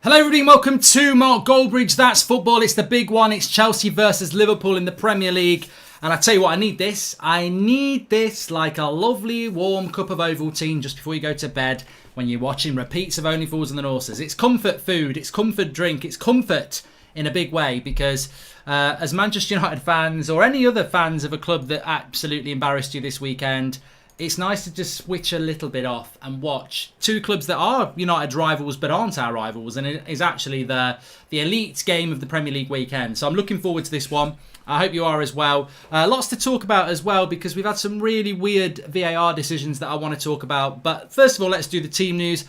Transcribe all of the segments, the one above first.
Hello everybody and welcome to Mark Goldbridge. That's football. It's the big one. It's Chelsea versus Liverpool in the Premier League. And I tell you what, I need this. I need this like a lovely warm cup of Ovaltine just before you go to bed when you're watching repeats of Only Fools and the Horses. It's comfort food. It's comfort drink. It's comfort in a big way because as Manchester United fans or any other fans of a club that absolutely embarrassed you this weekend, it's nice to just switch a little bit off and watch two clubs that are United rivals but aren't our rivals, and it is actually the elite game of the Premier League weekend. So I'm looking forward to this one. I hope you are as well. Lots to talk about as well because we've had some really weird VAR decisions that I want to talk about. But first of all, let's do the team news.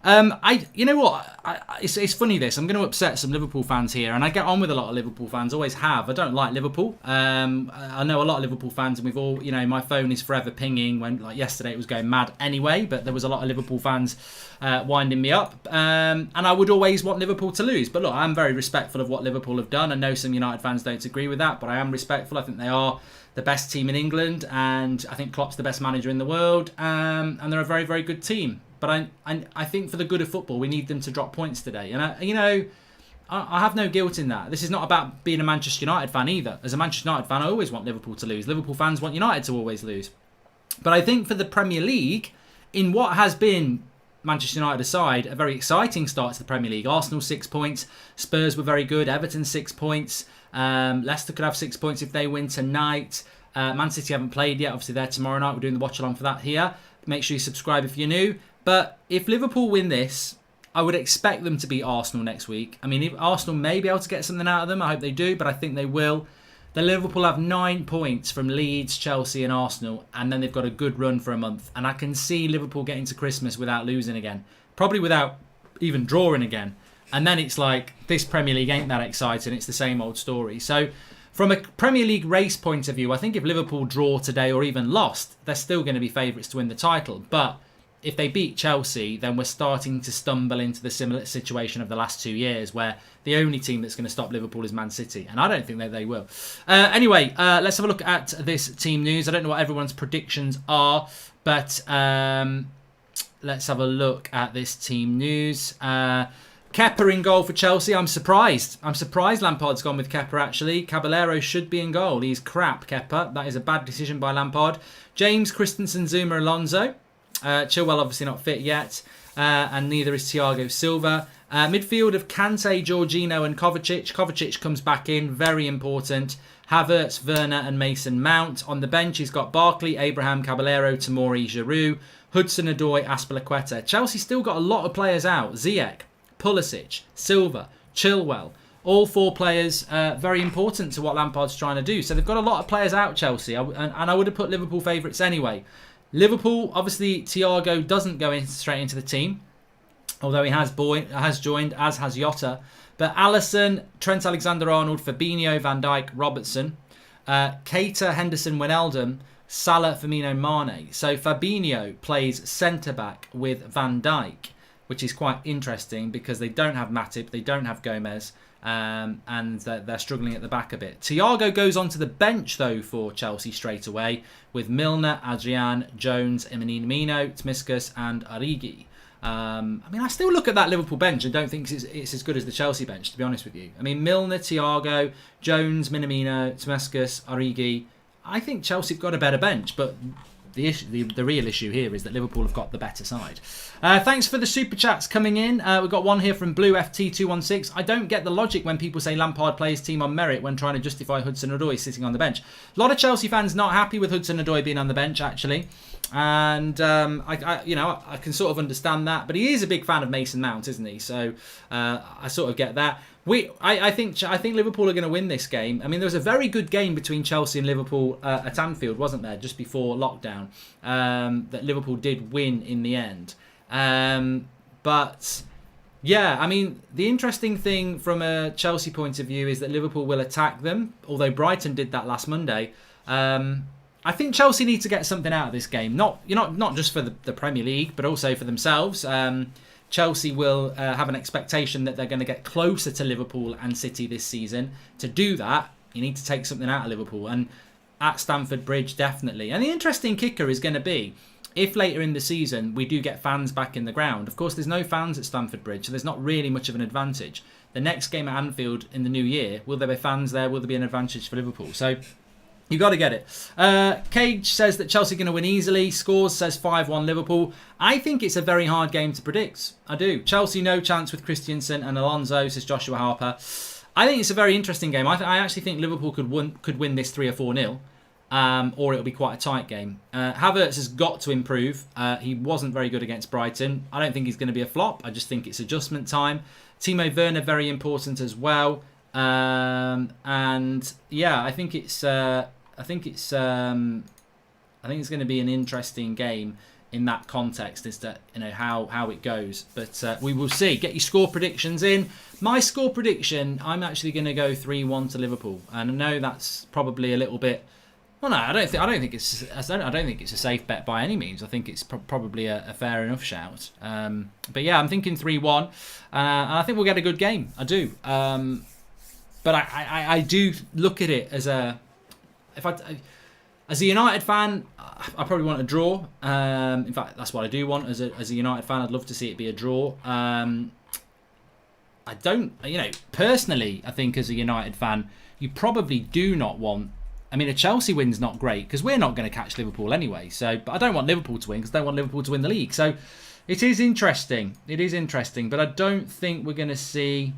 You know what? It's funny this. I'm going to upset some Liverpool fans here, and I get on with a lot of Liverpool fans. Always have. I don't like Liverpool. I know a lot of Liverpool fans, and we've all, my phone is forever pinging when, like yesterday, it was going mad anyway. But there was a lot of Liverpool fans winding me up, and I would always want Liverpool to lose. But look, I'm very respectful of what Liverpool have done. I know some United fans don't agree with that, but I am respectful. I think they are the best team in England, and I think Klopp's the best manager in the world, and they're a very, very good team. But I think for the good of football, we need them to drop points today. And, I have no guilt in that. This is not about being a Manchester United fan either. As a Manchester United fan, I always want Liverpool to lose. Liverpool fans want United to always lose. But I think for the Premier League, in what has been, Manchester United aside, a very exciting start to the Premier League. Arsenal 6 points. Spurs were very good. Everton 6 points. Leicester could have 6 points if they win tonight. Man City haven't played yet. Obviously, they're tomorrow night. We're doing the watch-along for that here. Make sure you subscribe if you're new. But if Liverpool win this, I would expect them to beat Arsenal next week. I mean, if Arsenal may be able to get something out of them. I hope they do, but I think they will. The Liverpool have 9 points from Leeds, Chelsea and Arsenal, and then they've got a good run for a month. And I can see Liverpool getting to Christmas without losing again. Probably without even drawing again. And then it's like, this Premier League ain't that exciting. It's the same old story. So from a Premier League race point of view, I think if Liverpool draw today or even lost, they're still going to be favourites to win the title. But if they beat Chelsea, then we're starting to stumble into the similar situation of the last 2 years where the only team that's going to stop Liverpool is Man City. And I don't think that they will. Anyway, let's have a look at this team news. I don't know what everyone's predictions are, but let's have a look at this team news. Kepa in goal for Chelsea. I'm surprised. Lampard's gone with Kepa, actually. Caballero should be in goal. He's crap, Kepa. That is a bad decision by Lampard. James, Christensen, Zuma, Alonso. Chilwell obviously not fit yet, and neither is Thiago Silva. Midfield of Kante, Jorginho and Kovacic. Kovacic comes back in, very important. Havertz, Werner and Mason Mount. On the bench he's got Barkley, Abraham, Caballero, Tomori, Giroud, Hudson-Odoi, Azpilicueta. Chelsea still got a lot of players out. Ziyech, Pulisic, Silva, Chilwell. All 4 players very important to what Lampard's trying to do. So they've got a lot of players out, Chelsea, and I would have put Liverpool favourites anyway. Liverpool, obviously, Thiago doesn't go straight into the team, although he has joined, as has Jota. But Alisson, Trent Alexander-Arnold, Fabinho, Van Dijk, Robertson, Keita, Henderson, Wijnaldum, Salah, Firmino, Mane. So Fabinho plays centre-back with Van Dijk, which is quite interesting because they don't have Matip, they don't have Gomez, and they're struggling at the back a bit. Thiago goes onto the bench, though, for Chelsea straight away with Milner, Adrian, Jones, Minamino, Tsimikas and Origi. I still look at that Liverpool bench and don't think it's as good as the Chelsea bench, to be honest with you. I mean, Milner, Thiago, Jones, Minamino, Tsimikas, Origi. I think Chelsea have got a better bench, but the real issue here is that Liverpool have got the better side. Thanks for the super chats coming in. We've got one here from Blue FT216. I don't get the logic when people say Lampard plays team on merit when trying to justify Hudson-Odoi sitting on the bench. A lot of Chelsea fans not happy with Hudson-Odoi being on the bench, actually. And I can sort of understand that, but he is a big fan of Mason Mount, isn't he? So I sort of get that. I think Liverpool are going to win this game. I mean, there was a very good game between Chelsea and Liverpool at Anfield, wasn't there, just before lockdown, that Liverpool did win in the end. But yeah, I mean, the interesting thing from a Chelsea point of view is that Liverpool will attack them, although Brighton did that last Monday. I think Chelsea need to get something out of this game, not just for the Premier League, but also for themselves. Chelsea will have an expectation that they're going to get closer to Liverpool and City this season. To do that, you need to take something out of Liverpool, and at Stamford Bridge, definitely. And the interesting kicker is going to be, if later in the season we do get fans back in the ground, of course there's no fans at Stamford Bridge, so there's not really much of an advantage. The next game at Anfield in the new year, will there be fans there? Will there be an advantage for Liverpool? So you got to get it. Cage says that Chelsea are going to win easily. Scores says 5-1 Liverpool. I think it's a very hard game to predict. I do. Chelsea no chance with Christensen and Alonso, says Joshua Harper. I think it's a very interesting game. I actually think Liverpool could win this 3 or 4-0. Or it'll be quite a tight game. Havertz has got to improve. He wasn't very good against Brighton. I don't think he's going to be a flop. I just think it's adjustment time. Timo Werner very important as well. And yeah, I think it's going to be an interesting game in that context as to how it goes. But we will see. Get your score predictions in. My score prediction, I'm actually going to go 3-1 to Liverpool, and I know that's probably a little bit. Well, no, I don't think it's a safe bet by any means. I think it's probably a fair enough shout. But yeah, I'm thinking 3-1, and I think we'll get a good game. I do. But I do look at it as as a United fan, I probably want a draw. In fact, that's what I do want as a United fan. I'd love to see it be a draw. I don't, personally, I think as a United fan, you probably do not want. I mean, a Chelsea win's not great because we're not going to catch Liverpool anyway. So, but I don't want Liverpool to win because I don't want Liverpool to win the league. So, it is interesting. It is interesting, but I don't think we're going to see.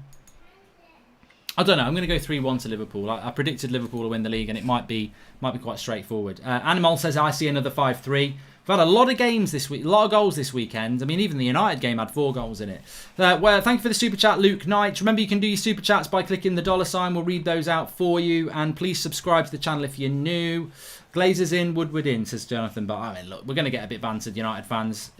I don't know. I'm going to go 3-1 to Liverpool. I predicted Liverpool to win the league, and it might be quite straightforward. Animal says I see another 5-3. We've had a lot of games this week, a lot of goals this weekend. I mean, even the United game had 4 goals in it. Well, thank you for the super chat, Luke Knight. Remember, you can do your super chats by clicking the $sign. We'll read those out for you, and please subscribe to the channel if you're new. Glazers in, Woodward in, says Jonathan. But I mean, look, we're going to get a bit bantered, United fans.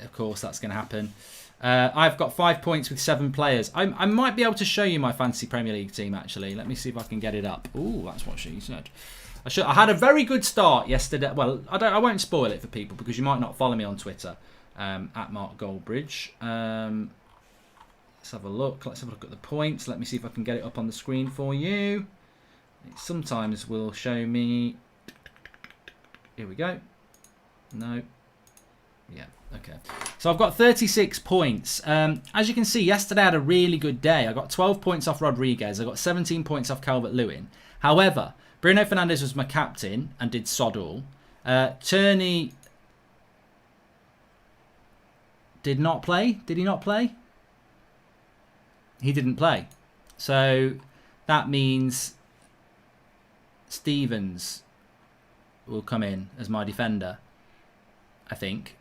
Of course, that's going to happen. I've got 5 points with 7 players. I might be able to show you my fantasy Premier League team, actually. Let me see if I can get it up. Ooh, that's what she said. I had a very good start yesterday. Well, I won't spoil it for people because you might not follow me on Twitter at Mark Goldbridge. Let's have a look. Let's have a look at the points. Let me see if I can get it up on the screen for you. It sometimes will show me. Here we go. No. Yeah. Okay. So I've got 36 points. As you can see, yesterday I had a really good day. I got 12 points off Rodriguez. I got 17 points off Calvert-Lewin. However, Bruno Fernandes was my captain and did sod all. Tierney did not play. Did he not play? He didn't play. So that means Stevens will come in as my defender, I think.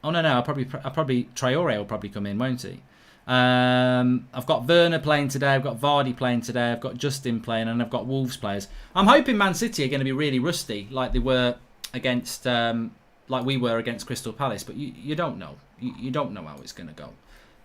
Oh no, I'll probably Traore will probably come in, won't he? I've got Werner playing today. I've got Vardy playing today. I've got Justin playing, and I've got Wolves players. I'm hoping Man City are going to be really rusty, like they were against, like we were against Crystal Palace. But you don't know. You don't know how it's going to go.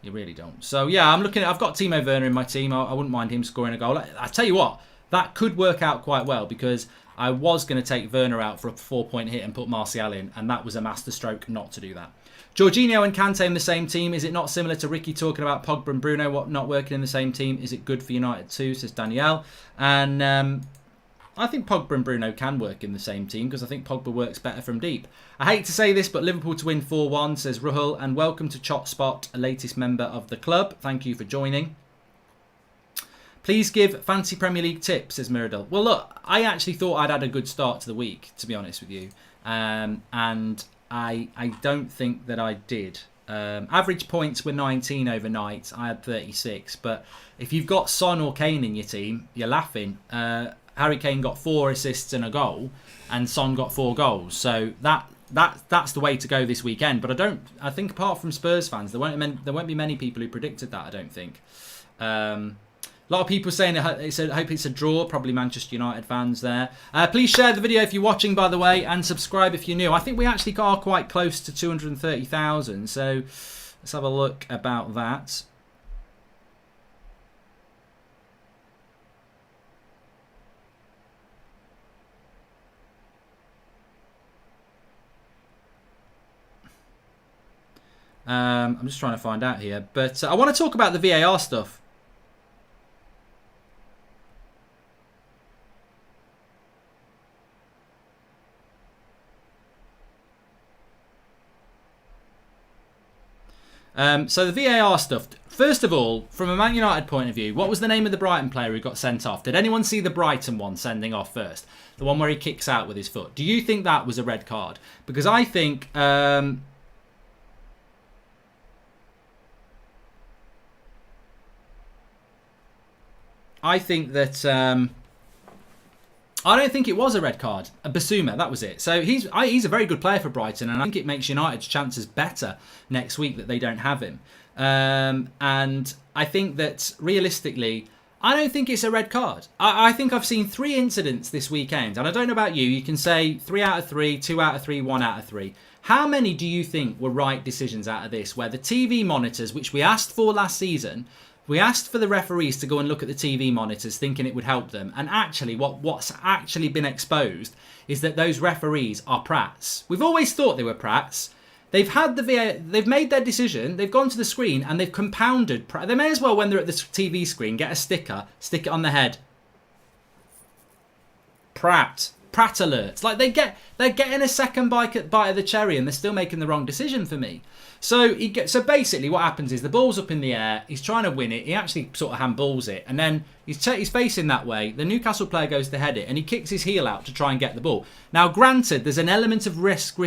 You really don't. So yeah, I'm looking at. I've got Timo Werner in my team. I wouldn't mind him scoring a goal. I tell you what, that could work out quite well because I was going to take Werner out for a 4-point hit and put Martial in, and that was a masterstroke not to do that. Jorginho and Kante in the same team. Is it not similar to Ricky talking about Pogba and Bruno not working in the same team? Is it good for United too, says Danielle. And I think Pogba and Bruno can work in the same team because I think Pogba works better from deep. I hate to say this, but Liverpool to win 4-1, says Ruhul. And welcome to Chotspot, a latest member of the club. Thank you for joining. Please give fancy Premier League tips, says Miradil. Well, look, I actually thought I'd had a good start to the week, to be honest with you. And I don't think that I did. Average points were 19 overnight. I had 36. But if you've got Son or Kane in your team, you're laughing. Harry Kane got 4 assists and a goal, and Son got 4 goals. So that's the way to go this weekend. But I think apart from Spurs fans, there won't be many people who predicted that. I don't think. A lot of people saying I hope it's a draw. Probably Manchester United fans there. Please share the video if you're watching, by the way, and subscribe if you're new. I think we actually are quite close to 230,000. So let's have a look about that. I'm just trying to find out here, but I want to talk about the VAR stuff. So the VAR stuff. First of all, from a Man United point of view, what was the name of the Brighton player who got sent off? Did anyone see the Brighton one sending off first? The one where he kicks out with his foot. Do you think that was a red card? Because I think... I think that... I don't think it was a red card. Basuma, that was it. So he's a very good player for Brighton, and I think it makes United's chances better next week that they don't have him. And I think that realistically, I don't think it's a red card. I think I've seen 3 incidents this weekend, and I don't know about you. You can say 3 out of 3, 2 out of 3, 1 out of 3. How many do you think were right decisions out of this, where the TV monitors, which we asked for last season, we asked for the referees to go and look at the TV monitors thinking it would help them. And actually, what's actually been exposed is that those referees are prats. We've always thought they were prats. They've had they've made their decision. They've gone to the screen and they've compounded. They may as well, when they're at the TV screen, get a sticker, stick it on the head. Prat alerts. Like they're getting a second bite of the cherry and they're still making the wrong decision for me. So basically what happens is the ball's up in the air, he's trying to win it, he actually sort of handballs it, and then he's facing that way, the Newcastle player goes to head it, and he kicks his heel out to try and get the ball. Now granted, there's an element of risk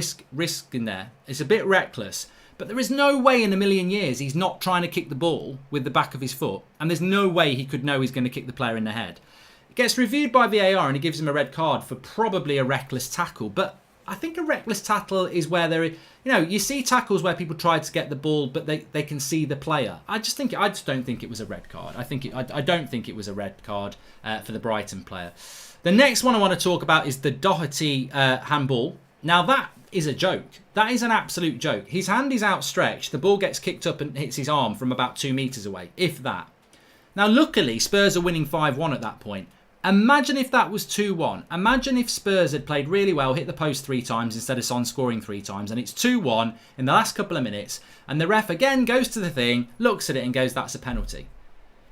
in there, it's a bit reckless, but there is no way in a million years he's not trying to kick the ball with the back of his foot, and there's no way he could know he's going to kick the player in the head. It gets reviewed by VAR and he gives him a red card for probably a reckless tackle, but I think a reckless tackle is where you see tackles where people try to get the ball, but they can see the player. I just don't think it was a red card. I don't think it was a red card for the Brighton player. The next one I want to talk about is the Doherty handball. Now that is a joke. That is an absolute joke. His hand is outstretched. The ball gets kicked up and hits his arm from about 2 meters away, if that. Now luckily Spurs are winning 5-1 at that point. Imagine if that was 2-1. Imagine if Spurs had played really well, hit the post 3 times instead of Son scoring 3 times, and it's 2-1 in the last couple of minutes, and the ref again goes to the thing, looks at it and goes, that's a penalty.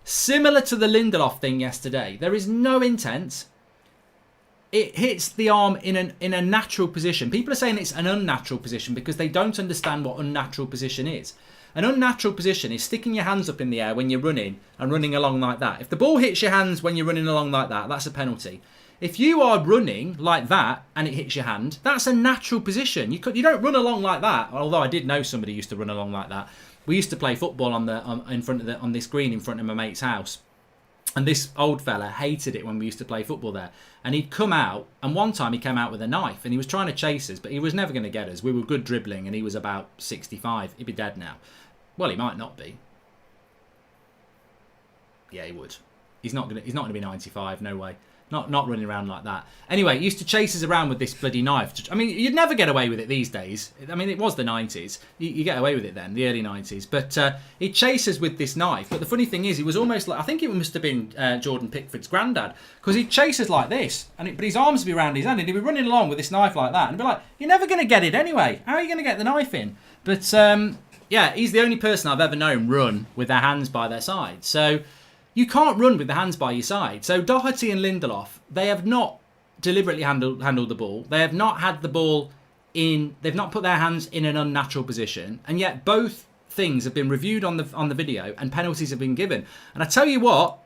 Similar to the Lindelof thing yesterday. There is no intent. It hits the arm in a natural position. People are saying it's an unnatural position because they don't understand what unnatural position is. An unnatural position is sticking your hands up in the air when you're running and running along like that. If the ball hits your hands when you're running along like that, that's a penalty. If you are running like that and it hits your hand, that's a natural position. You don't run along like that. Although I did know somebody used to run along like that. We used to play football on this green in front of my mate's house. And this old fella hated it when we used to play football there. And he'd come out, and one time he came out with a knife and he was trying to chase us, but he was never going to get us. We were good dribbling and he was about 65. He'd be dead now. Well, he might not be. Yeah, he would. He's not gonna be 95. No way. Not running around like that. Anyway, he used to chase us around with this bloody knife. I mean, you'd never get away with it these days. I mean, it was the 90s. You get away with it then, the early 90s. But he'd chase us with this knife. But the funny thing is, he was almost like, I think it must have been Jordan Pickford's granddad, because he'd chase us like this, but his arms would be around his hand, and he'd be running along with this knife like that, and be like, "You're never going to get it anyway. How are you going to get the knife in?" But yeah, he's the only person I've ever known run with their hands by their side. So you can't run with the hands by your side. So Doherty and Lindelof, they have not deliberately handled the ball. They have not had the ball in. They've not put their hands in an unnatural position, and yet both things have been reviewed on the video, and penalties have been given. And I tell you what,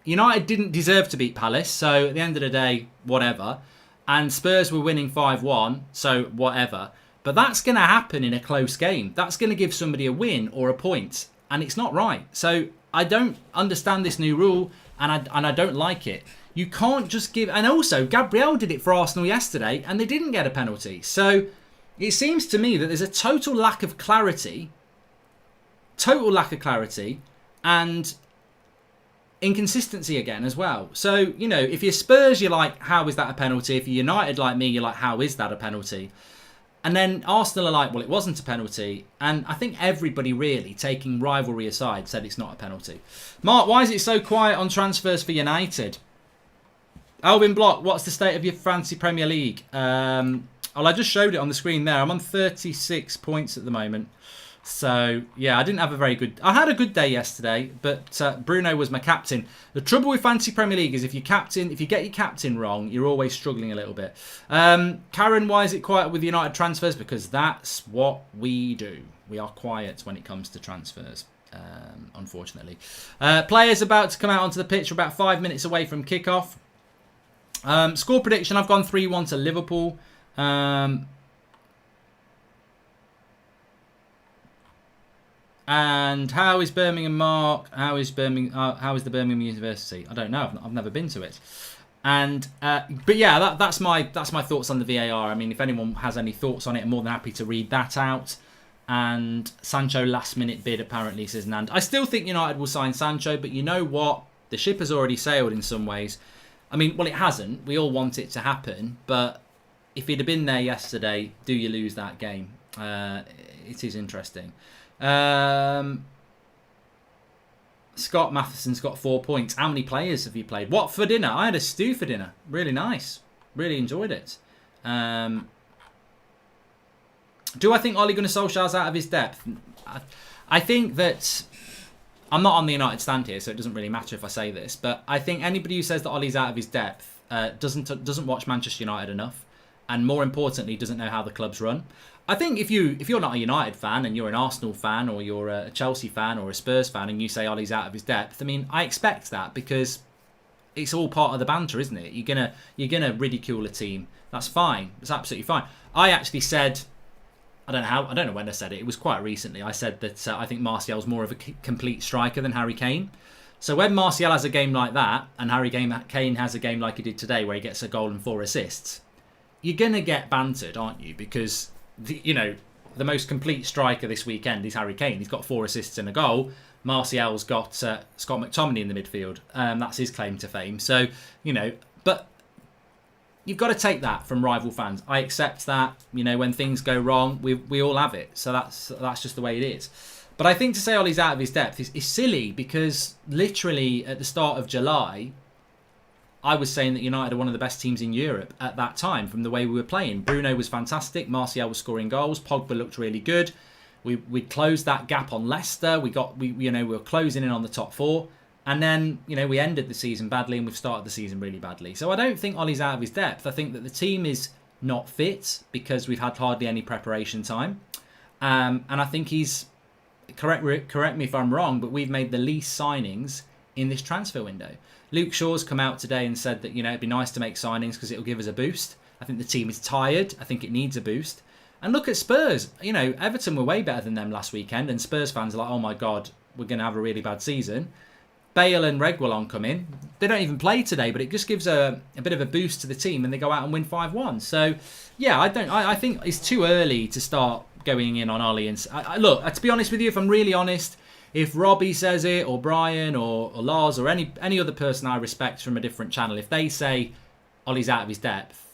United didn't deserve to beat Palace. So at the end of the day, whatever. And Spurs were winning 5-1. So whatever. But that's going to happen in a close game. That's going to give somebody a win or a point. And it's not right. So I don't understand this new rule, and I don't like it. You can't just give... And also, Gabriel did it for Arsenal yesterday, and they didn't get a penalty. So it seems to me that there's a total lack of clarity. And inconsistency again as well. So, if you're Spurs, you're like, how is that a penalty? If you're United like me, you're like, how is that a penalty? And then Arsenal are like, well, it wasn't a penalty. And I think everybody really, taking rivalry aside, said it's not a penalty. Mark, why is it so quiet on transfers for United? Alvin Block, what's the state of your fantasy Premier League? Well, I just showed it on the screen there. I'm on 36 points at the moment. So, yeah, I didn't have a very good... I had a good day yesterday, but Bruno was my captain. The trouble with Fantasy Premier League is if you get your captain wrong, you're always struggling a little bit. Karen, why is it quiet with United transfers? Because that's what we do. We are quiet when it comes to transfers, unfortunately. Players about to come out onto the pitch. We're about 5 minutes away from kickoff. Score prediction, I've gone 3-1 to Liverpool. And how is Birmingham, Mark? How is the Birmingham University? I don't know. I've never been to it. And but yeah, that's my thoughts on the VAR. I mean, if anyone has any thoughts on it, I'm more than happy to read that out. And Sancho last minute bid apparently, says Nand. I still think United will sign Sancho, but you know what? The ship has already sailed in some ways. I mean, well, it hasn't. We all want it to happen, but if he'd have been there yesterday, do you lose that game? It is interesting. Scott Matheson's got 4 points. How many players have you played? What for dinner? I had a stew for dinner. Really nice. Really enjoyed it. Do I think Ole Gunnar Solskjaer's out of his depth? I think that... I'm not on the United stand here, so it doesn't really matter if I say this, but I think anybody who says that Ole's out of his depth doesn't watch Manchester United enough, and more importantly, doesn't know how the clubs run. I think if you're not a United fan and you're an Arsenal fan or you're a Chelsea fan or a Spurs fan and you say Ole's out of his depth, I mean, I expect that because it's all part of the banter, isn't it? You're gonna ridicule a team. That's fine. It's absolutely fine. I actually said, I don't know when I said it. It was quite recently. I said that I think Martial's more of a complete striker than Harry Kane. So when Martial has a game like that and Harry Kane has a game like he did today where he gets a goal and 4 assists, you're going to get bantered, aren't you? Because, the most complete striker this weekend is Harry Kane. He's got 4 assists and a goal. Martial's got Scott McTominay in the midfield. That's his claim to fame. So, but... You've got to take that from rival fans. I accept that. When things go wrong, we all have it. So that's just the way it is. But I think to say Ole's out of his depth is silly because literally at the start of July, I was saying that United are one of the best teams in Europe at that time from the way we were playing. Bruno was fantastic. Martial was scoring goals. Pogba looked really good. We closed that gap on Leicester. We were closing in on the top 4. And then, we ended the season badly and we've started the season really badly. So I don't think Ole's out of his depth. I think that the team is not fit because we've had hardly any preparation time. And I think he's, correct me if I'm wrong, but we've made the least signings in this transfer window. Luke Shaw's come out today and said that, it'd be nice to make signings because it'll give us a boost. I think the team is tired. I think it needs a boost. And look at Spurs. Everton were way better than them last weekend. And Spurs fans are like, oh my God, we're going to have a really bad season. Bale and Reguilon come in. They don't even play today, but it just gives a bit of a boost to the team and they go out and win 5-1. So, yeah, I think it's too early to start going in on Ole. And look, to be honest with you, if I'm really honest, if Robbie says it or Brian or Lars or any other person I respect from a different channel, if they say Ole's out of his depth,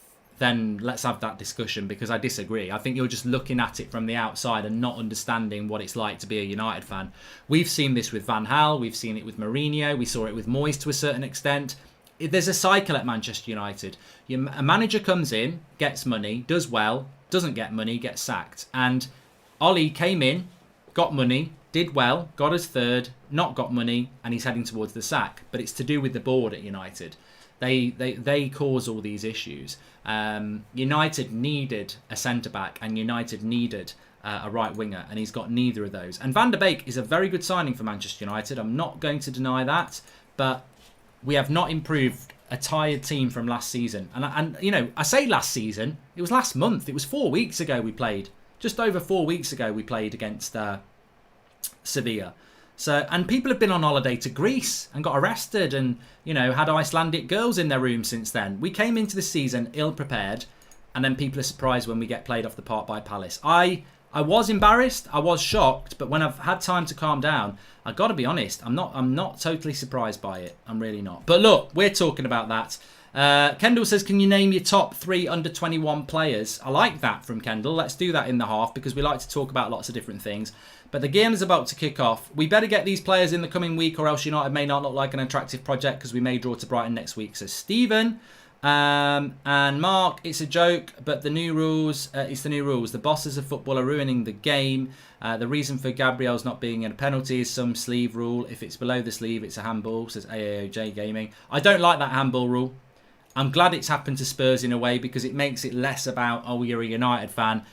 then let's have that discussion because I disagree. I think you're just looking at it from the outside and not understanding what it's like to be a United fan. We've seen this with Van Gaal. We've seen it with Mourinho. We saw it with Moyes to a certain extent. There's a cycle at Manchester United. A manager comes in, gets money, does well, doesn't get money, gets sacked. And Ole came in, got money, did well, got us third, not got money, and he's heading towards the sack. But it's to do with the board at United. They cause all these issues. United needed a centre-back and United needed a right winger, and he's got neither of those. And Van der Beek is a very good signing for Manchester United. I'm not going to deny that, but we have not improved a tired team from last season. And I say last season, it was last month. It was 4 weeks ago we played. Just over 4 weeks ago we played against Sevilla. So, and people have been on holiday to Greece and got arrested and, had Icelandic girls in their room since then. We came into the season ill-prepared and then people are surprised when we get played off the park by Palace. I was embarrassed, I was shocked, but when I've had time to calm down, I've got to be honest, I'm not totally surprised by it. I'm really not. But look, we're talking about that. Kendall says, can you name your top 3 under-21 players? I like that from Kendall. Let's do that in the half because we like to talk about lots of different things. But the game is about to kick off. We better get these players in the coming week or else United may not look like an attractive project because we may draw to Brighton next week. So Stephen and Mark, it's a joke, but the new rules, it's the new rules. The bosses of football are ruining the game. The reason for Gabriel's not being in a penalty is some sleeve rule. If it's below the sleeve, it's a handball, says AAOJ Gaming. I don't like that handball rule. I'm glad it's happened to Spurs in a way because it makes it less about, oh, you're a United fan.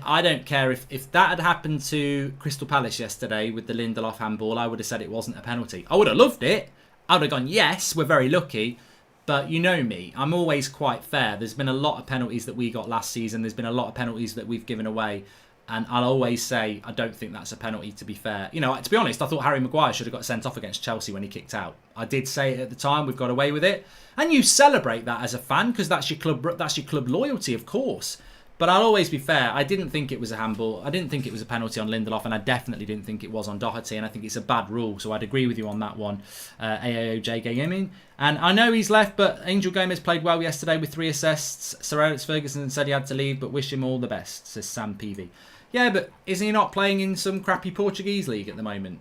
I don't care if that had happened to Crystal Palace yesterday with the Lindelof handball. I would have said it wasn't a penalty. I would have loved it. I would have gone, yes, we're very lucky. But you know me, I'm always quite fair. There's been a lot of penalties that we got last season. There's been a lot of penalties that we've given away. And I'll always say, I don't think that's a penalty, to be fair. You know, to be honest, I thought Harry Maguire should have got sent off against Chelsea when he kicked out. I did say it at the time, we've got away with it. And you celebrate that as a fan, because that's your club loyalty, of course. But I'll always be fair. I didn't think it was a handball. I didn't think it was a penalty on Lindelof, and I definitely didn't think it was on Doherty, and I think it's a bad rule, so I'd agree with you on that one, AAOJ Gaming. And I know he's left, but Angel Gomez played well yesterday with 3 assists. Sir Alex Ferguson said he had to leave, but wish him all the best, says Sam PV. Yeah, but isn't he not playing in some crappy Portuguese league at the moment,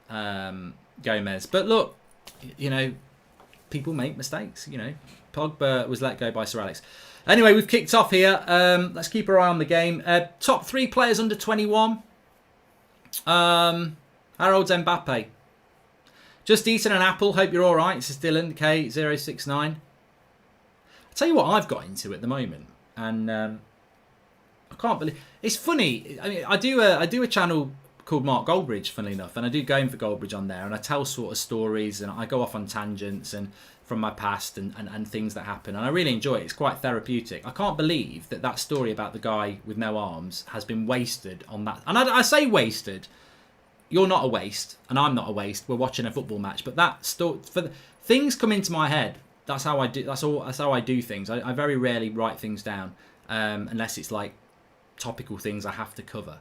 Gomez? But look, you know, people make mistakes, you know. Pogba was let go by Sir Alex. Anyway, we've kicked off here. Let's keep our eye on the game. Top 3 players under 21. Harold's Mbappe. Just eating an apple. Hope you're all right. This is Dylan, K069. I'll tell you what I've got into at the moment. And I can't believe... It's funny. I mean, I do a channel called Mark Goldbridge, funnily enough. And I do Going for Goldbridge on there. And I tell sort of stories. And I go off on tangents and from my past and things that happen. And I really enjoy it. It's quite therapeutic. I can't believe that story about the guy with no arms has been wasted on that. And I say wasted. You're not a waste, and I'm not a waste. We're watching a football match. But that story, things come into my head. That's how I do. That's how I do things. I very rarely write things down, unless it's like topical things I have to cover.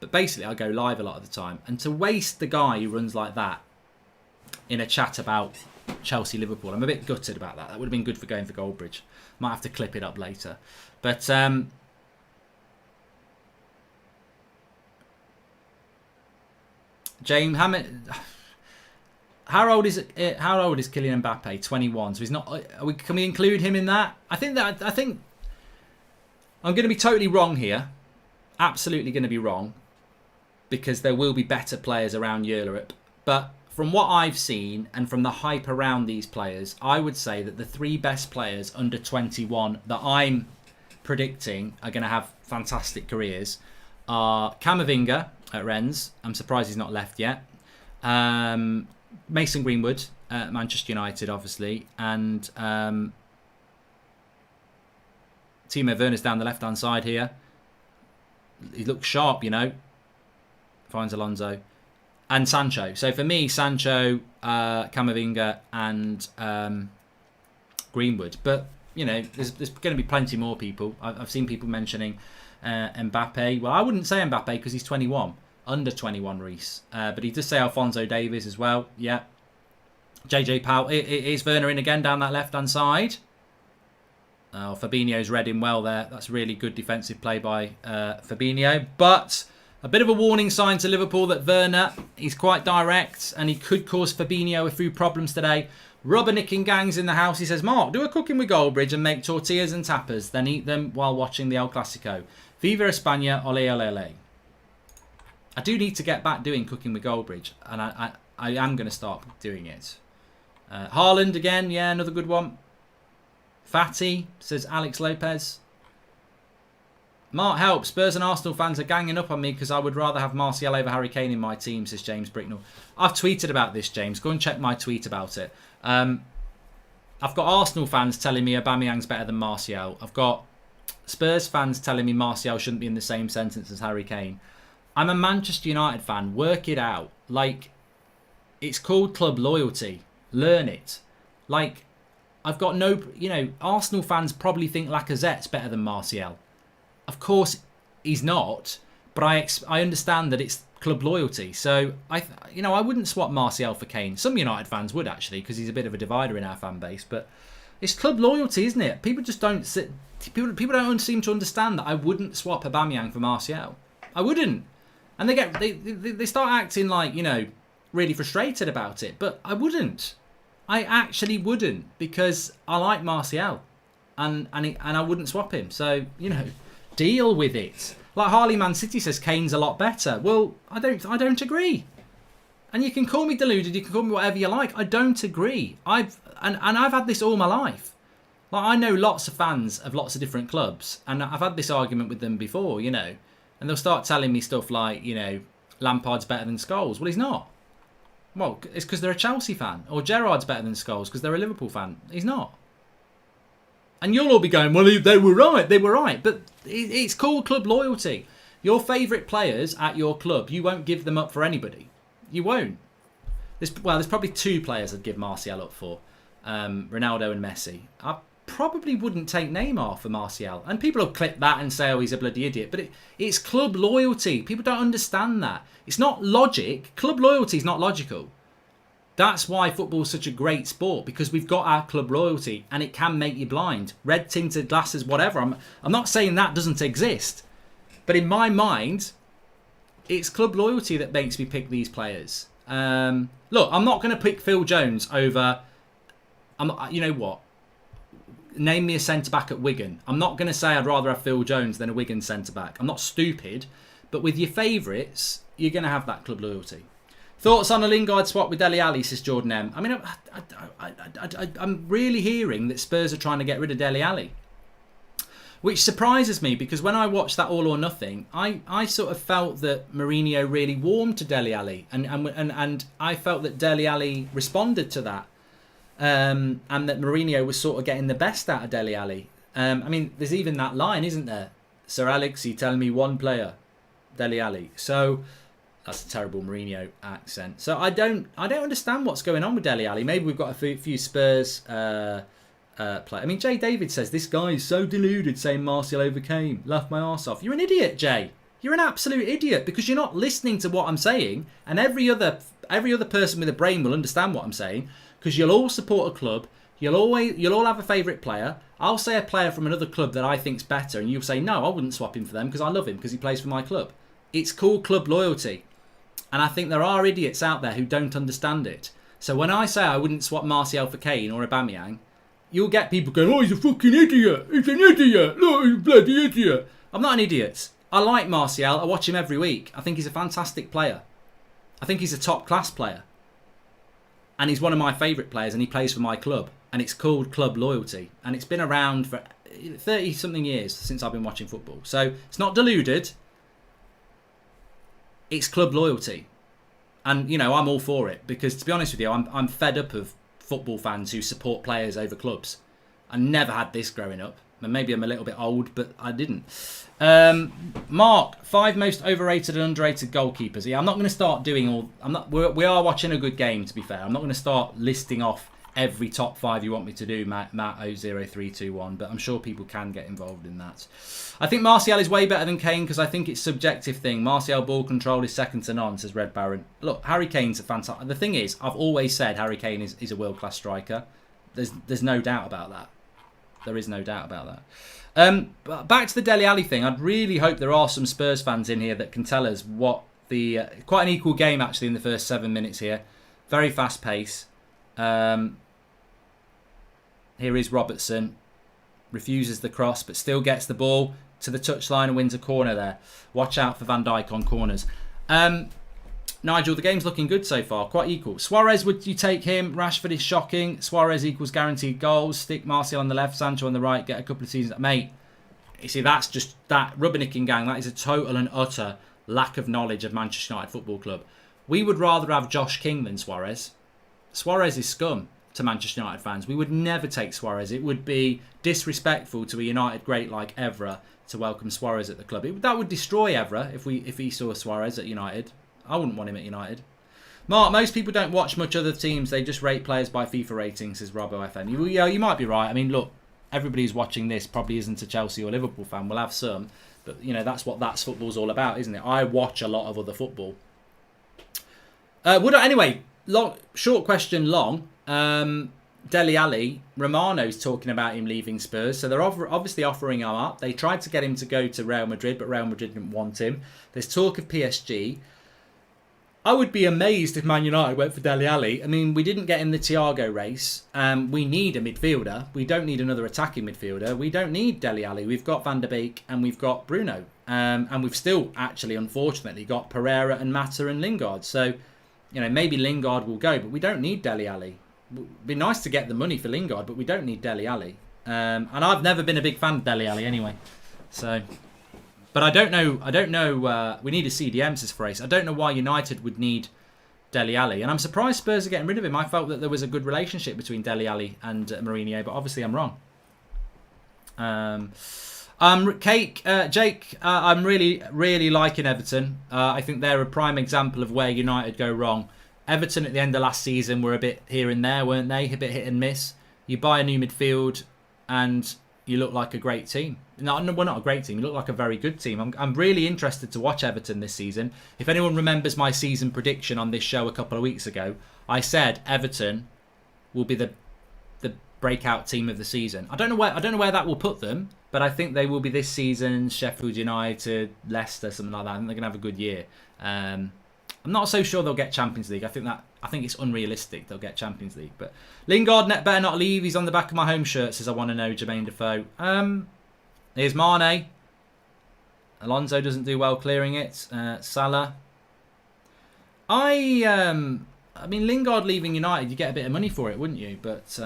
But basically, I go live a lot of the time. And to waste the guy who runs like that in a chat about Chelsea Liverpool, I'm a bit gutted about that. That would have been good for Going for Goldbridge. Might have to clip it up later. But James how old is Kylian Mbappe? 21. So he's not. Can we include him in that? I think I'm going to be totally wrong here. Absolutely going to be wrong, because there will be better players around Europe. But from what I've seen and from the hype around these players, I would say that the 3 best players under 21 that I'm predicting are going to have fantastic careers are Camavinga at Rennes. I'm surprised he's not left yet. Mason Greenwood at Manchester United, obviously. And Timo Werner's down the left-hand side here. He looks sharp, you know. Finds Alonso. And Sancho. So for me, Sancho, Camavinga and Greenwood. But, you know, there's going to be plenty more people. I've seen people mentioning Mbappe. Well, I wouldn't say Mbappe because he's 21. Under 21, Reese. But he does say Alphonso Davies as well. Yeah. JJ Powell. Is Werner in again down that left-hand side? Oh, Fabinho's read him well there. That's really good defensive play by Fabinho. But a bit of a warning sign to Liverpool that Werner, he's quite direct and he could cause Fabinho a few problems today. Rubbernicking Gang's in the house. He says, Mark, do a cooking with Goldbridge and make tortillas and tapas, then eat them while watching the El Clasico. Viva España, ole ole ole. I do need to get back doing cooking with Goldbridge, and I am going to start doing it. Haaland again, yeah, another good one. Fatty, says Alex Lopez. Mark, help. Spurs and Arsenal fans are ganging up on me because I would rather have Martial over Harry Kane in my team, says James Bricknell. I've tweeted about this, James. Go and check my tweet about it. I've got Arsenal fans telling me Aubameyang's better than Martial. I've got Spurs fans telling me Martial shouldn't be in the same sentence as Harry Kane. I'm a Manchester United fan. Work it out. Like, it's called club loyalty. Learn it. Like, I've got no... You know, Arsenal fans probably think Lacazette's better than Martial. Of course, he's not. But I understand that it's club loyalty. So, I wouldn't swap Martial for Kane. Some United fans would, actually, because he's a bit of a divider in our fan base. But it's club loyalty, isn't it? People just don't... People don't seem to understand that I wouldn't swap Aubameyang for Martial. I wouldn't. And they start acting like, you know, really frustrated about it. But I wouldn't. I actually wouldn't, because I like Martial. And I wouldn't swap him. So, you know, deal with it. Like Harley Man City says Kane's a lot better. Well, I don't agree. And you can call me deluded, you can call me whatever you like. I don't agree. I've had this all my life. Like, I know lots of fans of lots of different clubs, and I've had this argument with them before, you know, and they'll start telling me stuff like, you know, Lampard's better than Scholes. Well, he's not. Well, it's because they're a Chelsea fan. Or Gerrard's better than Scholes because they're a Liverpool fan. He's not. And you'll all be going, well, they were right. They were right. But it's called club loyalty. Your favourite players at your club, you won't give them up for anybody. You won't. There's probably two players I'd give Martial up for. Ronaldo and Messi. I probably wouldn't take Neymar for Martial. And people will clip that and say, oh, he's a bloody idiot. But it's club loyalty. People don't understand that. It's not logic. Club loyalty is not logical. That's why football is such a great sport, because we've got our club loyalty and it can make you blind. Red tinted glasses, whatever. I'm not saying that doesn't exist. But in my mind, it's club loyalty that makes me pick these players. Look, I'm not going to pick Phil Jones over... you know what? Name me a centre-back at Wigan. I'm not going to say I'd rather have Phil Jones than a Wigan centre-back. I'm not stupid. But with your favourites, you're going to have that club loyalty. Thoughts on a Lingard swap with Dele Alli, says Jordan M. I mean, I'm really hearing that Spurs are trying to get rid of Dele Alli. Which surprises me, because when I watched that All or Nothing, I sort of felt that Mourinho really warmed to Dele Alli. And I felt that Dele Alli responded to that. And that Mourinho was sort of getting the best out of Dele Alli. I mean, there's even that line, isn't there? Sir Alex, you tell me one player, Dele Alli. So that's a terrible Mourinho accent. So I don't understand what's going on with Dele Alli. Maybe we've got a few Spurs play. I mean, Jay David says this guy is so deluded, saying Martial overcame. Laugh my arse off. You're an idiot, Jay. You're an absolute idiot, because you're not listening to what I'm saying, and every other person with a brain will understand what I'm saying. Because you'll all support a club, you'll all have a favourite player. I'll say a player from another club that I think's better, and you'll say, no, I wouldn't swap him for them because I love him because he plays for my club. It's called club loyalty. And I think there are idiots out there who don't understand it. So when I say I wouldn't swap Martial for Kane or Aubameyang, you'll get people going, oh, he's a fucking idiot. He's an idiot. Look, he's a bloody idiot. I'm not an idiot. I like Martial. I watch him every week. I think he's a fantastic player. I think he's a top-class player. And he's one of my favourite players, and he plays for my club. And it's called club loyalty. And it's been around for 30-something years since I've been watching football. So it's not deluded. It's club loyalty. And, you know, I'm all for it. Because, to be honest with you, I'm fed up of football fans who support players over clubs. I never had this growing up. And maybe I'm a little bit old, but I didn't. Mark, 5 most overrated and underrated goalkeepers. Yeah, I'm not going to start doing all... We are watching a good game, to be fair. I'm not going to start listing off every top 5 you want me to do, Matt 00321, but I'm sure people can get involved in that. I think Martial is way better than Kane because I think it's a subjective thing. Martial ball control is second to none, says Red Baron. Look, Harry Kane's a fantastic... The thing is, I've always said Harry Kane is a world-class striker. There's no doubt about that. There is no doubt about that. But back to the Dele Alli thing, I'd really hope there are some Spurs fans in here that can tell us what the... quite an equal game, actually, in the first 7 minutes here. Very fast pace. Here is Robertson. Refuses the cross, but still gets the ball to the touchline and wins a corner there. Watch out for Van Dijk on corners. Nigel, the game's looking good so far. Quite equal. Suarez, would you take him? Rashford is shocking. Suarez equals guaranteed goals. Stick Martial on the left, Sancho on the right. Get a couple of seasons. Mate, you see, that's just that rubbernecking gang. That is a total and utter lack of knowledge of Manchester United Football Club. We would rather have Josh King than Suarez. Suarez is scum to Manchester United fans. We would never take Suarez. It would be disrespectful to a United great like Evra to welcome Suarez at the club. That would destroy Evra if he saw Suarez at United. I wouldn't want him at United. Mark, most people don't watch much other teams. They just rate players by FIFA ratings, says Robbo FN. You might be right. I mean, look, everybody who's watching this probably isn't a Chelsea or Liverpool fan. We'll have some. But, you know, that's what That's Football's all about, isn't it? I watch a lot of other football. Anyway, short question long. Dele Alli, Romano's talking about him leaving Spurs. So they're obviously offering him up. They tried to get him to go to Real Madrid, but Real Madrid didn't want him. There's talk of PSG. I would be amazed if Man United went for Dele Alli. I mean, we didn't get in the Thiago race. We need a midfielder. We don't need another attacking midfielder. We don't need Dele Alli. We've got Van der Beek and we've got Bruno. And we've still, actually, unfortunately, got Pereira and Mata and Lingard. So, you know, maybe Lingard will go, but we don't need Dele Alli. It'd be nice to get the money for Lingard, but we don't need Dele Alli. And I've never been a big fan of Dele Alli anyway. So, but I don't know. We need a CDM, says Frace. I don't know why United would need Dele Alli, and I'm surprised Spurs are getting rid of him. I felt that there was a good relationship between Dele Alli and Mourinho, but obviously I'm wrong. Jake, I'm really liking Everton. I think they're a prime example of where United go wrong. Everton at the end of last season were a bit here and there, weren't they? A bit hit and miss. You buy a new midfield and you look like a great team. No, we're not a great team. You look like a very good team. I'm really interested to watch Everton this season. If anyone remembers my season prediction on this show a couple of weeks ago, I said Everton will be the breakout team of the season. I don't know where that will put them, but I think they will be this season. Sheffield United, Leicester, something like that. I think they're gonna have a good year. I'm not so sure they'll get Champions League. I think it's unrealistic they'll get Champions League. But Lingard better not leave. He's on the back of my home shirt. Says I want to know Jermaine Defoe. Here's Mane. Alonso doesn't do well clearing it. Salah. I mean Lingard leaving United, you get a bit of money for it, wouldn't you? But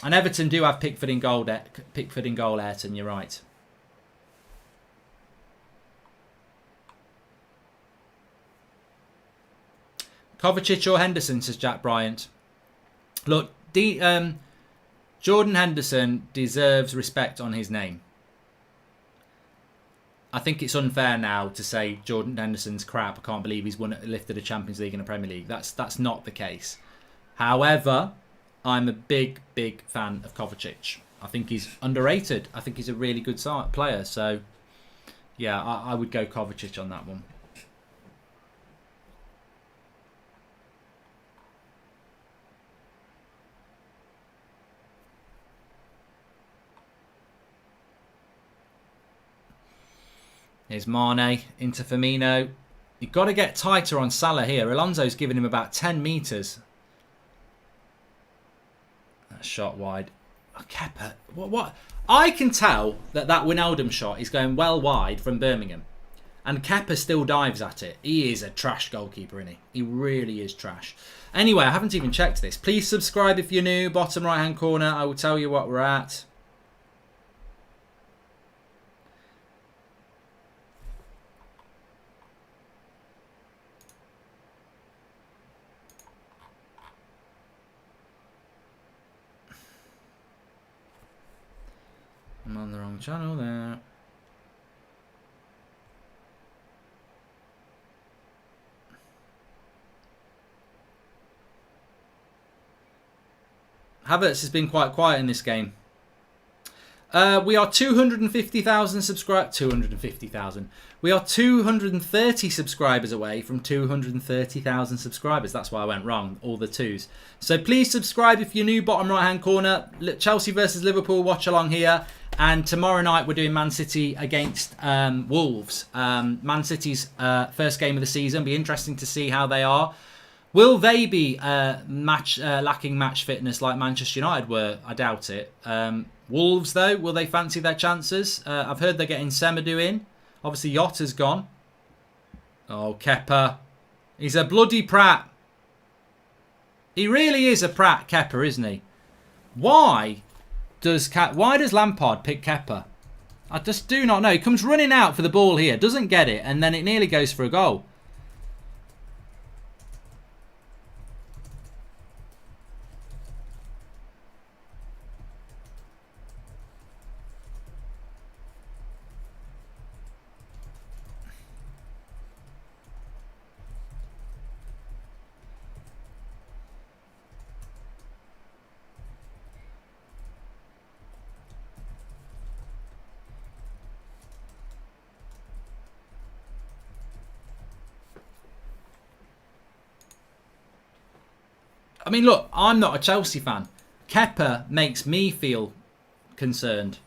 and Everton do have Pickford in goal. Ayrton, you're right. Kovacic or Henderson, says Jack Bryant. Look, Jordan Henderson deserves respect on his name. I think it's unfair now to say Jordan Henderson's crap. I can't believe he's lifted a Champions League and a Premier League. That's not the case. However, I'm a big fan of Kovacic. I think he's underrated. I think he's a really good player. So, yeah, I would go Kovacic on that one. Here's Mane into Firmino. You've got to get tighter on Salah here. Alonso's giving him about 10 metres. That shot wide. Oh, Kepa. What? I can tell that Wijnaldum shot is going well wide from Birmingham. And Kepa still dives at it. He is a trash goalkeeper, isn't he? He really is trash. Anyway, I haven't even checked this. Please subscribe if you're new. Bottom right-hand corner. I will tell you what we're at. I'm on the wrong channel there. Havertz has been quite quiet in this game. We are 250,000 subscribers. 250,000. We are 230 subscribers away from 230,000 subscribers. That's why I went wrong. All the twos. So please subscribe if you're new. Bottom right hand corner. Chelsea versus Liverpool. Watch along here. And tomorrow night we're doing Man City against Wolves. Man City's first game of the season. Be interesting to see how they are. Will they be lacking match fitness like Manchester United were? I doubt it. Wolves, though, will they fancy their chances? I've heard they're getting Semedo in. Obviously, Yotta's gone. Oh, Kepa. He's a bloody prat. He really is a prat, Kepa, isn't he? Why does Lampard pick Kepa? I just do not know. He comes running out for the ball here, doesn't get it, and then it nearly goes for a goal. I mean, look, I'm not a Chelsea fan. Kepa makes me feel concerned.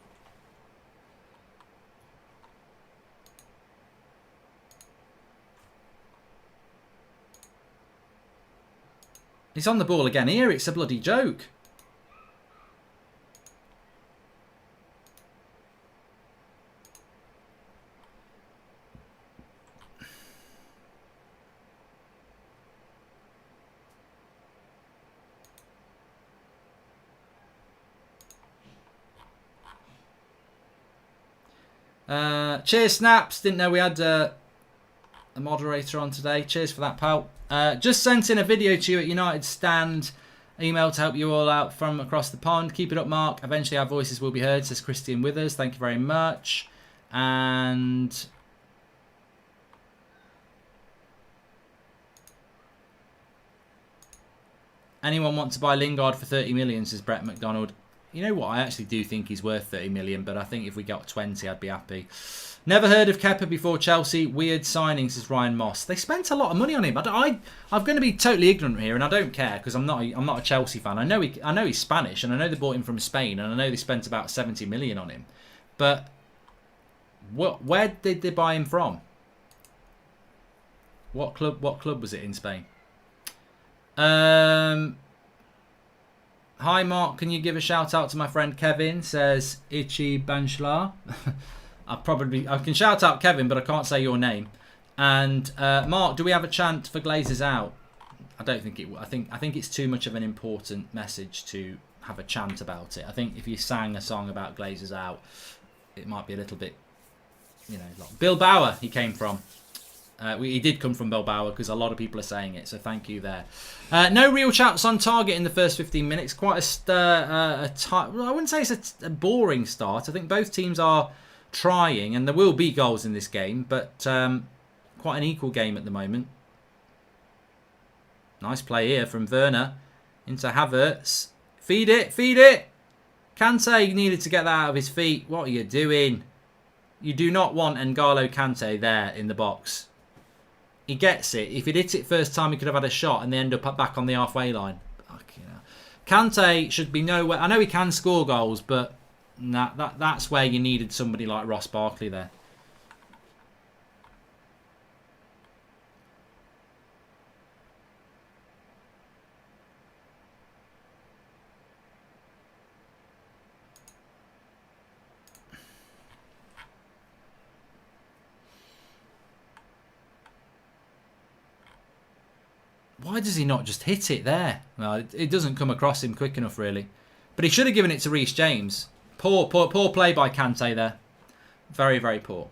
He's on the ball again here. It's a bloody joke. Cheers, Snaps. Didn't know we had a moderator on today. Cheers for that, pal. Just sent in a video to you at United Stand. Email to help you all out from across the pond. Keep it up, Mark. Eventually our voices will be heard, says Christian Withers. Thank you very much. And anyone want to buy Lingard for 30 million, says Brett McDonald. You know what? I actually do think he's worth 30 million, but I think if we got 20, I'd be happy. Never heard of Kepa before Chelsea. Weird signings, says Ryan Moss. They spent a lot of money on him. I'm going to be totally ignorant here, and I don't care because I'm not a Chelsea fan. I know he's Spanish, and I know they bought him from Spain, and I know they spent about 70 million on him. But where did they buy him from? What club was it in Spain? Hi Mark, can you give a shout out to my friend Kevin? Says Ichi Banshla. I can shout out Kevin, but I can't say your name. And Mark, do we have a chant for Glazers out? I don't think it. I think it's too much of an important message to have a chant about it. I think if you sang a song about Glazers out, it might be a little bit, like Bill Bauer. He came from. He did come from Bilbao because a lot of people are saying it, so thank you there. No real shots on target in the first 15 minutes. Quite I wouldn't say it's a boring start. I think both teams are trying, and there will be goals in this game, but quite an equal game at the moment. Nice play here from Werner into Havertz. Feed it, feed it! Kante needed to get that out of his feet. What are you doing? You do not want N'Golo Kante there in the box. He gets it. If he'd hit it first time, he could have had a shot and they end up back on the halfway line. Kante should be nowhere. I know he can score goals, but that's where you needed somebody like Ross Barkley there. Why does he not just hit it there? Well, it doesn't come across him quick enough, really. But he should have given it to Reece James. Poor play by Kante there. Very, very poor.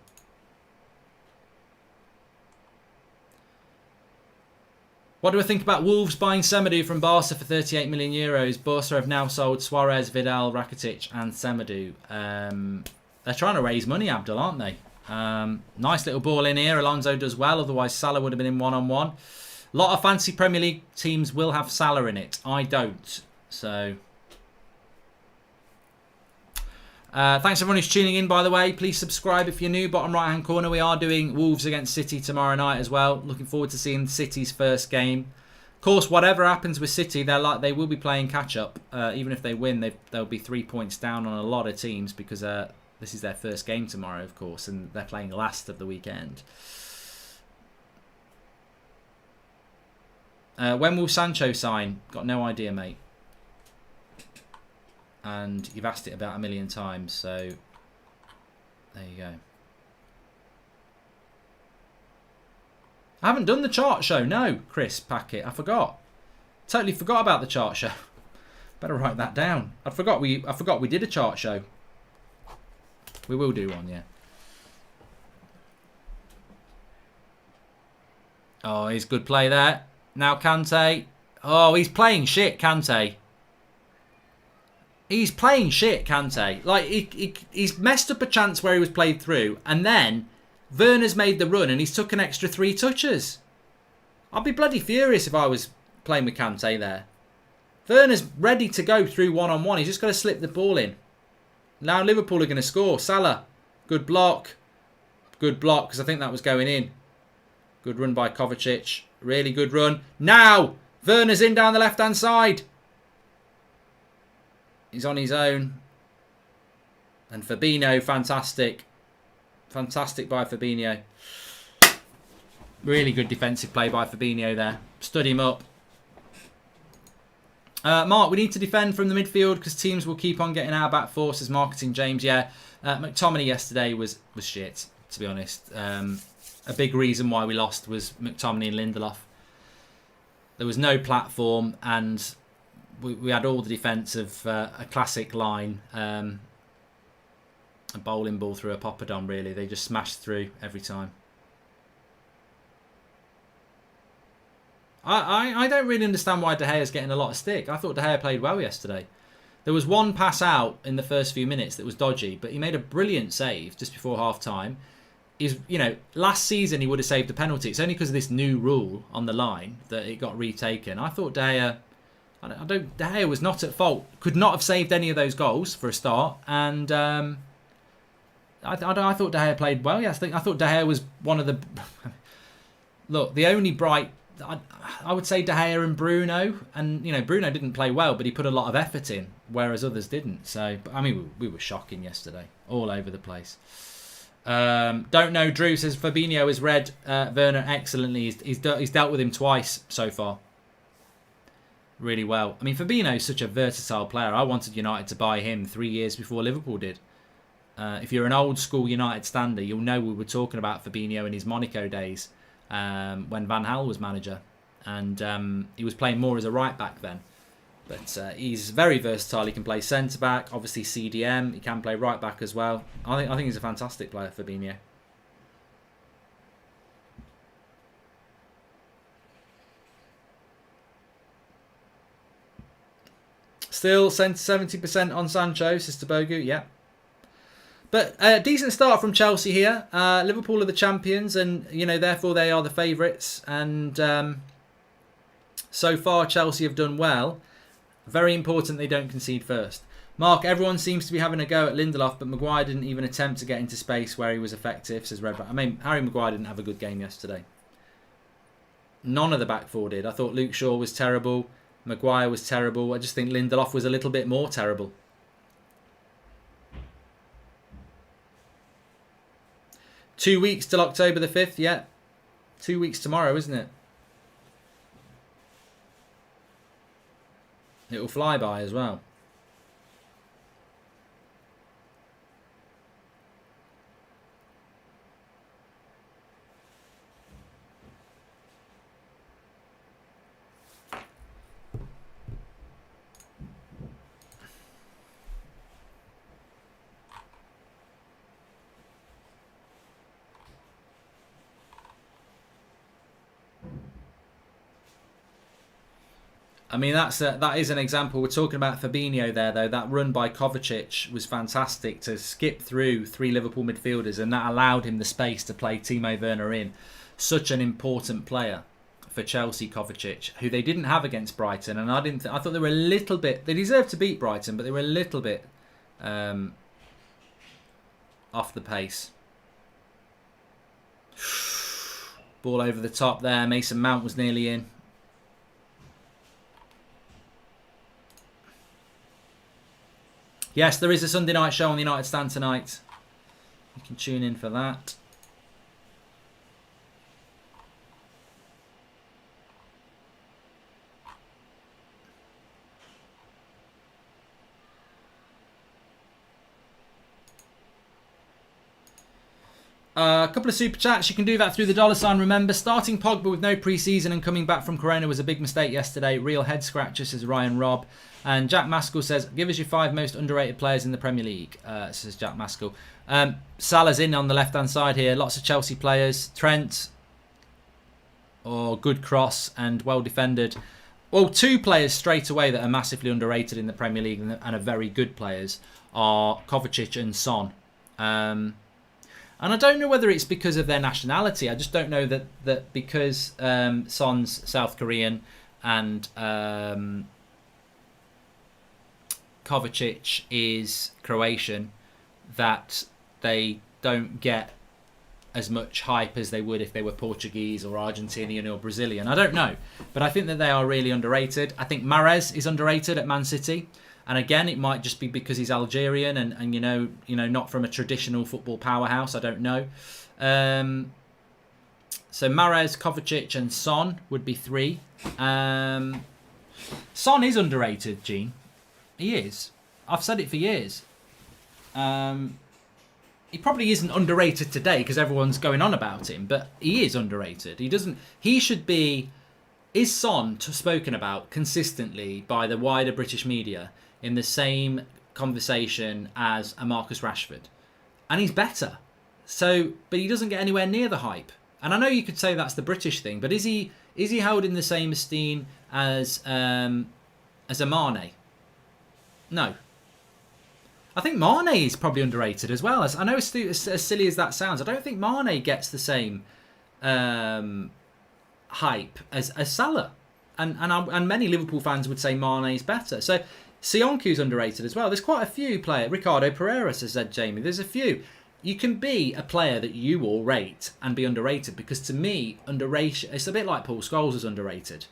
What do I think about Wolves buying Semedo from Barca for 38 million euros? Barca have now sold Suarez, Vidal, Rakitic and Semedo. They're trying to raise money, Abdul, aren't they? Nice little ball in here. Alonso does well. Otherwise, Salah would have been in one-on-one. A lot of fancy Premier League teams will have Salah in it. I don't. So, thanks everyone who's tuning in, by the way. Please subscribe if you're new. Bottom right-hand corner, we are doing Wolves against City tomorrow night as well. Looking forward to seeing City's first game. Of course, whatever happens with City, they will be playing catch-up. Even if they win, they'll be 3 points down on a lot of teams because this is their first game tomorrow, of course, and they're playing last of the weekend. When will Sancho sign? Got no idea, mate. And you've asked it about 1 million times, so there you go. I haven't done the chart show, no, Chris Packett. I forgot. Totally forgot about the chart show. Better write that down. I forgot we did a chart show. We will do one, yeah. Oh, he's good play there. Now Kante. Oh, he's playing shit, Kante. He's playing shit, Kante. Like, he's messed up a chance where he was played through, and then Werner's made the run and he's took an extra 3 touches. I'd be bloody furious if I was playing with Kante there. Werner's ready to go through one-on-one. He's just got to slip the ball in. Now Liverpool are going to score. Salah. Good block. Good block, because I think that was going in. Good run by Kovacic. Really good run. Now, Werner's in down the left-hand side. He's on his own. And Fabinho, fantastic. Fantastic by Fabinho. Really good defensive play by Fabinho there. Stood him up. Mark, we need to defend from the midfield because teams will keep on getting our back four, says Marketing James. Yeah, McTominay yesterday was shit, to be honest. A big reason why we lost was McTominay and Lindelof. There was no platform, and we had all the defence of a classic line. a bowling ball through a poppadom, really. They just smash through every time. I don't really understand why De Gea's getting a lot of stick. I thought De Gea played well yesterday. There was one pass out in the first few minutes that was dodgy, but he made a brilliant save just before half-time. Last season he would have saved a penalty. It's only because of this new rule on the line that it got retaken. I thought De Gea was not at fault. Could not have saved any of those goals for a start. And I thought De Gea played well. Yes, I thought De Gea was one of the... Look, the only bright... I would say De Gea and Bruno. And, Bruno didn't play well, but he put a lot of effort in, whereas others didn't. So, I mean, we were shocking yesterday. All over the place. Don't know. Drew says Fabinho has read Werner excellently. He's dealt with him twice so far. Really well. I mean, Fabinho is such a versatile player. I wanted United to buy him 3 years before Liverpool did. If you're an old school United stander, you'll know we were talking about Fabinho in his Monaco days when Van Gaal was manager. And he was playing more as a right back then. But he's very versatile. He can play centre back, obviously CDM. He can play right back as well. I think he's a fantastic player, Fabinho. Still 70% on Sancho, Sister Bogu. Yeah. But a decent start from Chelsea here. Liverpool are the champions, and therefore they are the favourites. And so far, Chelsea have done well. Very important they don't concede first. Mark, everyone seems to be having a go at Lindelof, but Maguire didn't even attempt to get into space where he was effective, says Redback. I mean, Harry Maguire didn't have a good game yesterday. None of the back four did. I thought Luke Shaw was terrible. Maguire was terrible. I just think Lindelof was a little bit more terrible. Two weeks till October the 5th, yeah. 2 weeks tomorrow, isn't it? It'll fly by as well. I mean, that is an example. We're talking about Fabinho there, though. That run by Kovacic was fantastic to skip through three Liverpool midfielders, and that allowed him the space to play Timo Werner in. Such an important player for Chelsea, Kovacic, who they didn't have against Brighton. And I thought they were a little bit... They deserved to beat Brighton, but they were a little bit off the pace. Ball over the top there. Mason Mount was nearly in. Yes, there is a Sunday night show on the United Stand tonight. You can tune in for that. A couple of super chats. You can do that through the $. Remember, starting Pogba with no pre-season and coming back from Corona was a big mistake yesterday. Real head scratcher, says Ryan Robb. And Jack Maskell says, give us your 5 most underrated players in the Premier League, says Jack Maskell. Salah's in on the left-hand side here. Lots of Chelsea players. Trent, good cross and well defended. Well, 2 players straight away that are massively underrated in the Premier League and are very good players are Kovacic and Son. And I don't know whether it's because of their nationality. I just don't know that because Son's South Korean and Kovacic is Croatian, that they don't get as much hype as they would if they were Portuguese or Argentinian or Brazilian. I don't know. But I think that they are really underrated. I think Mahrez is underrated at Man City. And again, it might just be because he's Algerian and not from a traditional football powerhouse. I don't know. So Mahrez, Kovacic and Son would be 3. Son is underrated, Gene. He is. I've said it for years. He probably isn't underrated today because everyone's going on about him, but he is underrated. He should be... Is Son spoken about consistently by the wider British media in the same conversation as a Marcus Rashford? and he's better. So, but he doesn't get anywhere near the hype. And I know you could say that's the British thing, but is he held in the same esteem as a Mane? No. I think Mane is probably underrated as well. I know as silly as that sounds, I don't think Mane gets the same hype as Salah. And many Liverpool fans would say Mane is better. So Sionku's underrated as well. There's quite a few players. Ricardo Pereira said, Jamie. There's a few. You can be a player that you all rate and be underrated, because to me, underration, it's a bit like Paul Scholes is underrated,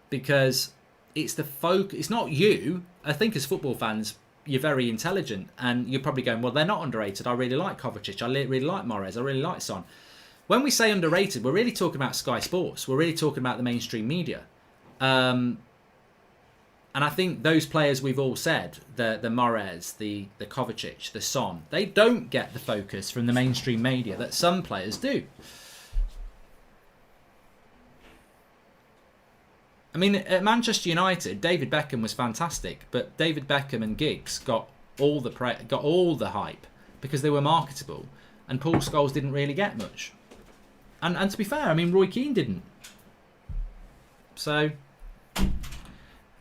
because it's the focus. It's not you. I think as football fans, you're very intelligent and you're probably going, well, they're not underrated. I really like Kovacic. I really like Mahrez. I really like Son. When we say underrated, we're really talking about Sky Sports. We're really talking about the mainstream media. And I think those players we've all said, the Mahrez, the Kovacic, the Son, they don't get the focus from the mainstream media that some players do. I mean, at Manchester United, David Beckham was fantastic, but David Beckham and Giggs got all the hype because they were marketable, and Paul Scholes didn't really get much. And to be fair, I mean, Roy Keane didn't. So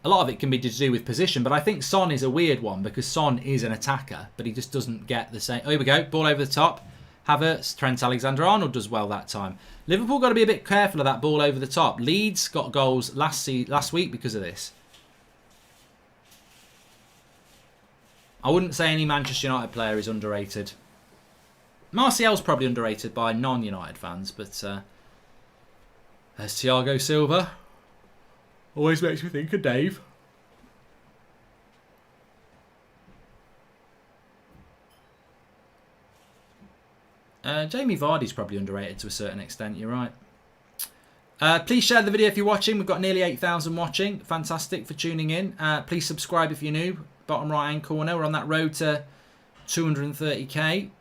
a lot of it can be to do with position, but I think Son is a weird one because Son is an attacker, but he just doesn't get the same. Oh, here we go. Ball over the top. Havertz, Trent Alexander-Arnold does well that time. Liverpool got to be a bit careful of that ball over the top. Leeds got goals last week because of this. I wouldn't say any Manchester United player is underrated. Martial's probably underrated by non-United fans, but there's Thiago Silva. Always makes me think of Dave. Jamie Vardy's probably underrated to a certain extent, you're right. Please share the video if you're watching. We've got nearly 8,000 watching. Fantastic for tuning in. Please subscribe if you're new. Bottom right hand corner. We're on that road to 230k.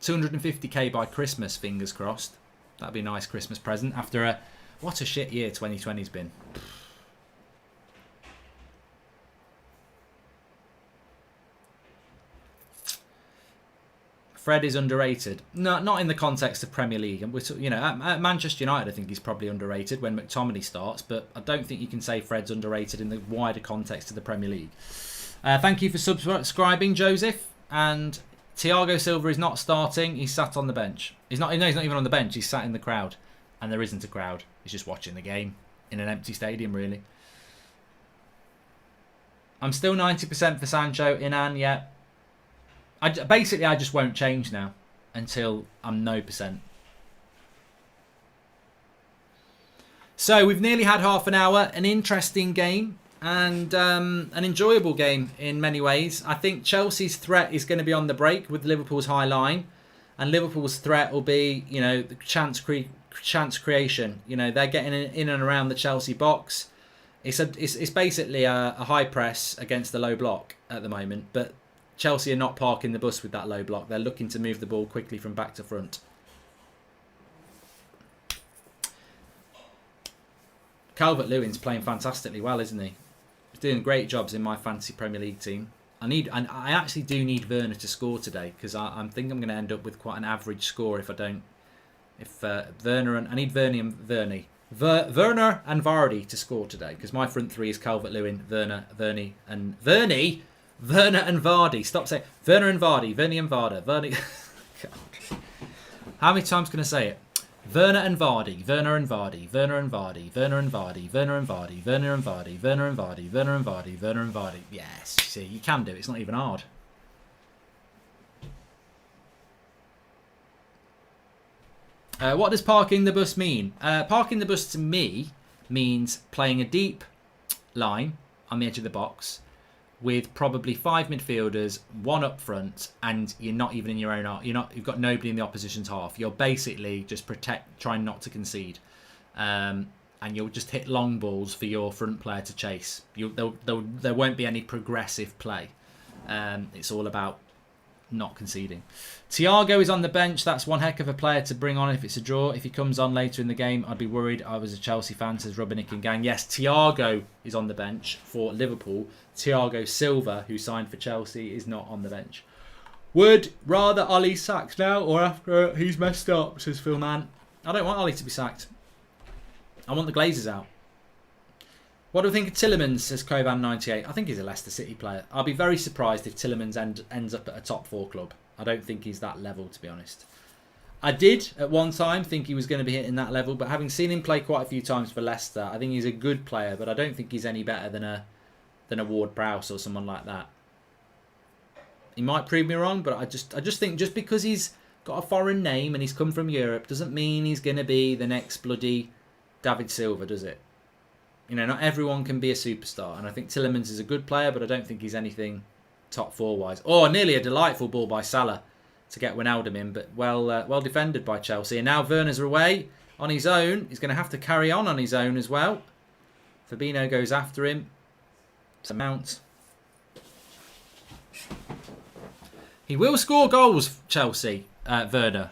250k by Christmas, fingers crossed. That'd be a nice Christmas present after what a shit year 2020's been. Fred is underrated. No, not in the context of Premier League. And at Manchester United, I think he's probably underrated when McTominay starts, but I don't think you can say Fred's underrated in the wider context of the Premier League. Thank you for subscribing, Joseph. And Thiago Silva is not starting. He's sat on the bench. He's not even on the bench. He's sat in the crowd, and there isn't a crowd. He's just watching the game in an empty stadium, really. I'm still 90% for Sancho. Inan, yeah. I just won't change now until I'm no percent. So we've nearly had half an hour. An interesting game and an enjoyable game in many ways. I think Chelsea's threat is going to be on the break with Liverpool's high line, and Liverpool's threat will be, the chance creation. They're getting in and around the Chelsea box. It's basically a high press against the low block at the moment, but Chelsea are not parking the bus with that low block. They're looking to move the ball quickly from back to front. Calvert-Lewin's playing fantastically well, isn't he? He's doing great jobs in my fantasy Premier League team. I actually do need Werner to score today, because I think I'm going to end up with quite an average score if I don't. I need Werner and Vardy to score today, because my front three is Calvert-Lewin, Werner and Vardy. Stop saying Werner and Vardy, Werner and Varda, Vardy. God. How many times can I say it? Werner and Vardy, Werner and Vardy, Werner and Vardy, Werner and Vardy, Werner and Vardy, Werner and Vardy, Werner and Vardy, Werner and Vardy, Werner and Vardy. Yes, see, you can do it. It's not even hard. What does parking the bus mean? Parking the bus to me means playing a deep line on the edge of the box with probably 5 midfielders, 1 up front, and you're not even in your own half. You've got nobody in the opposition's half. You're basically just trying not to concede, and you'll just hit long balls for your front player to chase. There won't be any progressive play. It's all about not conceding. Thiago is on the bench. That's one heck of a player to bring on if it's a draw. If he comes on later in the game, I'd be worried. I was a Chelsea fan, says Rubinick and Gang. Yes, Thiago is on the bench for Liverpool. Thiago Silva, who signed for Chelsea, is not on the bench. Would rather Ollie sacked now or after he's messed up, says Phil Man. I don't want Ollie to be sacked. I want the Glazers out. What do we think of Tillemans, says Kovan98? I think he's a Leicester City player. I'll be very surprised if Tillemans ends up at a top 4 club. I don't think he's that level, to be honest. I did, at one time, think he was going to be hitting that level, but having seen him play quite a few times for Leicester, I think he's a good player, but I don't think he's any better than a Ward-Prowse or someone like that. He might prove me wrong, but I just think just because he's got a foreign name and he's come from Europe doesn't mean he's going to be the next bloody David Silva, does it? You know, not everyone can be a superstar, and I think Tillemans is a good player, but I don't think he's anything top 4-wise. Oh, nearly a delightful ball by Salah to get Wijnaldum in, but well defended by Chelsea. And now Werner's away on his own. He's going to have to carry on his own as well. Fabinho goes after him. It's a mount. He will score goals, Chelsea, Werner.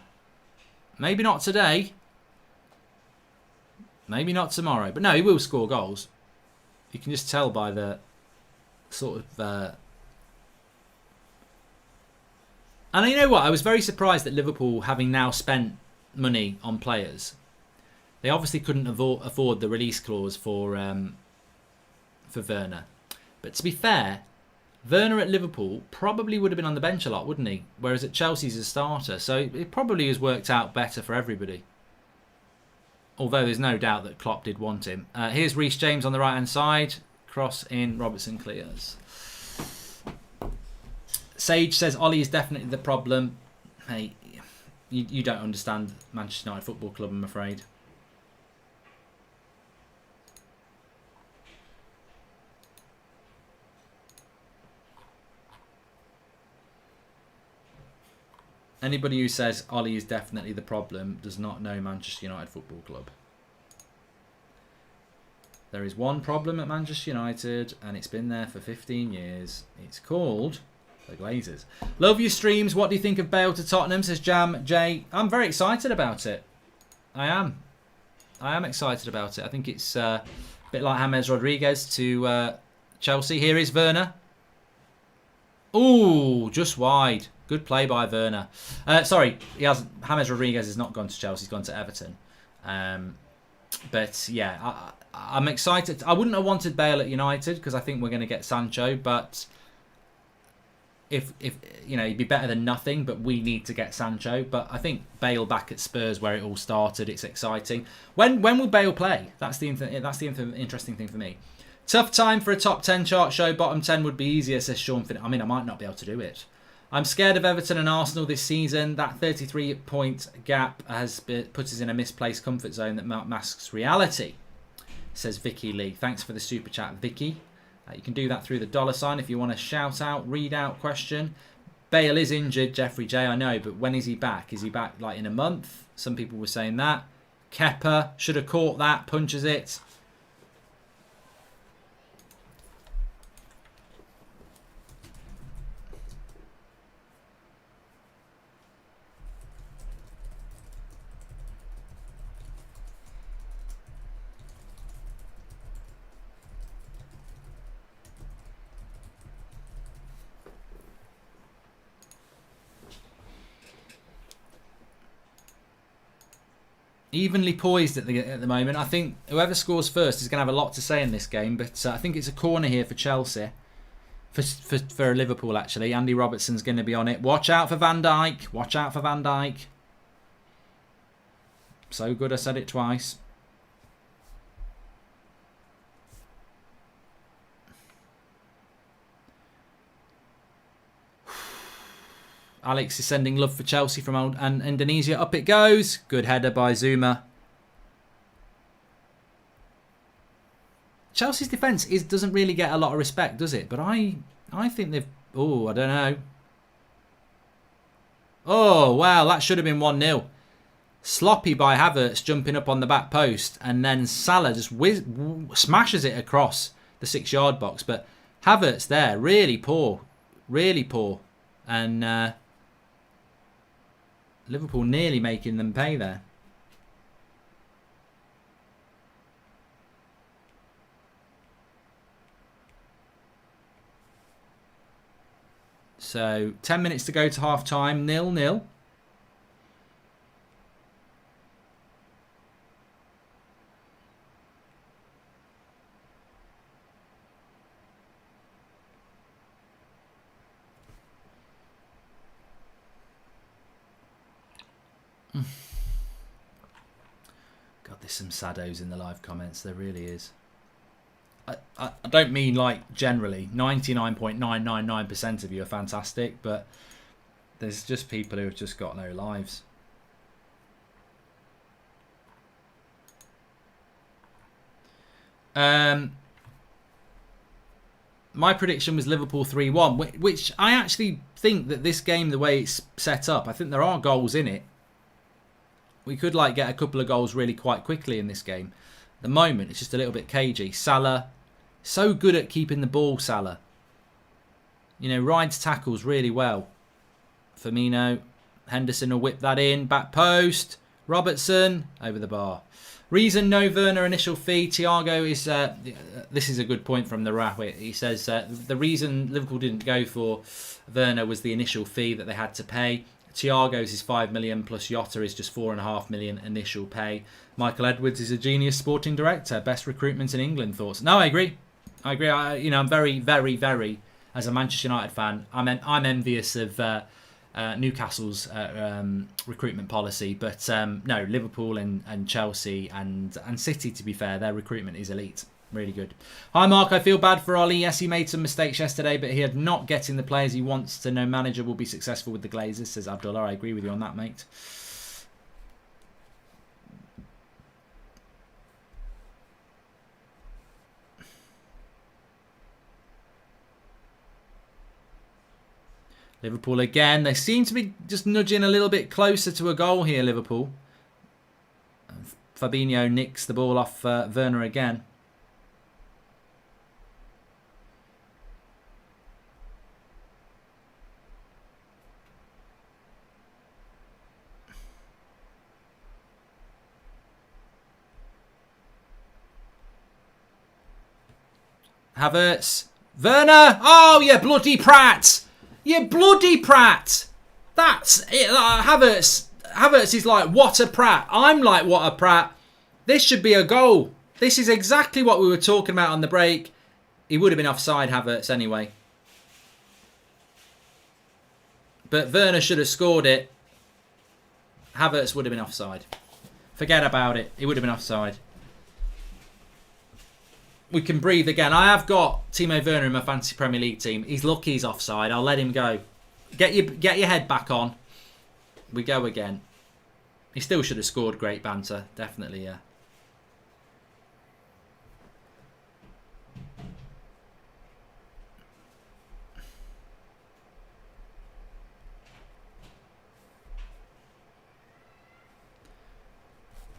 Maybe not today. Maybe not tomorrow. But no, he will score goals. You can just tell by the sort of... And you know what? I was very surprised that Liverpool, having now spent money on players, they obviously couldn't afford the release clause for Werner. But to be fair, Werner at Liverpool probably would have been on the bench a lot, wouldn't he? Whereas at Chelsea he's a starter. So it probably has worked out better for everybody. Although there's no doubt that Klopp did want him. Here's Reece James on the right-hand side. Cross in, Robertson clears. Sage says Ollie is definitely the problem. Hey, you don't understand Manchester United Football Club, I'm afraid. Anybody who says Ollie is definitely the problem does not know Manchester United Football Club. There is one problem at Manchester United, and it's been there for 15 years. It's called the Glazers. Love your streams. What do you think of Bale to Tottenham, says Jam J. I'm very excited about it. I am excited about it. I think it's a bit like James Rodriguez to Chelsea. Here is Werner. Ooh, just wide. Good play by Werner. Sorry, James Rodriguez has not gone to Chelsea. He's gone to Everton. But yeah, I'm excited. I wouldn't have wanted Bale at United because I think we're going to get Sancho. But if you know, he'd be better than nothing. But we need to get Sancho. But I think Bale back at Spurs, where it all started, it's exciting. When will Bale play? That's the interesting thing for me. Tough time for a top 10 chart show. Bottom 10 would be easier, says Sean Finn. I mean, I might not be able to do it. I'm scared of Everton and Arsenal this season. That 33-point gap has put us in a misplaced comfort zone that masks reality, says Vicky Lee. Thanks for the super chat, Vicky. You can do that through the $sign if you want to shout out, read out question. Bale is injured, Jeffrey J, I know, but when is he back? Is he back like in a month? Some people were saying that. Kepa should have caught that, punches it. Evenly poised at the moment. I think whoever scores first is going to have a lot to say in this game, but I think it's a corner here for Chelsea. For Liverpool, actually. Andy Robertson's going to be on it. Watch out for Van Dijk. Watch out for Van Dijk. So good I said it twice. Alex is sending love for Chelsea from Indonesia. Up it goes. Good header by Zuma. Chelsea's defence doesn't really get a lot of respect, does it? But I think they've... Oh, I don't know. Oh, wow. That should have been 1-0. Sloppy by Havertz jumping up on the back post. And then Salah just smashes it across the 6-yard box. But Havertz there, really poor. Really poor. And... Liverpool nearly making them pay there. So 10 minutes to go to half time, 0-0. God, there's some saddos in the live comments. There really is. I don't mean like generally. 99.999% of you are fantastic, but there's just people who have just got no lives. My prediction was Liverpool 3-1, which I actually think that this game, the way it's set up, I think there are goals in it. We could like get a couple of goals really quite quickly in this game. At the moment, it's just a little bit cagey. Salah, so good at keeping the ball, Salah. You know, rides tackles really well. Firmino, Henderson will whip that in. Back post. Robertson, over the bar. Reason no Werner initial fee. Thiago is... this is a good point from the RAF. He says the reason Liverpool didn't go for Werner was the initial fee that they had to pay. Thiago's is 5 million plus Jota is just 4.5 million initial pay. Michael Edwards is a genius sporting director. Best recruitment in England. Thoughts? No, I agree. I'm very, very, very, as a Manchester United fan, I'm envious of Newcastle's recruitment policy. But no, Liverpool and Chelsea and City, to be fair, their recruitment is elite. Really good. Hi, Mark. I feel bad for Ollie. Yes, he made some mistakes yesterday, but he had not getting the players he wants to. No manager will be successful with the Glazers, says Abdullah. I agree with you on that, mate. Liverpool again. They seem to be just nudging a little bit closer to a goal here, Liverpool. Fabinho nicks the ball off Werner again. Havertz. Werner! Oh, you bloody prat! You bloody prat! That's it. Havertz is like, what a prat. I'm like, what a prat. This should be a goal. This is exactly what we were talking about on the break. He would have been offside, Havertz, anyway. But Werner should have scored it. Havertz would have been offside. Forget about it. He would have been offside. We can breathe again. I have got Timo Werner in my fantasy Premier League team. He's lucky he's offside. I'll let him go. Get your head back on. We go again. He still should have scored. Great banter. Definitely, yeah.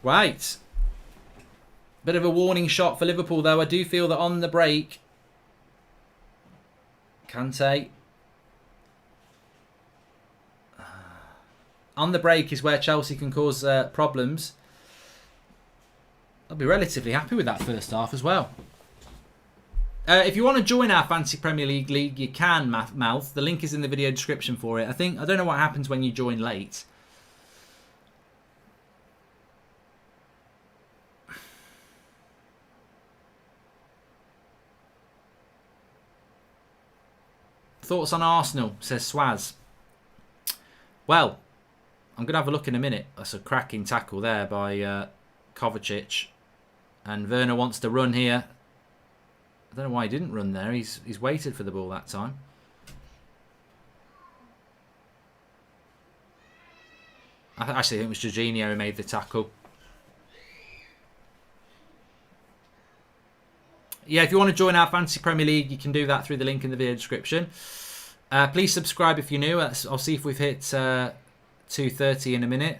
Right. Bit of a warning shot for Liverpool, though. I do feel that on the break, Kante. On the break is where Chelsea can cause problems. I'll be relatively happy with that first half as well. If you want to join our Fantasy Premier League league, you can, Mouth. The link is in the video description for it. I don't know what happens when you join late. Thoughts on Arsenal, says Swaz. Well, I'm going to have a look in a minute. That's a cracking tackle there by Kovacic. And Werner wants to run here. I don't know why he didn't run there. He's waited for the ball that time. I actually think it was Jorginho who made the tackle. Yeah, if you want to join our Fantasy Premier League, you can do that through the link in the video description. Please subscribe if you're new. I'll see if we've hit 2:30 in a minute.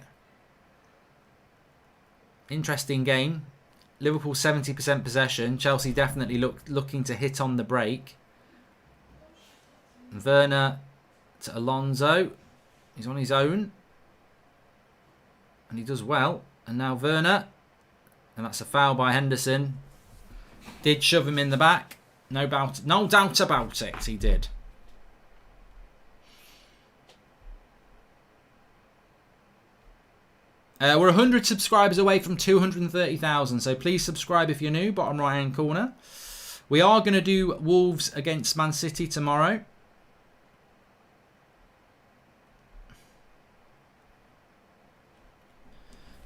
Interesting game. Liverpool 70% possession. Chelsea definitely looking to hit on the break. Werner to Alonso. He's on his own. And he does well. And now Werner. And that's a foul by Henderson. Did shove him in the back. No doubt about it, he did. We're 100 subscribers away from 230,000, so please subscribe if you're new, bottom right hand corner. We are going to do Wolves against Man City tomorrow.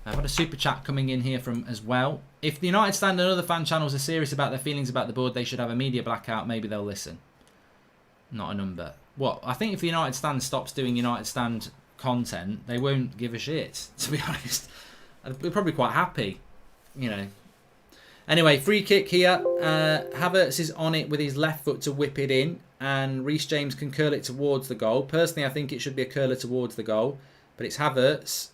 I've had a super chat coming in here from as well. If the United Stand and other fan channels are serious about their feelings about the board, they should have a media blackout. Maybe they'll listen. Not a number. What? I think if the United Stand stops doing United Stand content, they won't give a shit, to be honest. We're probably quite happy, you know. Anyway, free kick here. Havertz is on it with his left foot to whip it in, and Reece James can curl it towards the goal. Personally, I think it should be a curler towards the goal, but it's Havertz,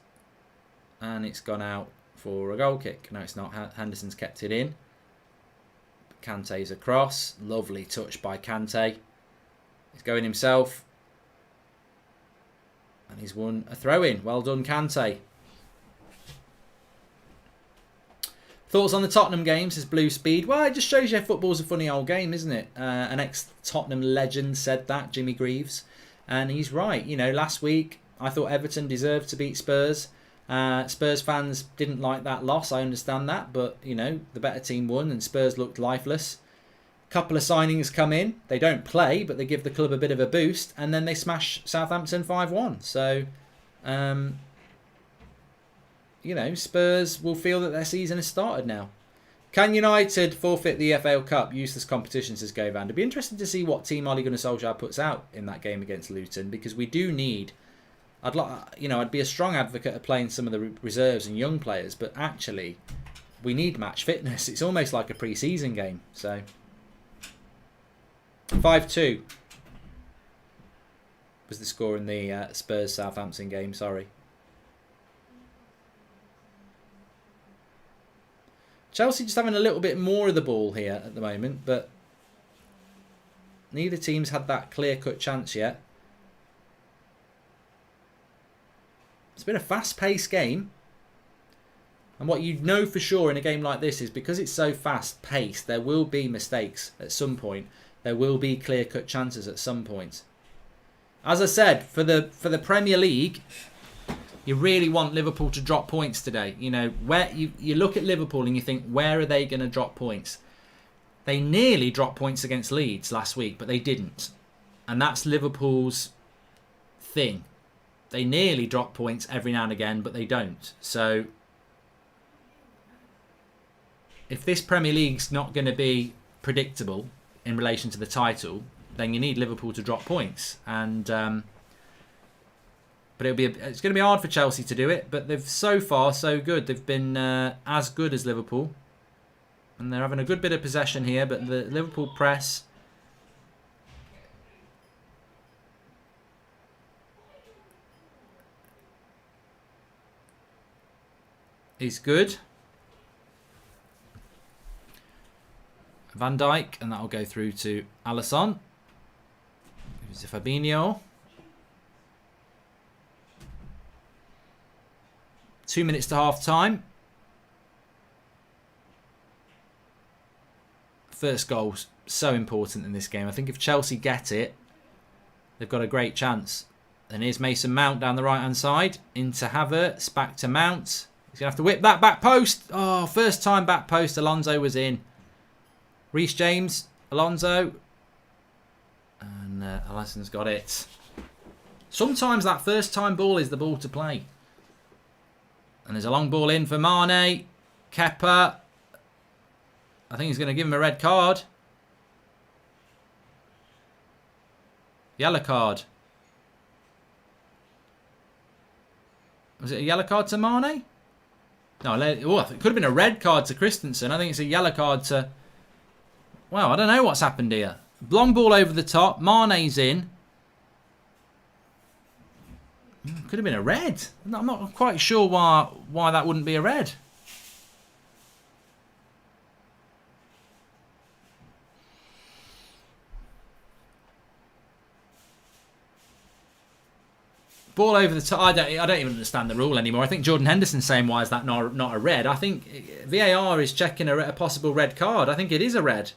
and it's gone out for a goal kick. No, it's not. Henderson's kept it in. Kante's across. Lovely touch by Kante. He's going himself. And he's won a throw-in. Well done, Kante. Thoughts on the Tottenham game, says Blue Speed. Well, it just shows you football's a funny old game, isn't it? An ex-Tottenham legend said that, Jimmy Greaves. And he's right. You know, last week, I thought Everton deserved to beat Spurs. Spurs fans didn't like that loss. I understand that. But, you know, the better team won and Spurs looked lifeless. Couple of signings come in. They don't play, but they give the club a bit of a boost. And then they smash Southampton 5-1. So, you know, Spurs will feel that their season has started now. Can United forfeit the FA Cup? Useless competition, says Govan. It'd be interesting to see what team Ole Gunnar Solskjaer puts out in that game against Luton, because we do need... I'd be a strong advocate of playing some of the reserves and young players, but actually, we need match fitness. It's almost like a pre-season game. So, 5-2 was the score in the Spurs-Southampton game. Sorry. Chelsea just having a little bit more of the ball here at the moment, but neither team's had that clear-cut chance yet. It's been a fast-paced game. And what you know for sure in a game like this is because it's so fast-paced, there will be mistakes at some point. There will be clear-cut chances at some point. As I said, for the Premier League, you really want Liverpool to drop points today. You know, where you look at Liverpool and you think, where are they going to drop points? They nearly dropped points against Leeds last week, but they didn't. And that's Liverpool's thing. They nearly drop points every now and again, but they don't. So, if this Premier League's not going to be predictable in relation to the title, then you need Liverpool to drop points. And but it's going to be hard for Chelsea to do it. But they've so far so good. They've been as good as Liverpool, and they're having a good bit of possession here. But the Liverpool press is good. Van Dijk, and that'll go through to Alisson. Here's Fabinho. 2 minutes to half time. First goal's so important in this game. I think if Chelsea get it, they've got a great chance. And here's Mason Mount down the right hand side. Into Havertz, back to Mount. He's going to have to whip that back post. Oh, first time back post. Alonso was in. Reece James, Alonso. And Alisson's got it. Sometimes that first time ball is the ball to play. And there's a long ball in for Mane. Kepa. I think he's going to give him a red card. Yellow card. Was it a yellow card to Mane? No, it could have been a red card to Christensen. I think it's a yellow card to... Wow, I don't know what's happened here. Long ball over the top. Mane's in. Could have been a red. I'm not quite sure why that wouldn't be a red. Ball over the top. I don't even understand the rule anymore. I think Jordan Henderson's saying, why is that not a red? I think VAR is checking a possible red card. I think it is a red.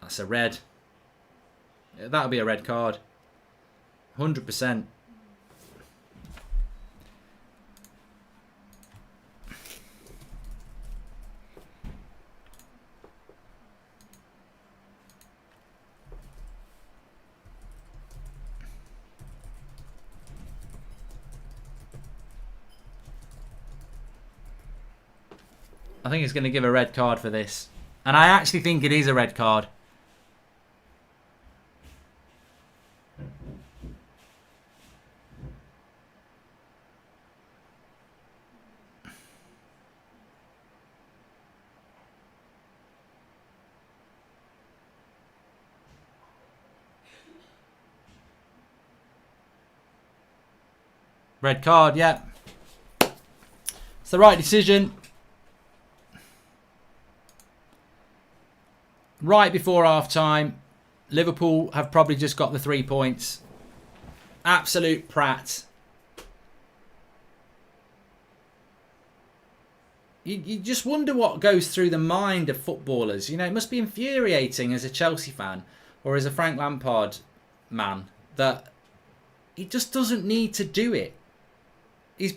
That's a red. That'll be a red card. 100%. I think he's going to give a red card for this. And I actually think it is a red card. Red card, yeah. It's the right decision. Right before half-time, Liverpool have probably just got the 3 points. Absolute prat. You just wonder what goes through the mind of footballers. You know, it must be infuriating as a Chelsea fan or as a Frank Lampard man that he just doesn't need to do it. He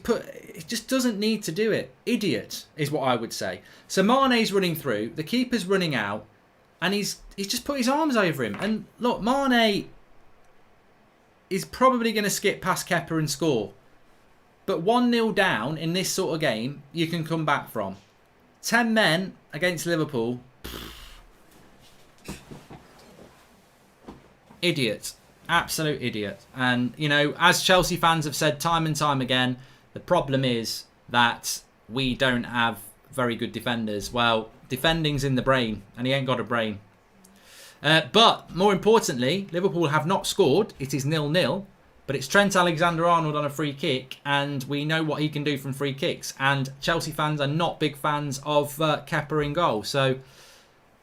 just doesn't need to do it. Idiot is what I would say. So Mane's running through, the keeper's running out, and he's just put his arms over him. And look, Mane is probably going to skip past Kepa and score. But 1-0 down in this sort of game, you can come back from. 10 men against Liverpool. Idiot. Absolute idiot. And, you know, as Chelsea fans have said time and time again, the problem is that we don't have very good defenders. Well, defending's in the brain, and he ain't got a brain. But, more importantly, Liverpool have not scored. It is 0-0. But it's Trent Alexander-Arnold on a free kick, and we know what he can do from free kicks. And Chelsea fans are not big fans of Kepa in goal. So,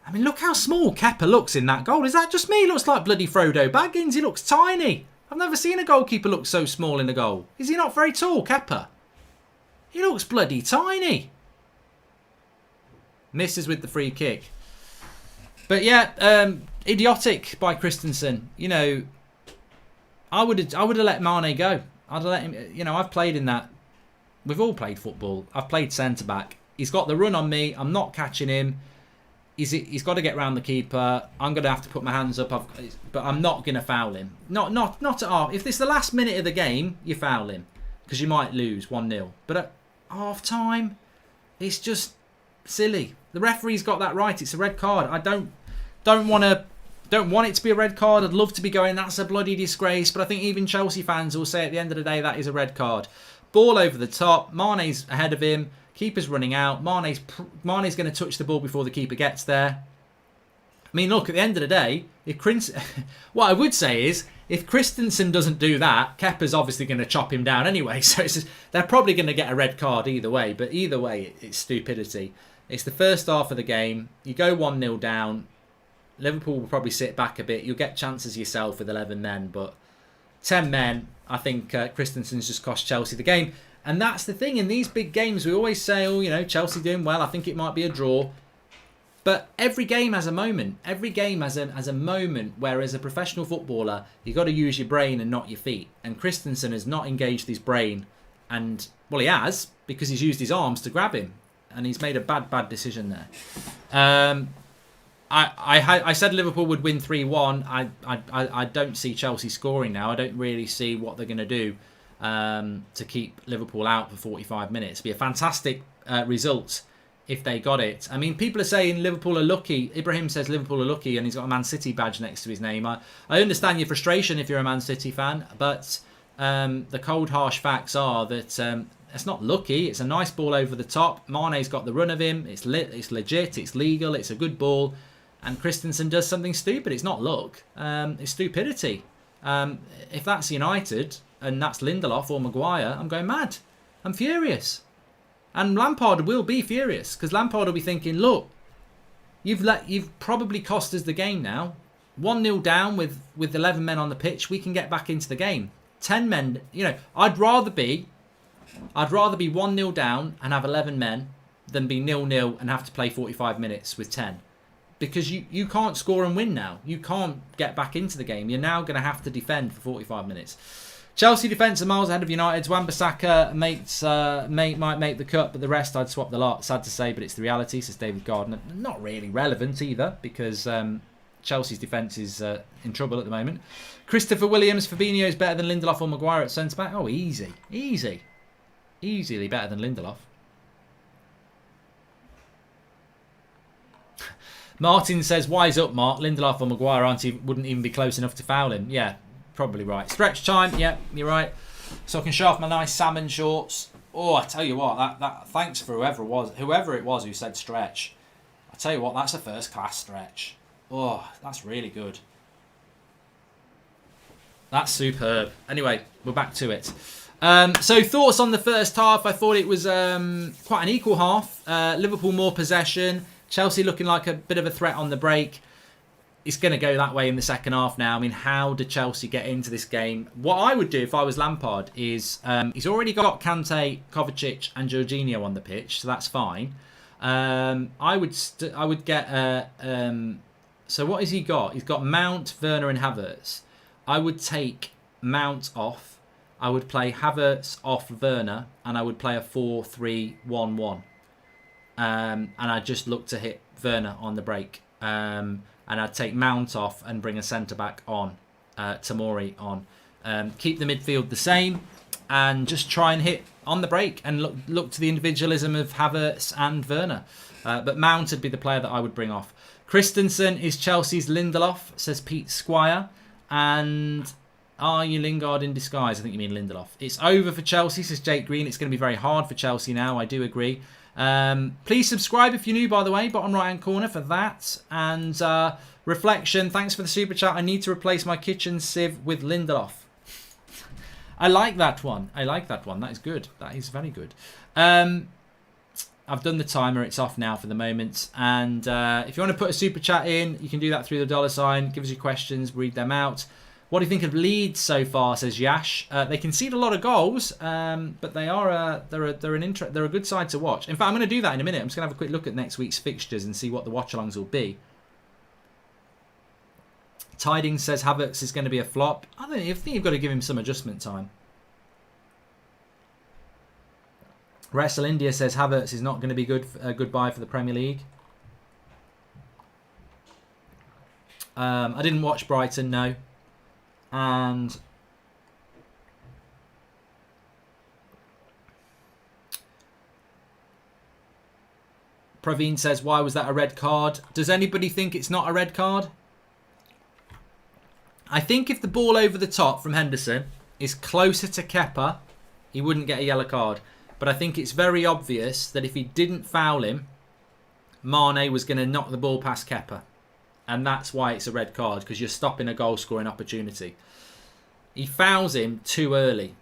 I mean, look how small Kepa looks in that goal. Is that just me? He looks like bloody Frodo Baggins. He looks tiny. I've never seen a goalkeeper look so small in a goal. Is he not very tall, Kepa? He looks bloody tiny. Misses with the free kick. But yeah, idiotic by Christensen. You know, I would have let Mane go. I'd have let him. You know, I've played in that. We've all played football. I've played centre back. He's got the run on me. I'm not catching him. He's got to get round the keeper. I'm going to have to put my hands up. But I'm not going to foul him. Not at half. If it's the last minute of the game, you foul him because you might lose 1-0. But at half time, it's just silly. The referee's got that right. It's a red card. I don't want it to be a red card. I'd love to be going, that's a bloody disgrace. But I think even Chelsea fans will say at the end of the day that is a red card. Ball over the top. Mane's ahead of him. Keeper's running out. Mane's going to touch the ball before the keeper gets there. I mean, look, at the end of the day, what I would say is, if Christensen doesn't do that, Kepa's obviously going to chop him down anyway. So they're probably going to get a red card either way. But either way, it's stupidity. It's the first half of the game. You go 1-0 down. Liverpool will probably sit back a bit. You'll get chances yourself with 11 men. But 10 men, I think Christensen's just cost Chelsea the game. And that's the thing. In these big games, we always say, oh, you know, Chelsea doing well. I think it might be a draw. But every game has a moment. Every game has a moment where, as a professional footballer, you've got to use your brain and not your feet. And Christensen has not engaged his brain. And, well, he has, because he's used his arms to grab him. And he's made a bad decision there. I said Liverpool would win 3-1. I don't see Chelsea scoring now. I don't really see what they're going to do to keep Liverpool out for 45 minutes. It'd be a fantastic result if they got it. I mean, people are saying Liverpool are lucky. Ibrahim says Liverpool are lucky and he's got a Man City badge next to his name. I understand your frustration if you're a Man City fan, but the cold, harsh facts are that it's not lucky. It's a nice ball over the top. Mane's got the run of him. It's legit. It's legal. It's a good ball. And Christensen does something stupid. It's not luck. It's stupidity. If that's United and that's Lindelof or Maguire, I'm going mad. I'm furious. And Lampard will be furious because Lampard will be thinking, look, you've probably cost us the game now. 1-0 down with 11 men on the pitch. We can get back into the game. 10 men, you know, I'd rather be 1-0 down and have 11 men than be 0-0 and have to play 45 minutes with 10. because you can't score and win now. You can't get back into the game. You're now going to have to defend for 45 minutes. Chelsea defence are miles ahead of United's. Wan-Bissaka might make the cut, but the rest I'd swap the lot. Sad to say, but it's the reality, says David Gardner. Not really relevant either, because Chelsea's defence is in trouble at the moment. Christopher Williams, Fabinho is better than Lindelof or Maguire at centre-back. Oh, easy. Easily better than Lindelof. Martin says, wise up, Mark. Lindelof or Maguire wouldn't even be close enough to foul him. Yeah. Probably right. Stretch time. Yeah, you're right. So I can show off my nice salmon shorts. Oh, I tell you what, that thanks for whoever it was who said stretch. I tell you what, that's a first class stretch. Oh, that's really good. That's superb. Anyway, we're back to it. So thoughts on the first half. I thought it was quite an equal half. Liverpool more possession. Chelsea looking like a bit of a threat on the break. It's going to go that way in the second half now. I mean, how did Chelsea get into this game? What I would do if I was Lampard is he's already got Kante, Kovacic and Jorginho on the pitch, so that's fine. I would get... so what has he got? He's got Mount, Werner and Havertz. I would take Mount off. I would play Havertz off Werner, and I would play a 4-3-1-1. And I'd just look to hit Werner on the break. And I'd take Mount off and bring a centre-back on, Tomori on. Keep the midfield the same and just try and hit on the break and look to the individualism of Havertz and Werner. But Mount would be the player that I would bring off. Christensen is Chelsea's Lindelof, says Pete Squire. And are you Lingard in disguise? I think you mean Lindelof. It's over for Chelsea, says Jake Green. It's going to be very hard for Chelsea now. I do agree. Please subscribe if you're new, by the way, bottom right hand corner for that. And Reflection, thanks for the super chat. I need to replace my kitchen sieve with Lindelof. I like that one. That is good. That is very good. I've done the timer. It's off now for the moment. And if you want to put a super chat in, you can do that through the $sign. Give us your questions. Read them out. What do you think of Leeds so far? Says Yash. They concede a lot of goals, but they're a good side to watch. In fact, I'm going to do that in a minute. I'm just going to have a quick look at next week's fixtures and see what the watchalongs will be. Tidings says Havertz is going to be a flop. I think you've got to give him some adjustment time. Wrestle India says Havertz is not going to be goodbye for the Premier League. I didn't watch Brighton, no. And Praveen says, why was that a red card? Does anybody think it's not a red card? I think if the ball over the top from Henderson is closer to Kepa, he wouldn't get a yellow card. But I think it's very obvious that if he didn't foul him, Mane was going to knock the ball past Kepa. And that's why it's a red card, because you're stopping a goal-scoring opportunity. He fouls him too early.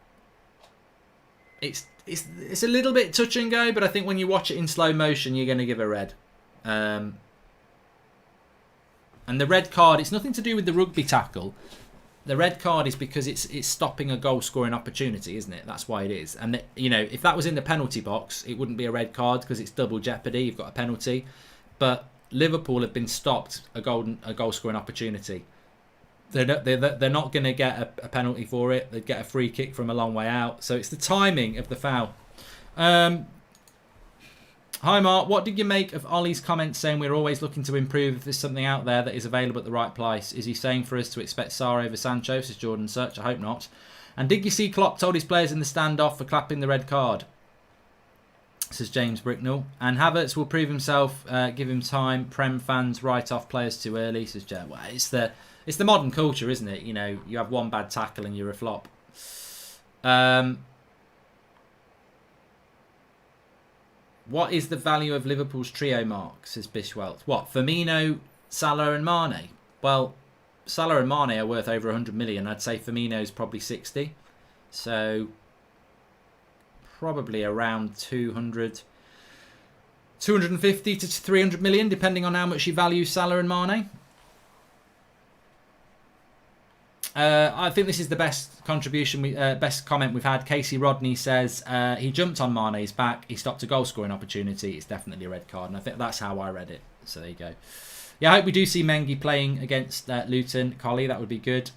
It's a little bit touch and go, but I think when you watch it in slow motion, you're going to give a red. And the red card, it's nothing to do with the rugby tackle. The red card is because it's stopping a goal-scoring opportunity, isn't it? That's why it is. And if that was in the penalty box, it wouldn't be a red card because it's double jeopardy. You've got a penalty, but Liverpool have been stopped a goal-scoring opportunity. They're not going to get a penalty for it. They'd get a free kick from a long way out. So it's the timing of the foul. Hi Mark, what did you make of Ollie's comments saying we're always looking to improve if there's something out there that is available at the right price? Is he saying for us to expect Sarr over Sancho, says Jordan Search? I hope not. And did you see Klopp told his players in the standoff for clapping the red card? Says James Bricknell. And Havertz will prove himself, give him time. Prem fans write off players too early, says Jet. Well, it's the modern culture, isn't it? You have one bad tackle and you're a flop. What is the value of Liverpool's trio, Mark? Says Bishwelt. What? Firmino, Salah and Mane? Well, Salah and Mane are worth over 100 million. I'd say Firmino's probably 60. So, probably around 250 to 300 million, depending on how much you value Salah and Mane. I think this is the best contribution, best comment we've had. Casey Rodney says he jumped on Mane's back. He stopped a goal scoring opportunity. It's definitely a red card, and I think that's how I read it. So there you go. Yeah, I hope we do see Mengi playing against Luton. Collie, that would be good.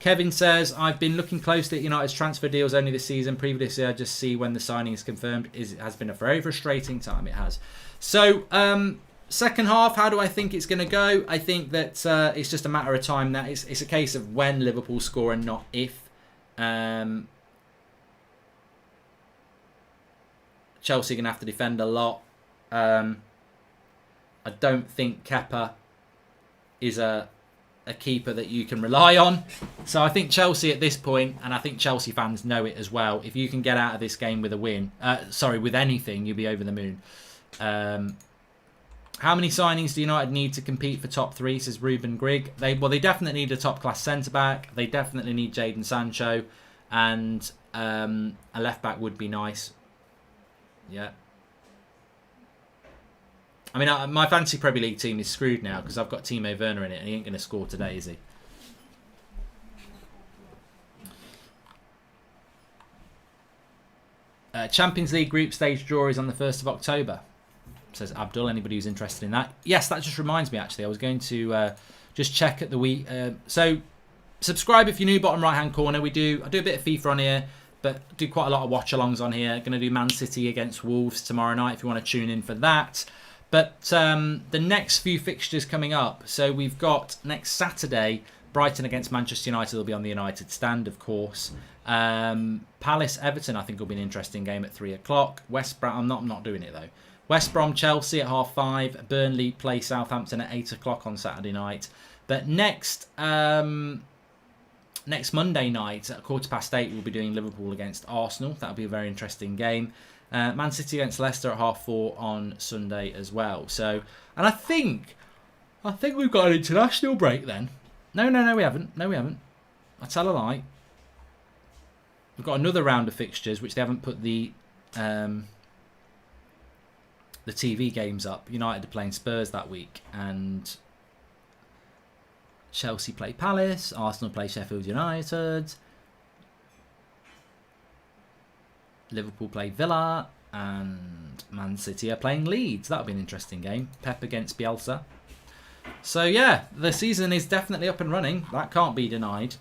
Kevin says, I've been looking closely at United's transfer deals only this season. Previously, I just see when the signing is confirmed. It has been a very frustrating time. It has. So, second half, how do I think it's going to go? I think that it's just a matter of time. That it's a case of when Liverpool score and not if. Chelsea are going to have to defend a lot. I don't think Kepa is a keeper that you can rely on. So I think Chelsea at this point, and I think Chelsea fans know it as well, if you can get out of this game with a win, with anything, you'll be over the moon. How many signings do United need to compete for top 3, says Ruben Grigg? They definitely need a top-class centre-back. They definitely need Jadon Sancho. And a left-back would be nice. Yeah. I mean, my fantasy Premier League team is screwed now because I've got Timo Werner in it and he ain't going to score today, is he? Champions League group stage draw is on the 1st of October, says Abdul. Anybody who's interested in that? Yes, that just reminds me, actually. I was going to just check at the week. So, subscribe if you're new, bottom right-hand corner. I do a bit of FIFA on here, but do quite a lot of watch-alongs on here. Going to do Man City against Wolves tomorrow night if you want to tune in for that. But the next few fixtures coming up, so we've got next Saturday, Brighton against Manchester United will be on the United stand, of course. Palace Everton, I think, will be an interesting game at 3 o'clock. West Brom, I'm not doing it though. West Brom Chelsea at 5:30. Burnley play Southampton at 8 o'clock on Saturday night. But next Monday night at 8:15, we'll be doing Liverpool against Arsenal. That'll be a very interesting game. Man City against Leicester at 4:30 on Sunday as well. So, and I think we've got an international break then. No, we haven't. I tell a lie. We've got another round of fixtures which they haven't put the TV games up. United are playing Spurs that week, and Chelsea play Palace. Arsenal play Sheffield United. Liverpool play Villa, and Man City are playing Leeds. That'll be an interesting game. Pep against Bielsa. So yeah, the season is definitely up and running. That can't be denied.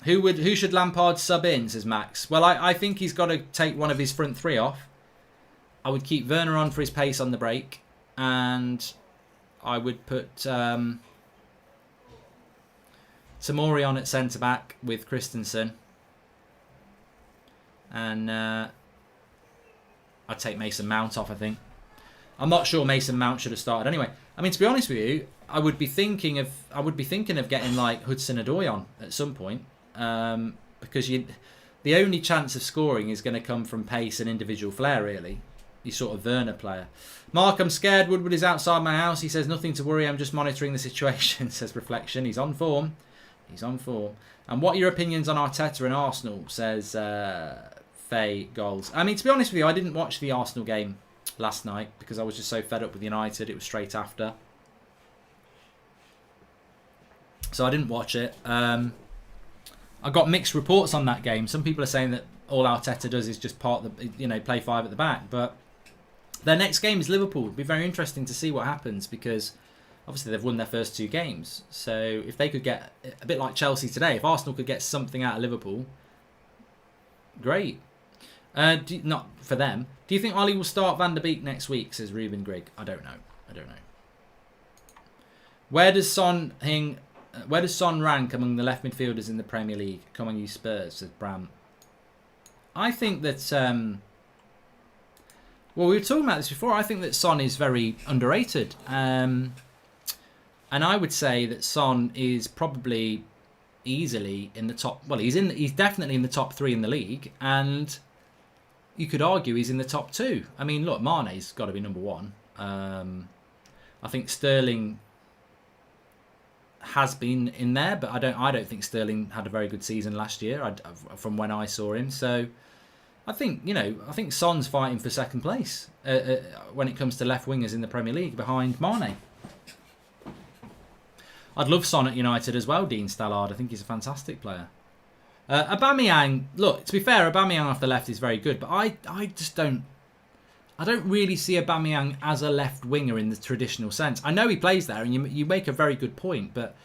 Who should Lampard sub in, says Max? Well, I think he's got to take one of his front 3 off. I would keep Werner on for his pace on the break, and I would put Tomori on at centre-back with Christensen. And I'd take Mason Mount off, I think. I'm not sure Mason Mount should have started anyway. I mean, to be honest with you, I would be thinking of getting like Hudson-Odoi on at some point. Because the only chance of scoring is going to come from pace and individual flair, really. You sort of Werner player. Mark, I'm scared Woodward is outside my house. He says, nothing to worry, I'm just monitoring the situation, says Reflection. He's on form. And what are your opinions on Arteta and Arsenal, says Faye Goals. I mean, to be honest with you, I didn't watch the Arsenal game last night because I was just so fed up with United. It was straight after. So I didn't watch it. I got mixed reports on that game. Some people are saying that all Arteta does is just play 5 at the back. But their next game is Liverpool. It'll be very interesting to see what happens because obviously they've won their first 2 games. So if they could get a bit like Chelsea today, if Arsenal could get something out of Liverpool, great. Not for them. Do you think Ollie will start Van der Beek next week, says Ruben Grigg? I don't know. Where does Son rank among the left midfielders in the Premier League? Come on, you Spurs, says Bram. I think that... well, we were talking about this before. I think that Son is very underrated. And I would say that Son is probably easily in the top... Well, he's definitely in the top 3 in the league. And you could argue he's in the top 2. I mean, look, Mane's got to be number 1. I think Sterling has been in there, but I don't think Sterling had a very good season last year from when I saw him. So I think Son's fighting for second place when it comes to left wingers in the Premier League behind Mane. I'd love Son at United as well, Dean Stallard. I think he's a fantastic player. Aubameyang, look, to be fair, Aubameyang off the left is very good, but I just don't... I don't really see Aubameyang as a left winger in the traditional sense. I know he plays there, and you make a very good point. But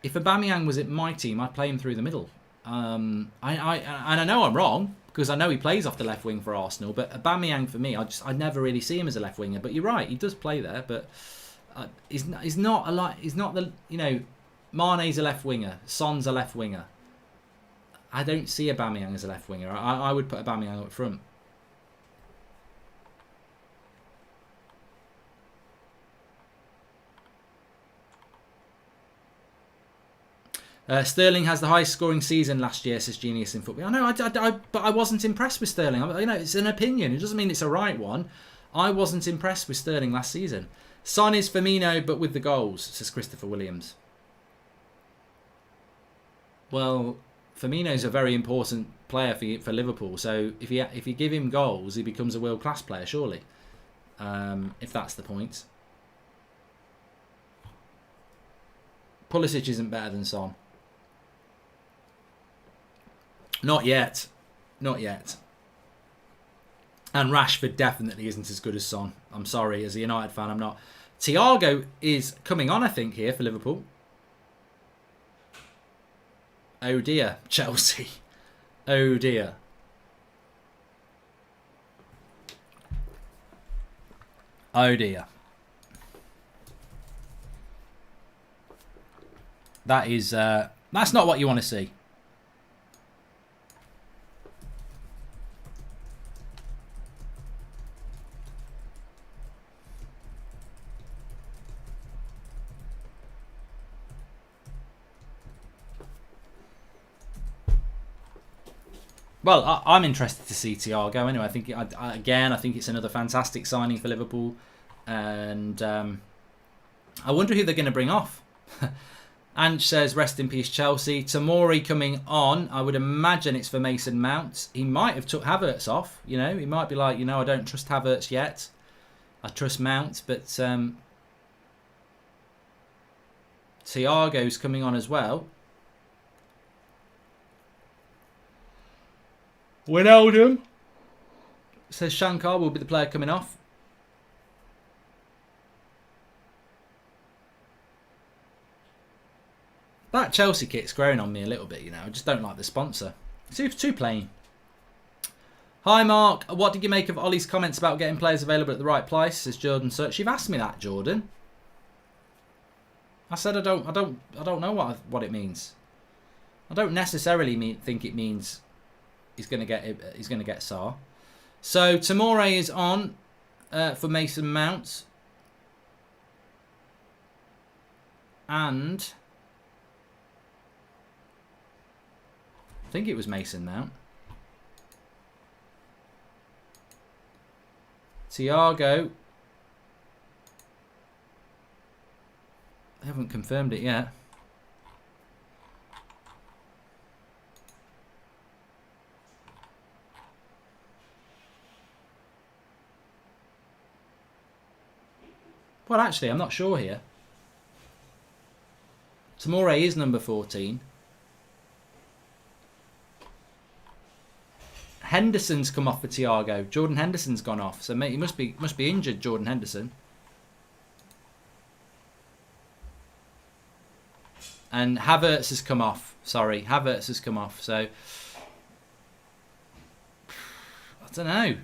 if Aubameyang was at my team, I'd play him through the middle. And I know I'm wrong because I know he plays off the left wing for Arsenal. But Aubameyang for me, I never really see him as a left winger. But you're right, he does play there. But he's not a lot. He's not the Mane's a left winger, Son's a left winger. I don't see Aubameyang as a left winger. I would put Aubameyang up front. Sterling has the highest scoring season last year, says Genius in Football. I know, but I wasn't impressed with Sterling. It's an opinion. It doesn't mean it's a right one. I wasn't impressed with Sterling last season. Son is Firmino, but with the goals, says Christopher Williams. Well, Firmino's a very important player for Liverpool. So if you give him goals, he becomes a world class player, surely. If that's the point. Pulisic isn't better than Son. Not yet. Not yet. And Rashford definitely isn't as good as Son. I'm sorry, as a United fan, I'm not. Thiago is coming on, I think, here for Liverpool. Oh dear, Chelsea. Oh dear. Oh dear. That is, that's not what you want to see. Well, I'm interested to see Thiago anyway. I think I think it's another fantastic signing for Liverpool, and I wonder who they're going to bring off. Ange says, "Rest in peace, Chelsea." Tomori coming on. I would imagine it's for Mason Mount. He might have took Havertz off. He might be like, I don't trust Havertz yet. I trust Mount, but Thiago's coming on as well. Wijnaldum says Shankar will be the player coming off. That Chelsea kit's growing on me a little bit, I just don't like the sponsor. It's too plain. Hi Mark, what did you make of Ollie's comments about getting players available at the right price? Says Jordan Such. You've asked me that, Jordan. I said I don't know what it means. I don't necessarily think it means he's going to get Sarr. So Tomori is on for Mason Mount, and I think it was Mason Mount. Thiago. I haven't confirmed it yet. Well, actually, I'm not sure here. Tomori is number 14. Henderson's come off for Thiago. Jordan Henderson's gone off, so mate, he must be injured. Jordan Henderson. And Havertz has come off. Sorry, Havertz has come off. So I don't know.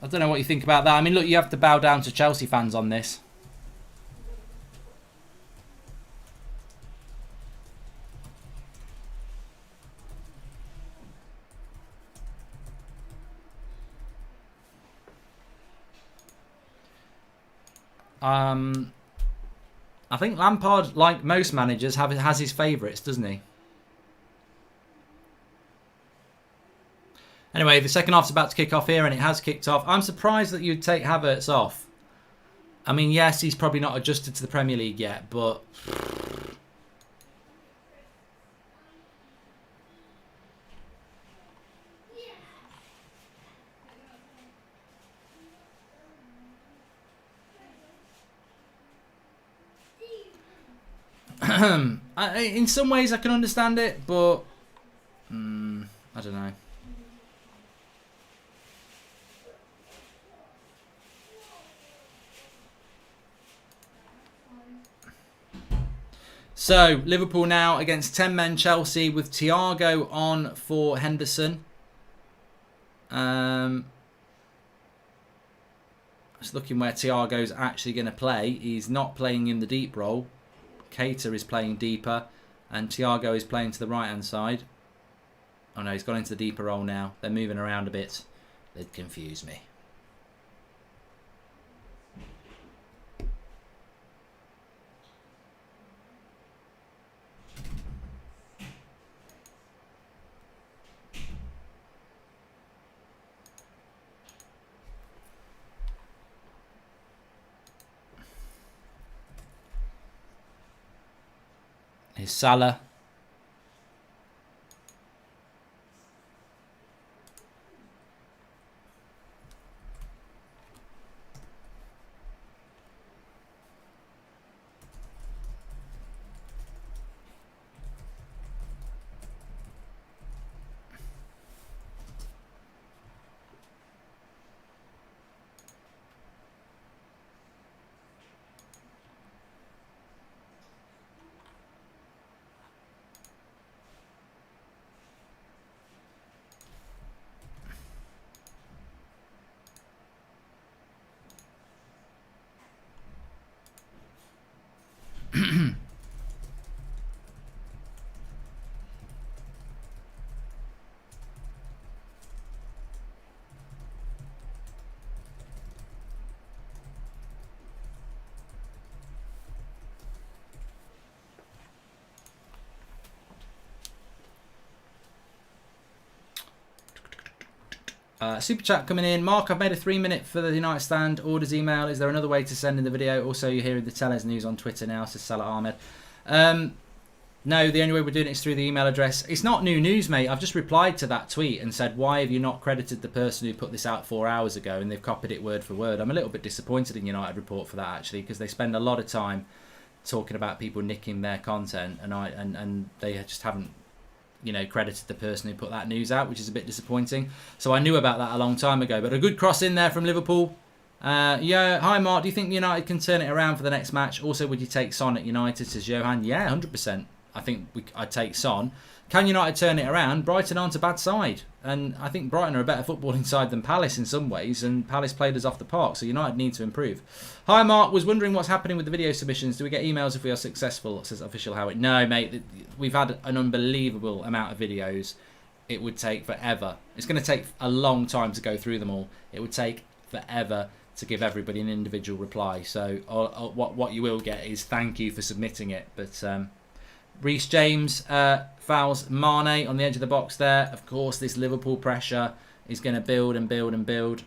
I don't know what you think about that. I mean, look, you have to bow down to Chelsea fans on this. I think Lampard, like most managers, has his favourites, doesn't he? Anyway, the second half's about to kick off here, and it has kicked off. I'm surprised that you'd take Havertz off. I mean, yes, he's probably not adjusted to the Premier League yet, but In some ways I can understand it, but I don't know. So, Liverpool now against 10 men Chelsea with Thiago on for Henderson. Just looking where Thiago's actually going to play. He's not playing in the deep role. Keita is playing deeper. And Thiago is playing to the right-hand side. Oh no, he's gone into the deeper role now. They're moving around a bit. They'd confuse me. Here's Salah. Super chat coming in. Mark, I've made a 3-minute for the United stand. Orders email. Is there another way to send in the video? Also, you're hearing the Tellers news on Twitter now, says Salah Ahmed. No, the only way we're doing it is through the email address. It's not new news, mate. I've just replied to that tweet and said, why have you not credited the person who put this out 4 hours ago? And they've copied it word for word. I'm a little bit disappointed in United Report for that, actually, because they spend a lot of time talking about people nicking their content, and they just haven't, you know, credited the person who put that news out, which is a bit disappointing. So I knew about that a long time ago. But a good cross in there from Liverpool. Yeah, hi Mark, do you think United can turn it around for the next match? Also, would you take Son at United, says Johan? Yeah, 100%. I think I'd take Son. Can United turn it around? Brighton aren't a bad side. And I think Brighton are a better footballing side than Palace in some ways. And Palace played us off the park. So United need to improve. Hi Mark, was wondering what's happening with the video submissions. Do we get emails if we are successful? Says Official Howitt. No, mate. We've had an unbelievable amount of videos. It would take forever. It's going to take a long time to go through them all. It would take forever to give everybody an individual reply. So what you will get is thank you for submitting it. But Reece James fouls Mane on the edge of the box there. Of course, this Liverpool pressure is going to build and build and build.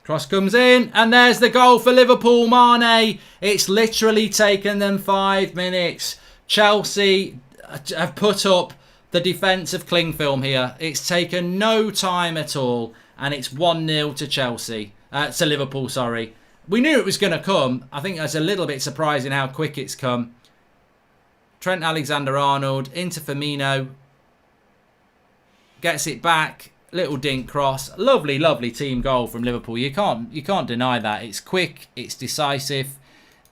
Cross comes in, and there's the goal for Liverpool. Mane. It's literally taken them 5 minutes. Chelsea have put up the defence of cling film here. It's taken no time at all, and it's 1-0 to Chelsea. To Liverpool, sorry. We knew it was going to come. I think that's a little bit surprising how quick it's come. Trent Alexander-Arnold into Firmino. Gets it back. Little dink cross. Lovely, lovely team goal from Liverpool. You can't deny that. It's quick, it's decisive,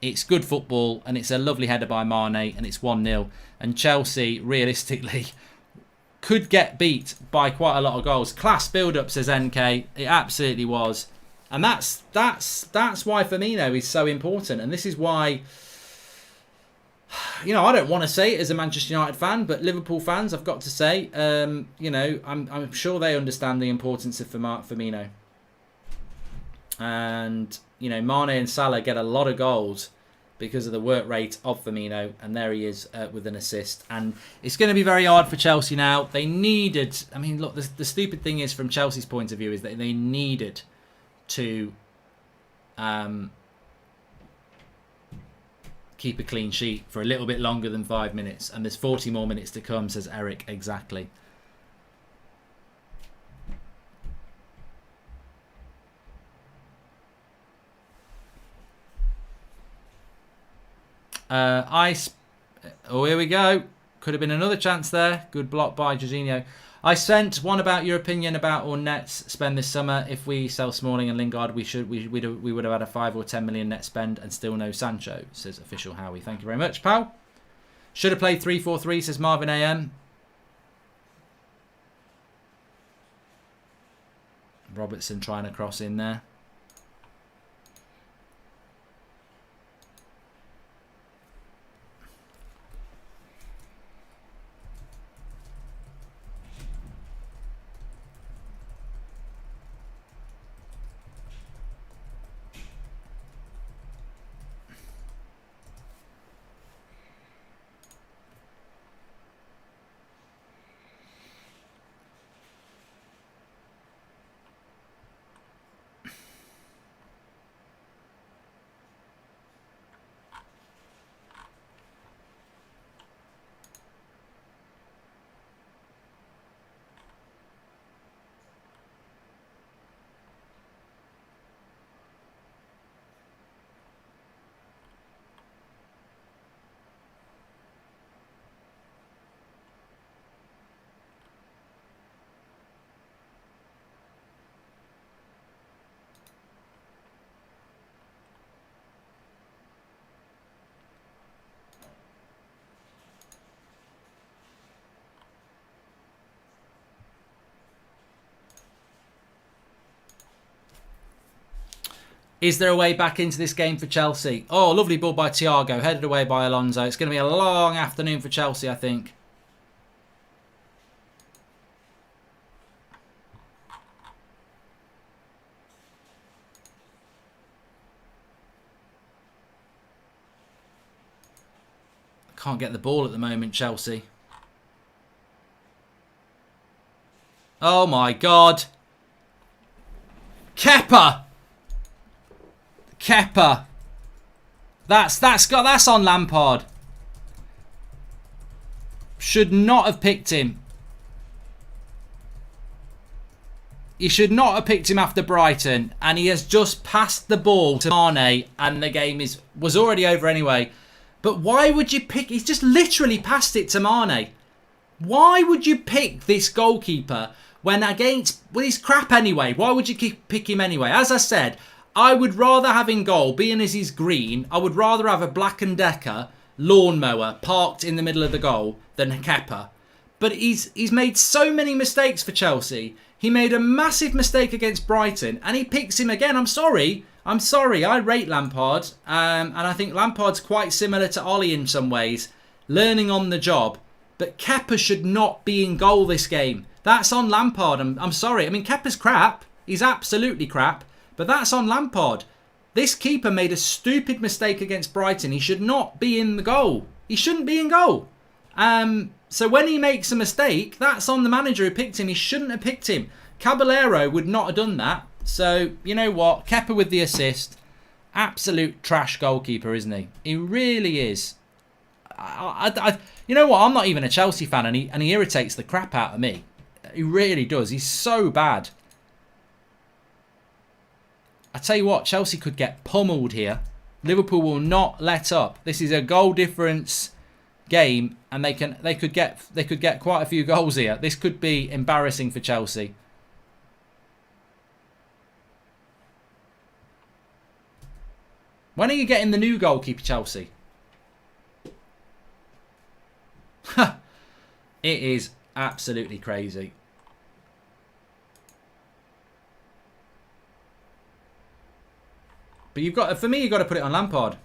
it's good football, and it's a lovely header by Mane, and it's 1-0. And Chelsea, realistically, could get beat by quite a lot of goals. Class build-up, says NK. It absolutely was. And that's why Firmino is so important. And this is why, you know, I don't want to say it as a Manchester United fan, but Liverpool fans, I've got to say, you know, I'm sure they understand the importance of Firmino. And, you know, Mane and Salah get a lot of goals because of the work rate of Firmino, and there he is with an assist. And it's going to be very hard for Chelsea now. They needed, I mean, look, the stupid thing is, from Chelsea's point of view, is that they needed to keep a clean sheet for a little bit longer than 5 minutes. And there's 40 more minutes to come, says Eric. Exactly. Oh, here we go. Could have been another chance there. Good block by Jorginho. I sent one about your opinion about our nets spend this summer. If we sell Smalling and Lingard, we would have had a 5 or 10 million net spend and still no Sancho, says official Howie. Thank you very much, pal. Should have played 3-4-3, says Marvin AM. Robertson trying to cross in there. Is there a way back into this game for Chelsea? Oh, lovely ball by Thiago, headed away by Alonso. It's going to be a long afternoon for Chelsea, I think. Can't get the ball at the moment, Chelsea. Oh my God. Kepa. Kepa. That's on Lampard. Should not have picked him. He should not have picked him after Brighton, and he has just passed the ball to Mane, and the game was already over anyway. But why would you pick? He's just literally passed it to Mane. Why would you pick this goalkeeper when against? Well, he's crap anyway. Why would you pick him anyway? As I said, I would rather have in goal, being as he's green, I would rather have a Black & Decker lawnmower parked in the middle of the goal than Kepa. But he's made so many mistakes for Chelsea. He made a massive mistake against Brighton, and he picks him again. I'm sorry. I rate Lampard, and I think Lampard's quite similar to Ollie in some ways, learning on the job. But Kepa should not be in goal this game. That's on Lampard. I'm sorry. I mean, Kepa's crap. He's absolutely crap. But that's on Lampard. This keeper made a stupid mistake against Brighton. He should not be in the goal. He shouldn't be in goal. So when he makes a mistake, that's on the manager who picked him. He shouldn't have picked him. Caballero would not have done that. So, you know what? Kepa with the assist. Absolute trash goalkeeper, isn't he? He really is. You know what? I'm not even a Chelsea fan, and he irritates the crap out of me. He really does. He's so bad. I tell you what, Chelsea could get pummeled here. Liverpool will not let up. This is a goal difference game, and they could get quite a few goals here. This could be embarrassing for Chelsea. When are you getting the new goalkeeper, Chelsea? It is Absolutely crazy. But you've got, for me, you've got to put it on Lampard.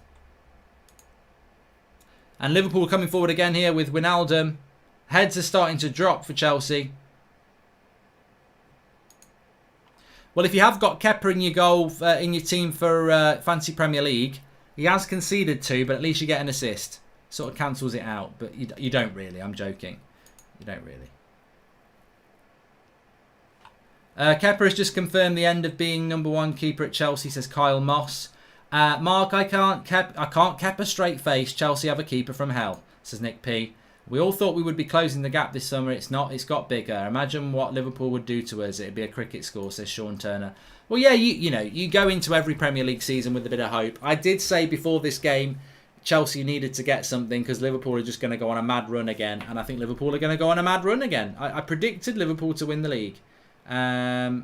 And Liverpool coming forward again here with Wijnaldum. Heads are starting to drop for Chelsea. Well, if you have got Kepa in your goal, in your team for Fantasy Premier League, he has conceded 2, but at least you get an assist. Sort of cancels it out, but you don't really. I'm joking. You don't really. Kepa has just confirmed the end of being #1 keeper at Chelsea, says Kyle Moss. Mark, I can't keep a straight face. Chelsea have a keeper from hell, says Nick P. We all thought we would be closing the gap this summer. It's not. It's got bigger. Imagine what Liverpool would do to us. It'd be a cricket score, says Sean Turner. Well, yeah, you know, you go into every Premier League season with a bit of hope. I did say before this game, Chelsea needed to get something because Liverpool are just going to go on a mad run again. And I think Liverpool are going to go on a mad run again. I predicted Liverpool to win the league. Do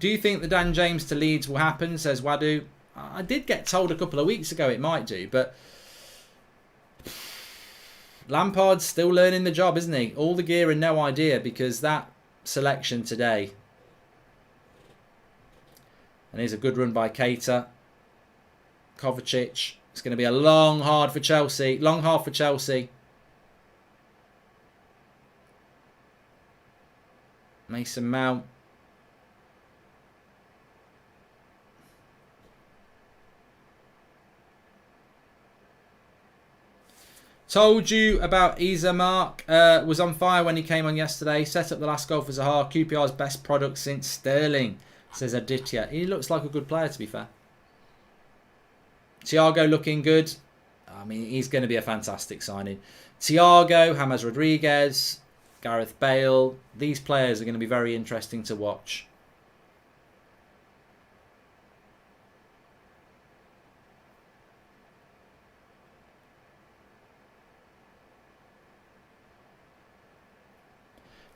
you think the Dan James to Leeds will happen, says Wadu? I did get told a couple of weeks ago it might do, but Lampard's still learning the job, isn't he? All the gear and no idea, because that selection today. And here's a good run by Keita. Kovacic. It's going to be a long hard for Chelsea. Long hard for Chelsea. Mason Mount. Told you about Isa Mark. Was on fire when he came on yesterday. Set up the last goal for Zaha. QPR's best product since Sterling, says Aditya. He looks like a good player, to be fair. Thiago looking good. I mean, he's going to be a fantastic signing. Thiago, James Rodriguez, Gareth Bale. These players are going to be very interesting to watch.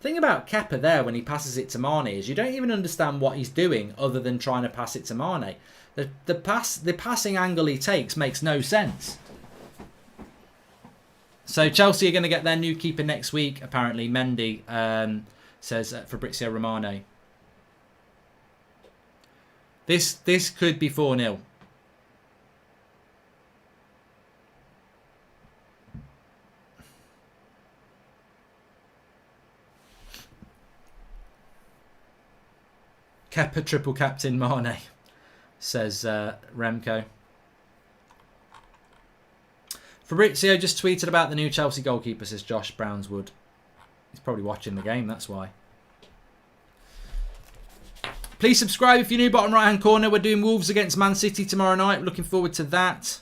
The thing about Kepa there when he passes it to Mane is you don't even understand what he's doing other than trying to pass it to Mane. The passing angle he takes makes no sense. So Chelsea are going to get their new keeper next week, apparently. Mendy, says Fabrizio Romano. This could be 4-0. Kepa triple captain Mane, says Remco. Fabrizio just tweeted about the new Chelsea goalkeeper, says Josh Brownswood. He's probably watching the game, that's why. Please subscribe if you're new, bottom right hand corner. We're doing Wolves against Man City tomorrow night. Looking forward to that.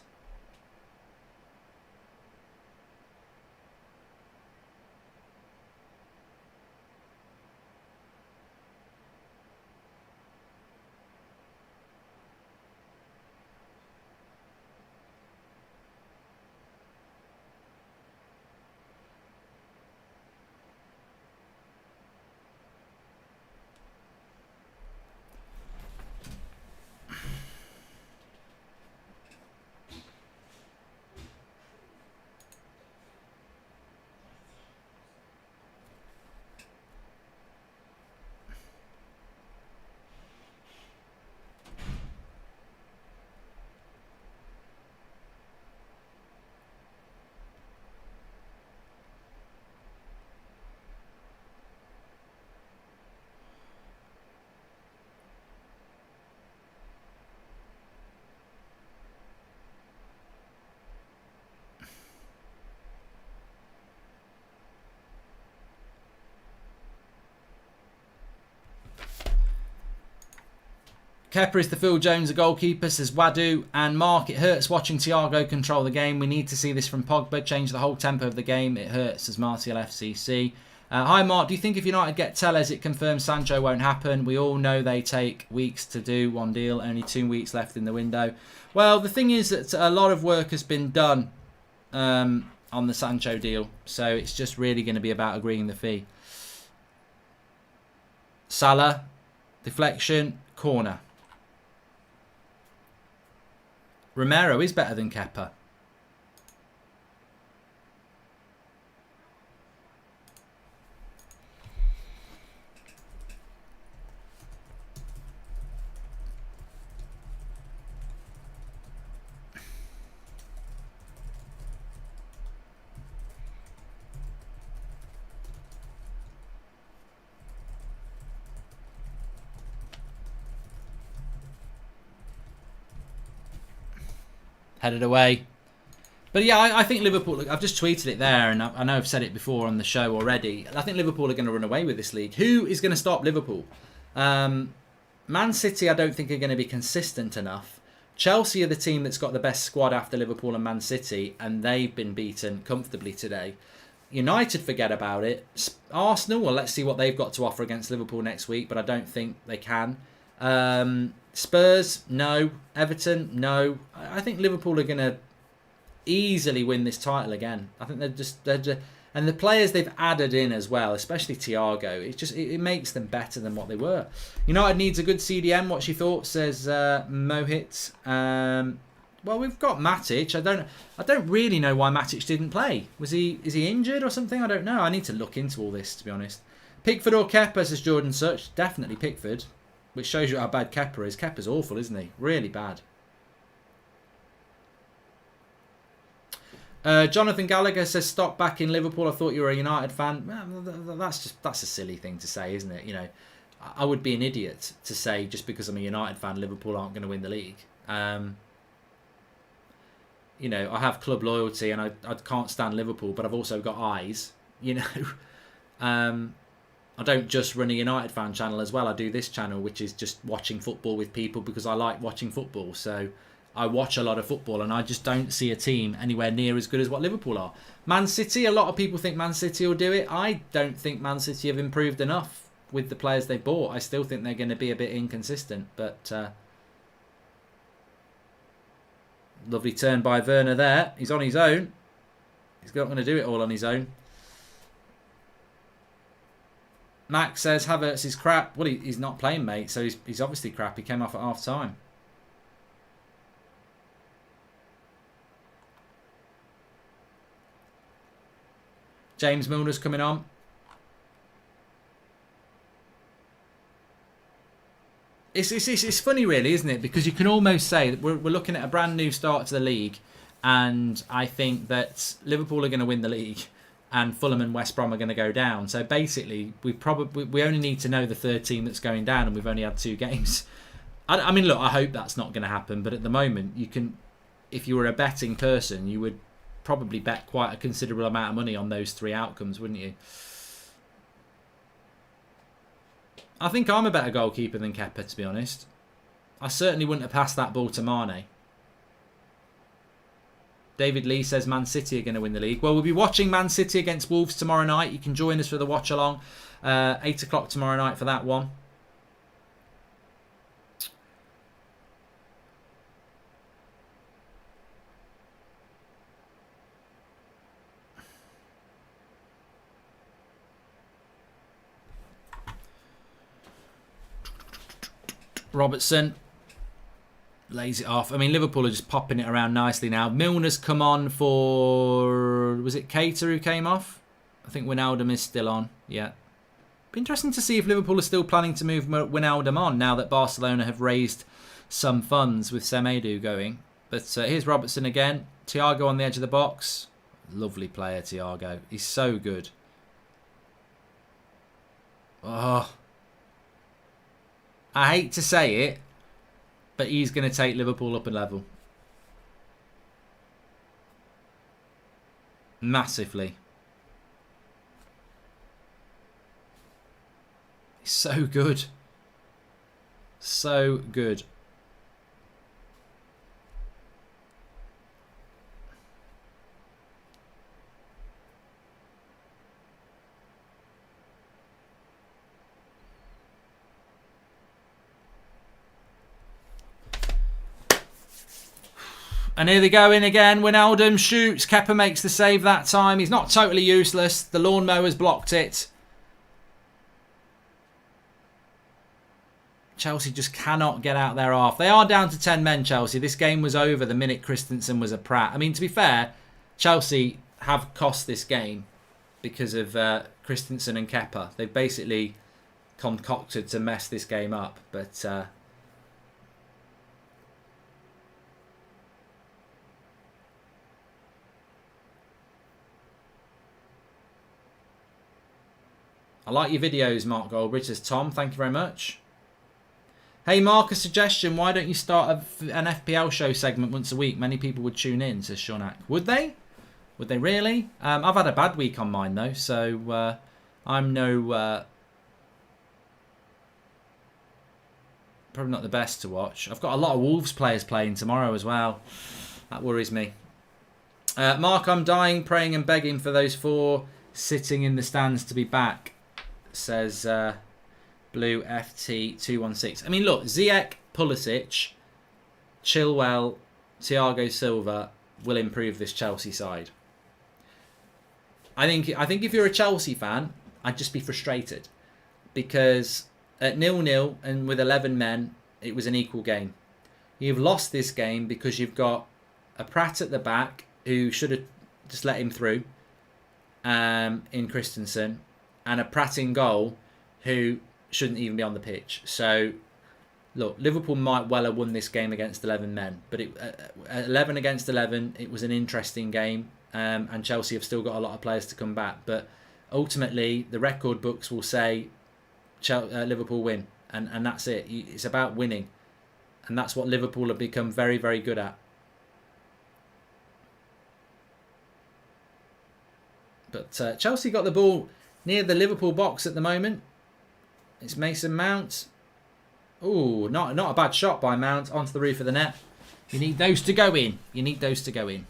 Kepa is the Phil Jones, a goalkeeper, says Wadu. And Mark, it hurts watching Thiago control the game. We need to see this from Pogba. Change the whole tempo of the game. It hurts, says Martial FCC. Hi, Mark. Do you think if United get Telles, it confirms Sancho won't happen? We all know they take weeks to do one deal. Only 2 weeks left in the window. Well, the thing is that a lot of work has been done on the Sancho deal. So it's just really going to be about agreeing the fee. Salah, deflection, corner. Romero is better than Kepa. Headed away. But yeah, I think Liverpool, look, I've just tweeted it there, and I know I've said it before on the show already. I think Liverpool are going to run away with this league. Who is going to stop Liverpool? Man City, I don't think are going to be consistent enough. Chelsea are the team that's got the best squad after Liverpool and Man City, and they've been beaten comfortably today. United, forget about it. Arsenal, well, let's see what they've got to offer against Liverpool next week, but I don't think they can. Spurs, no. Everton, no. I think Liverpool are going to easily win this title again. I think they're just and the players they've added in as well, especially Thiago, it makes them better than what they were. United needs a good CDM. What's your thoughts? Says Mohit. Well, we've got Matic. I don't really know why Matic didn't play. Is he injured or something? I don't know. I need to look into all this, to be honest. Pickford or Kepa, says Jordan Such. Definitely Pickford, which shows you how bad Kepa is. Kepa's awful, isn't he? Really bad. Jonathan Gallagher says, stop back in Liverpool. I thought you were a United fan. That's a silly thing to say, isn't it? You know, I would be an idiot to say just because I'm a United fan, Liverpool aren't going to win the league. You know, I have club loyalty and I can't stand Liverpool, but I've also got eyes, you know. I don't just run a United fan channel as well. I do this channel, which is just watching football with people because I like watching football. So I watch a lot of football and I just don't see a team anywhere near as good as what Liverpool are. Man City, a lot of people think Man City will do it. I don't think Man City have improved enough with the players they bought. I still think they're going to be a bit inconsistent, but... lovely turn by Werner there. He's on his own. He's not going to do it all on his own. Max says Havertz is crap. Well, he's not playing, mate, so he's obviously crap. He came off at half time. James Milner's coming on. It's funny, really, isn't it? Because you can almost say that we're looking at a brand new start to the league, and I think that Liverpool are going to win the league, and Fulham and West Brom are going to go down. So basically, we only need to know the third team that's going down, and we've only had 2 games. I mean, look, I hope that's not going to happen, but at the moment, you can, if you were a betting person, you would probably bet quite a considerable amount of money on those 3 outcomes, wouldn't you? I think I'm a better goalkeeper than Kepa, to be honest. I certainly wouldn't have passed that ball to Mane. David Lee says Man City are going to win the league. Well, we'll be watching Man City against Wolves tomorrow night. You can join us for the watch-along. 8 o'clock tomorrow night for that one. Robertson lays it off. I mean, Liverpool are just popping it around nicely now. Milner's come on for... Was it Keita who came off? I think Wijnaldum is still on. Yeah. Be interesting to see if Liverpool are still planning to move Wijnaldum on now that Barcelona have raised some funds with Semedo going. But here's Robertson again. Thiago on the edge of the box. Lovely player, Thiago. He's so good. Oh... I hate to say it, but he's going to take Liverpool up a level. Massively. He's so good. So good. And here they go in again. Wijnaldum shoots. Kepa makes the save that time. He's not totally useless. The lawnmower's blocked it. Chelsea just cannot get out their half. They are down to 10 men, Chelsea. This game was over the minute Christensen was a prat. I mean, to be fair, Chelsea have cost this game because of Christensen and Kepa. They've basically concocted to mess this game up. But... I like your videos, Mark Goldbridge, says Tom. Thank you very much. Hey, Mark, a suggestion. Why don't you start an FPL show segment once a week? Many people would tune in, says Shonak. Would they? Would they really? I've had a bad week on mine, though, so I'm no... probably not the best to watch. I've got a lot of Wolves players playing tomorrow as well. That worries me. Mark, I'm dying, praying and begging for those 4 sitting in the stands to be back, says Blue FT216. I mean, look, Ziyech, Pulisic, Chilwell, Thiago Silva will improve this Chelsea side. I think if you're a Chelsea fan, I'd just be frustrated because at 0-0 and with 11 men, it was an equal game. You've lost this game because you've got a Pratt at the back who should have just let him through in Christensen, and a Pratt in goal who shouldn't even be on the pitch. So, look, Liverpool might well have won this game against 11 men, but 11 against 11, it was an interesting game, and Chelsea have still got a lot of players to come back. But ultimately, the record books will say Liverpool win, and that's it. It's about winning, and that's what Liverpool have become very, very good at. But Chelsea got the ball near the Liverpool box at the moment. It's Mason Mount. Ooh, not a bad shot by Mount onto the roof of the net. You need those to go in. You need those to go in.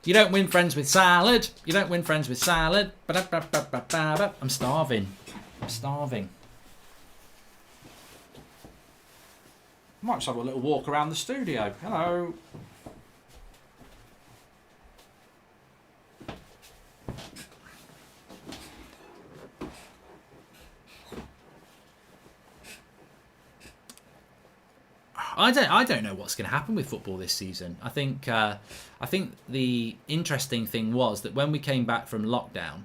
You don't win friends with salad. You don't win friends with salad. I'm starving. I'm starving. Might just have a little walk around the studio. Hello. I don't know what's going to happen with football this season. I think the interesting thing was that when we came back from lockdown,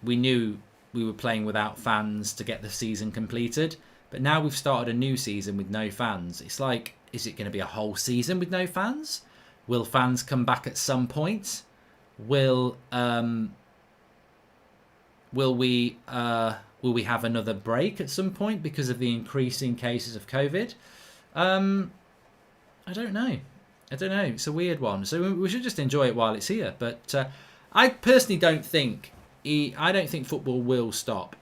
we knew we were playing without fans to get the season completed. But now we've started a new season with no fans. It's like, is it going to be a whole season with no fans? Will fans come back at some point? Will we have another break at some point because of the increasing cases of COVID? I don't know. It's a weird one. So we should just enjoy it while it's here. But I personally don't think football will stop.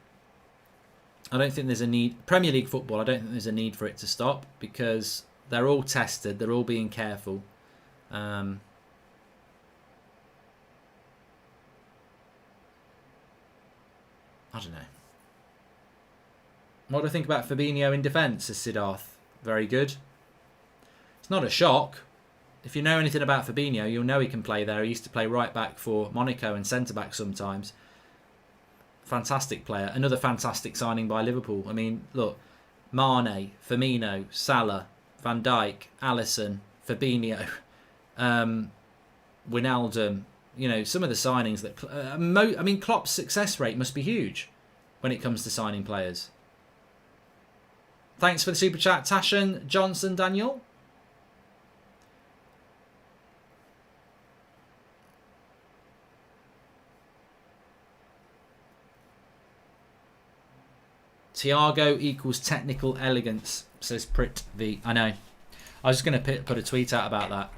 I don't think there's a need. Premier League football, I don't think there's a need for it to stop because they're all tested. They're all being careful. I don't know. What do I think about Fabinho in defence, says Siddharth? Very good. It's not a shock. If you know anything about Fabinho, you'll know he can play there. He used to play right back for Monaco and centre back sometimes. Fantastic player. Another fantastic signing by Liverpool. I mean, look, Mane, Firmino, Salah, Van Dijk, Alisson, Fabinho, Wijnaldum. You know, some of the signings that... I mean, Klopp's success rate must be huge when it comes to signing players. Thanks for the super chat, Tashan Johnson Daniel. Thiago equals technical elegance, says Prit V. I know. I was just going to put a tweet out about that.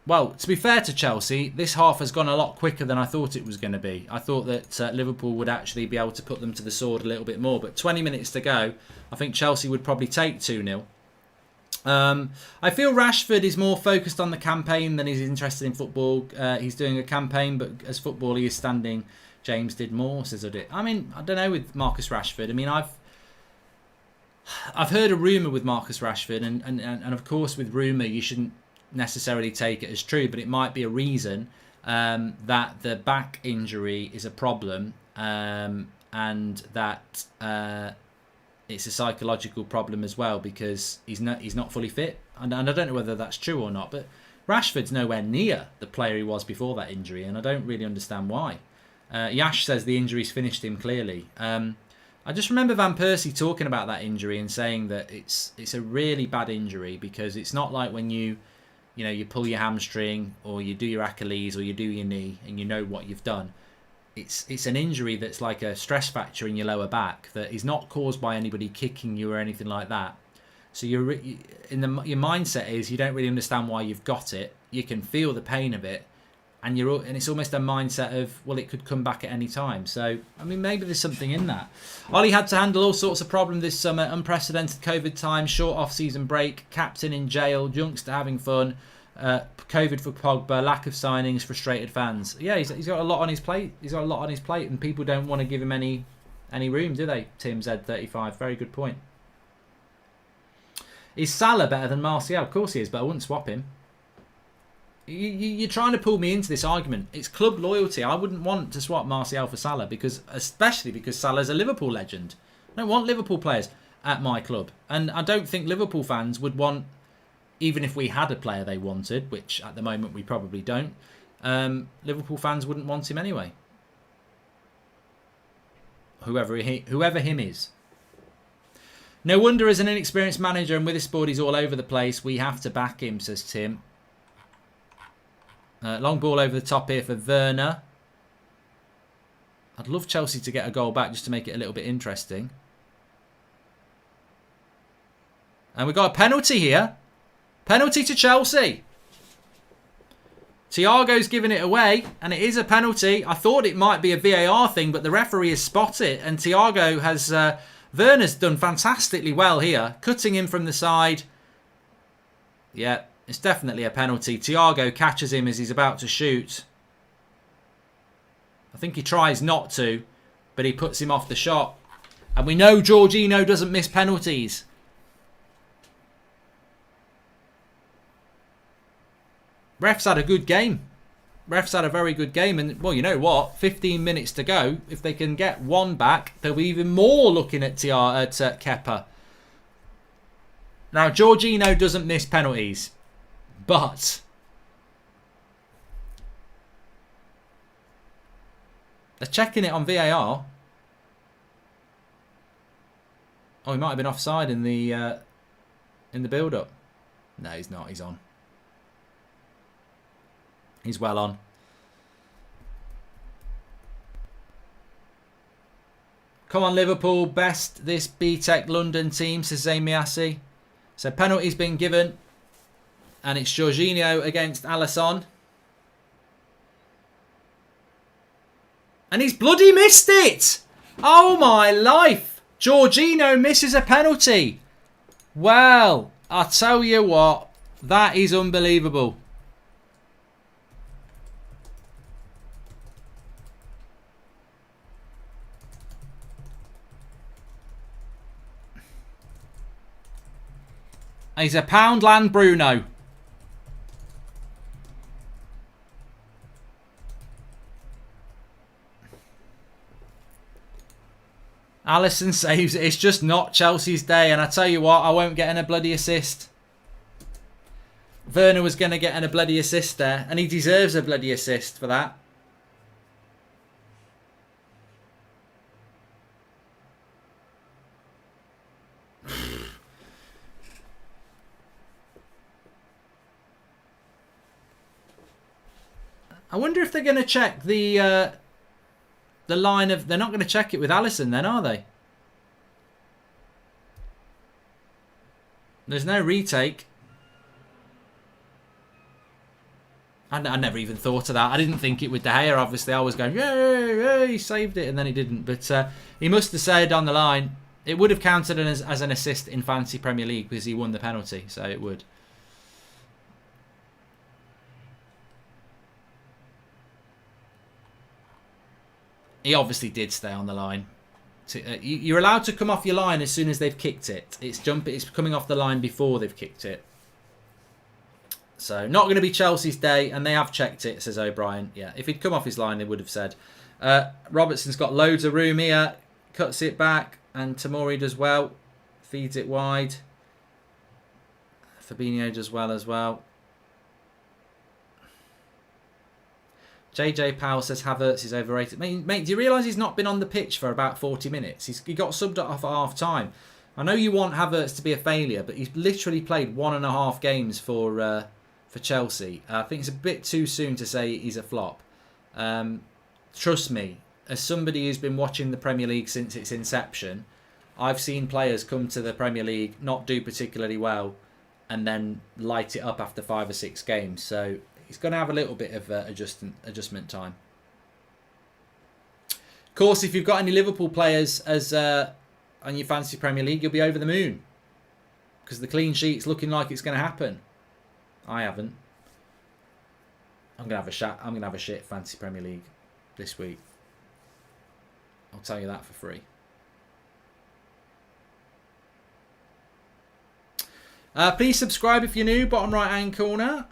Well, to be fair to Chelsea, this half has gone a lot quicker than I thought it was going to be. I thought that Liverpool would actually be able to put them to the sword a little bit more. But 20 minutes to go, I think Chelsea would probably take 2-0. I feel Rashford is more focused on the campaign than he's interested in football. He's doing a campaign, but as football he is standing James did more, says I did. I mean, I don't know with Marcus Rashford. I mean, I've heard a rumour with Marcus Rashford, and of course with rumour you shouldn't necessarily take it as true, but it might be a reason that the back injury is a problem, and that it's a psychological problem as well because he's not fully fit, and I don't know whether that's true or not, but Rashford's nowhere near the player he was before that injury, and I don't really understand why. Yash says the injury's finished him clearly. I just remember Van Persie talking about that injury and saying that it's a really bad injury because it's not like when you pull your hamstring or you do your Achilles or you do your knee and you know what you've done. It's an injury that's like a stress fracture in your lower back that is not caused by anybody kicking you or anything like that. So your mindset is you don't really understand why you've got it. You can feel the pain of it, and it's almost a mindset of, well, it could come back at any time. So I mean, maybe there's something in that. Ollie had to handle all sorts of problems this summer: unprecedented COVID time, short off-season break, captain in jail, youngster having fun, COVID for Pogba, lack of signings, frustrated fans. Yeah, he's got a lot on his plate. And people don't want to give him any room, do they? Tim Z35, very good point. Is Salah better than Martial? Of course he is, but I wouldn't swap him. You're trying to pull me into this argument. It's club loyalty. I wouldn't want to swap Martial for Salah especially because Salah's a Liverpool legend. I don't want Liverpool players at my club, and I don't think Liverpool fans would want, even if we had a player they wanted, which at the moment we probably don't. Liverpool fans wouldn't want him anyway. Whoever him is. No wonder as an inexperienced manager and with his board he's all over the place, we have to back him, says Tim. Long ball over the top here for Werner. I'd love Chelsea to get a goal back just to make it a little bit interesting. And we've got a penalty here. Penalty to Chelsea. Thiago's giving it away, and it is a penalty. I thought it might be a VAR thing, but the referee has spotted it, and Thiago has... Werner's done fantastically well here, cutting him from the side. Yeah, it's definitely a penalty. Thiago catches him as he's about to shoot. I think he tries not to, but he puts him off the shot. And we know Jorginho doesn't miss penalties. Ref's had a good game. Ref's had a very good game. And, well, you know what? 15 minutes to go. If they can get one back, they'll be even more looking at Kepa. Now, Jorginho doesn't miss penalties. But they're checking it on VAR. Oh, he might have been offside in the build-up. No, he's not. He's on. He's well on. Come on, Liverpool. Best this B-Tech London team, says Zamiasi. So penalty's been given. And it's Jorginho against Alisson. And he's bloody missed it. Oh, my life. Jorginho misses a penalty. Well, I tell you what. That is unbelievable. He's a Poundland Bruno. Alisson saves it. It's just not Chelsea's day. And I tell you what, I won't get in a bloody assist. Werner was going to get in a bloody assist there. And he deserves a bloody assist for that. I wonder if they're going to check the line of... They're not going to check it with Alisson then, are they? There's no retake. I never even thought of that. I didn't think it with De Gea, obviously. I was going, yeah, he saved it, and then he didn't. But he must have said on the line, it would have counted as an assist in Fantasy Premier League because he won the penalty, so it would. He obviously did stay on the line. You're allowed to come off your line as soon as they've kicked it. It's coming off the line before they've kicked it. So, not going to be Chelsea's day, and they have checked it, says O'Brien. Yeah, if he'd come off his line, they would have said. Robertson's got loads of room here. Cuts it back, and Tamori does well. Feeds it wide. Fabinho does well as well. JJ Powell says Havertz is overrated. Mate, do you realise he's not been on the pitch for about 40 minutes? He got subbed off at half time. I know you want Havertz to be a failure, but he's literally played 1.5 games for Chelsea. I think it's a bit too soon to say he's a flop. Trust me, as somebody who's been watching the Premier League since its inception, I've seen players come to the Premier League, not do particularly well, and then light it up after 5 or 6 games. So he's going to have a little bit of adjustment time. Of course, if you've got any Liverpool players as on your fantasy Premier League, you'll be over the moon, because the clean sheet's looking like it's going to happen. I haven't. I'm going to have a shit fantasy Premier League this week. I'll tell you that for free. Please subscribe if you're new. Bottom right hand corner.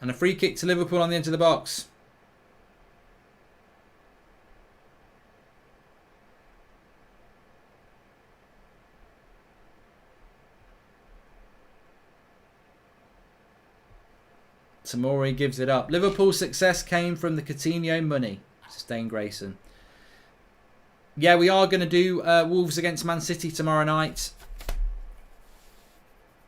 And a free kick to Liverpool on the edge of the box. Tamori gives it up. Liverpool's success came from the Coutinho money. Sustain Grayson. Yeah, we are going to do Wolves against Man City tomorrow night.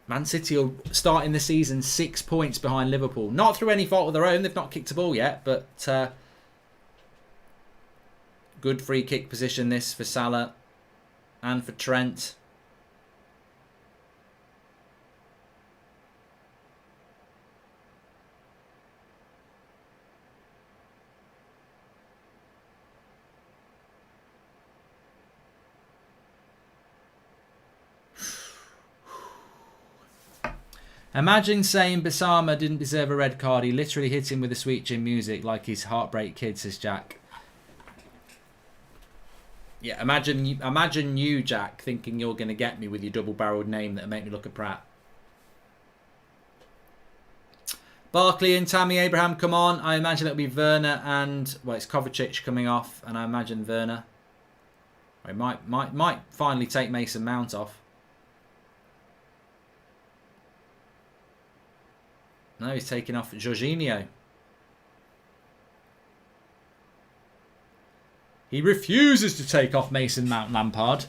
Man City will start in the season 6 points behind Liverpool. Not through any fault of their own. They've not kicked a ball yet. But good free kick position this for Salah and for Trent. Imagine saying Bissama didn't deserve a red card. He literally hit him with the Sweet Chin music like he's Heartbreak Kid, says Jack. Yeah, imagine you, Jack, thinking you're going to get me with your double-barreled name that'll make me look a prat. Barkley and Tammy Abraham come on. I imagine it'll be Werner and... Well, it's Kovacic coming off, and I imagine Werner. He might finally take Mason Mount off. No, he's taking off Jorginho. He refuses to take off Mason Mount Lampard.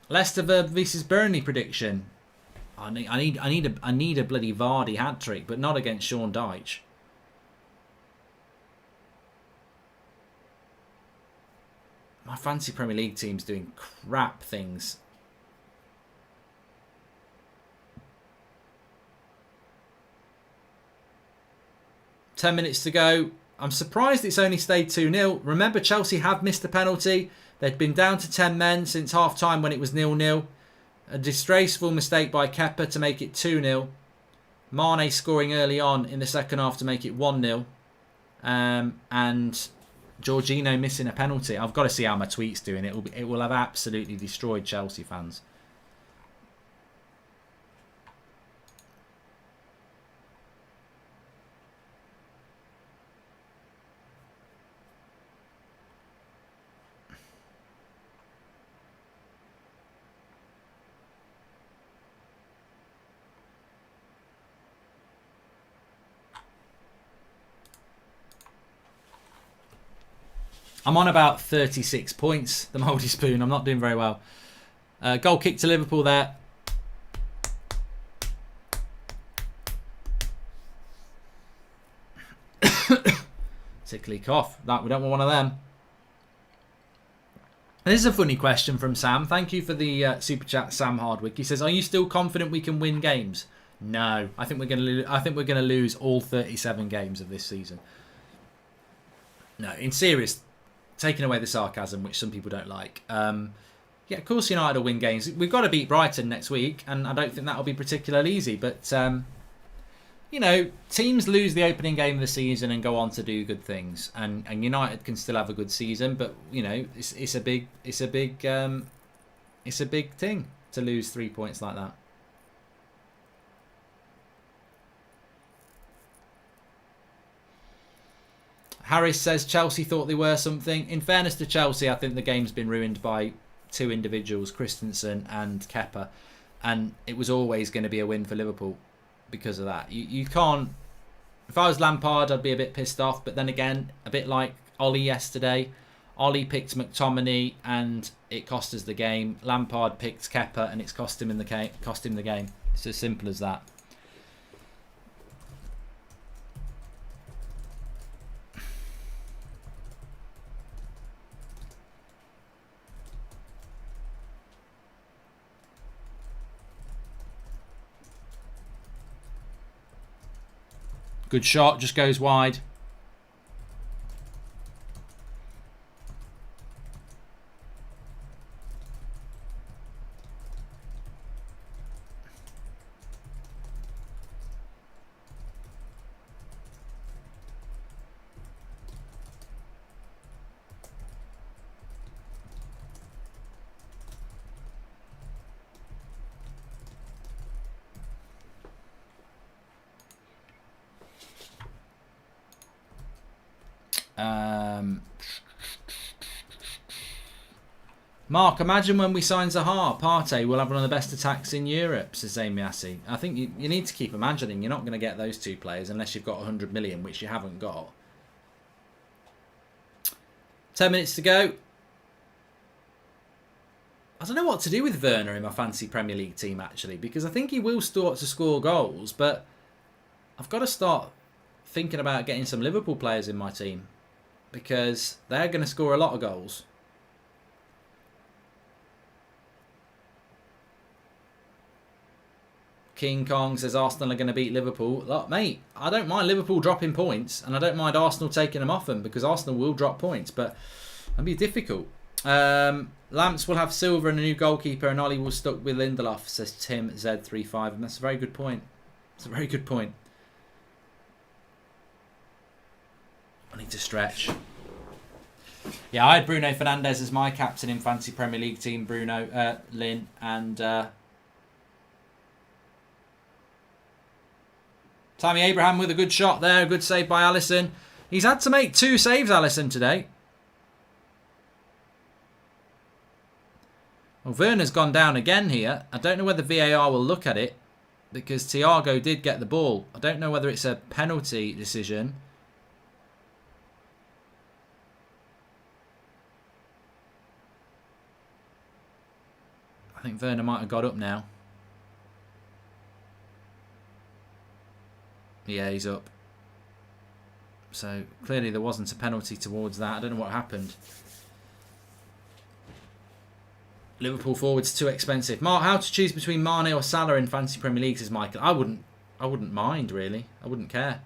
Leicester versus Burnley prediction. I need a bloody Vardy hat trick, but not against Sean Dyche. My fantasy Premier League team's doing crap things. Ten minutes to go. I'm surprised it's only stayed 2-0. Remember, Chelsea have missed a penalty. They'd been down to 10 men since half-time when it was 0-0. A disgraceful mistake by Kepa to make it 2-0. Mane scoring early on in the second half to make it 1-0. And Jorginho missing a penalty. I've got to see how my tweet's doing. It will have absolutely destroyed Chelsea fans. I'm on about 36 points, the Mouldy Spoon. I'm not doing very well. Goal kick to Liverpool there. Tickly cough. We don't want one of them. This is a funny question from Sam. Thank you for the super chat, Sam Hardwick. He says, "Are you still confident we can win games?" No, I think we're going to lose all 37 games of this season. No, in serious, taking away the sarcasm, which some people don't like. Yeah, of course United will win games. We've got to beat Brighton next week, and I don't think that'll be particularly easy. But, you know, teams lose the opening game of the season and go on to do good things. And United can still have a good season, but, you know, it's a big thing to lose 3 points like that. Harris says Chelsea thought they were something. In fairness to Chelsea, I think the game's been ruined by two individuals, Christensen and Kepa, and it was always going to be a win for Liverpool because of that. You can't. If I was Lampard, I'd be a bit pissed off, but then again, a bit like Ollie yesterday. Ollie picked McTominay and it cost us the game. Lampard picked Kepa and it's cost him the game. It's as simple as that. Good shot, just goes wide. Mark, imagine when we sign Zaha, Partey will have one of the best attacks in Europe, says Amy Assey. I think you need to keep imagining. You're not going to get those two players unless you've got 100 million, which you haven't got. 10 minutes to go. I don't know what to do with Werner in my fancy Premier League team, actually, because I think he will start to score goals, but I've got to start thinking about getting some Liverpool players in my team because they're going to score a lot of goals. King Kong says Arsenal are going to beat Liverpool. Look, mate, I don't mind Liverpool dropping points, and I don't mind Arsenal taking them off them because Arsenal will drop points, but it'll be difficult. Lamps will have Silva and a new goalkeeper, and Ollie will stuck with Lindelof, says Tim Z35, and that's a very good point. It's a very good point. I need to stretch. Yeah, I had Bruno Fernandes as my captain in fancy Premier League team. Bruno, Lynn, and Tammy Abraham with a good shot there. A good save by Alisson. He's had to make 2 saves, Alisson, today. Well, Werner's gone down again here. I don't know whether VAR will look at it because Thiago did get the ball. I don't know whether it's a penalty decision. I think Werner might have got up now. Yeah, he's up. So clearly there wasn't a penalty towards that. I don't know what happened. Liverpool forwards too expensive. Mark, how to choose between Mane or Salah in fancy Premier League, says Michael. I wouldn't mind really. I wouldn't care.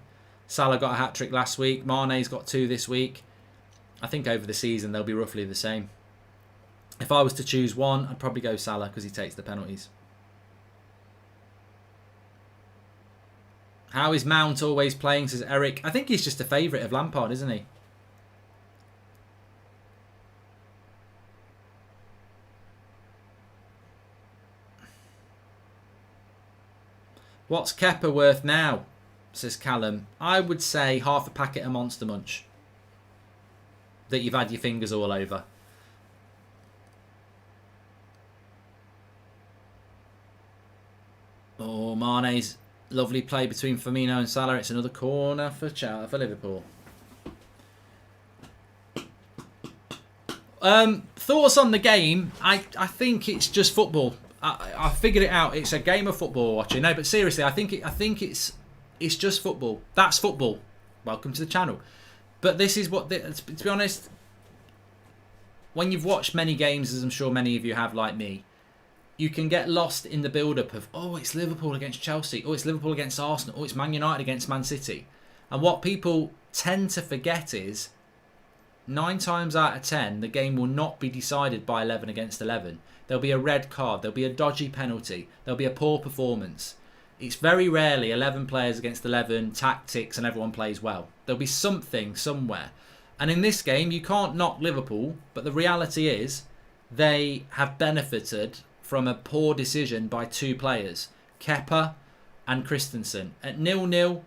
Salah got a hat-trick last week. Mane's got 2 this week. I think over the season they'll be roughly the same. If I was to choose one, I'd probably go Salah because he takes the penalties. How is Mount always playing, says Eric. I think he's just a favourite of Lampard, isn't he? What's Kepa worth now, says Callum. I would say half a packet of Monster Munch that you've had your fingers all over. Oh, Mane's lovely play between Firmino and Salah. It's another corner for Liverpool. Thoughts on the game? I think it's just football. I figured it out. It's a game of football watching. No, but seriously, I think it's just football. That's football. Welcome to the channel. But this is what, to be honest, when you've watched many games, as I'm sure many of you have like me, you can get lost in the build-up of, oh, it's Liverpool against Chelsea. Oh, it's Liverpool against Arsenal. Oh, it's Man United against Man City. And what people tend to forget is 9 times out of 10, the game will not be decided by 11 against 11. There'll be a red card. There'll be a dodgy penalty. There'll be a poor performance. It's very rarely 11 players against 11, tactics, and everyone plays well. There'll be something somewhere. And in this game, you can't knock Liverpool, but the reality is they have benefited from a poor decision by 2 players, Kepa and Christensen. At 0-0,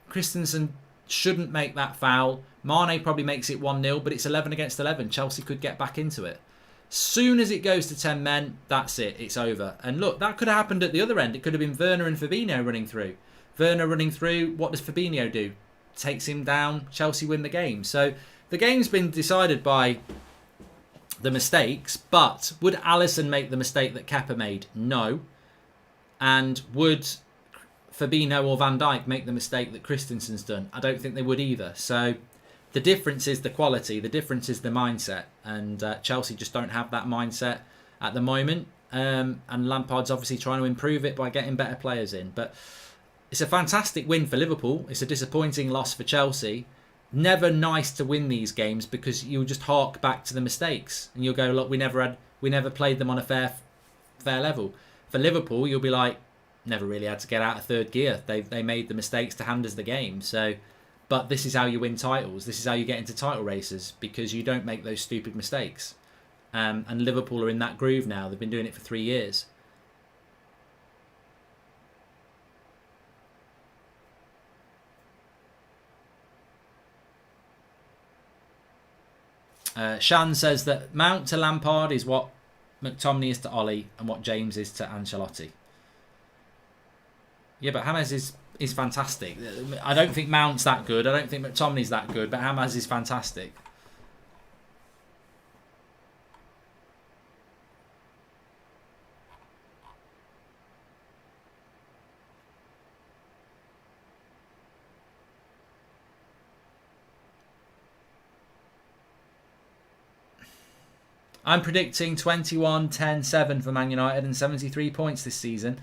Christensen shouldn't make that foul. Mane probably makes it 1-0, but it's 11 against 11. Chelsea could get back into it. Soon as it goes to 10 men, that's it. It's over. And look, that could have happened at the other end. It could have been Werner and Fabinho running through. Werner running through, what does Fabinho do? Takes him down. Chelsea win the game. So the game's been decided by the mistakes, but would Alisson make the mistake that Kepa made? No. And would Fabinho or Van Dijk make the mistake that Christensen's done? I don't think they would either. So the difference is the quality. The difference is the mindset. And Chelsea just don't have that mindset at the moment. And Lampard's obviously trying to improve it by getting better players in. But it's a fantastic win for Liverpool. It's a disappointing loss for Chelsea. Never nice to win these games because you'll just hark back to the mistakes. And you'll go, look, we never played them on a fair level. For Liverpool, you'll be like, never really had to get out of third gear. They made the mistakes to hand us the game. So, but this is how you win titles. This is how you get into title races, because you don't make those stupid mistakes. And Liverpool are in that groove now. They've been doing it for 3 years. Shan says that Mount to Lampard is what McTominay is to Ollie and what James is to Ancelotti. Yeah, but James is fantastic. I don't think Mount's that good. I don't think McTominay's that good, but James is fantastic. I'm predicting 21-10-7 for Man United and 73 points this season.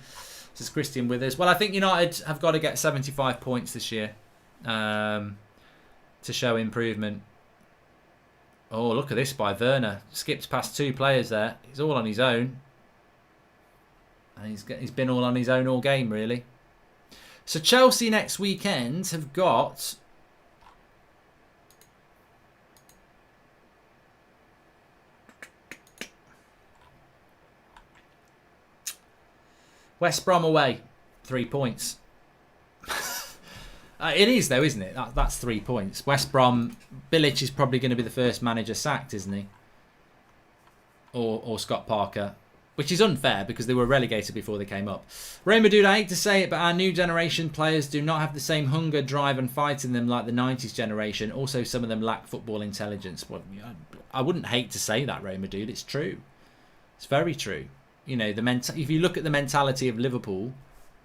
This is Christian with us. Well, I think United have got to get 75 points this year to show improvement. Oh, look at this by Werner. Skipped past 2 players there. He's all on his own. And he's been all on his own all game, really. So Chelsea next weekend have got... West Brom away, 3 points. It is though, isn't it? That's 3 points. West Brom, Bilic is probably going to be the first manager sacked, isn't he? Or Scott Parker, which is unfair because they were relegated before they came up. Ray Madood, I hate to say it, but our new generation players do not have the same hunger, drive and fight in them like the 90s generation. Also, some of them lack football intelligence. Well, I wouldn't hate to say that, Ray Madood. It's true. It's very true. You know, if you look at the mentality of Liverpool,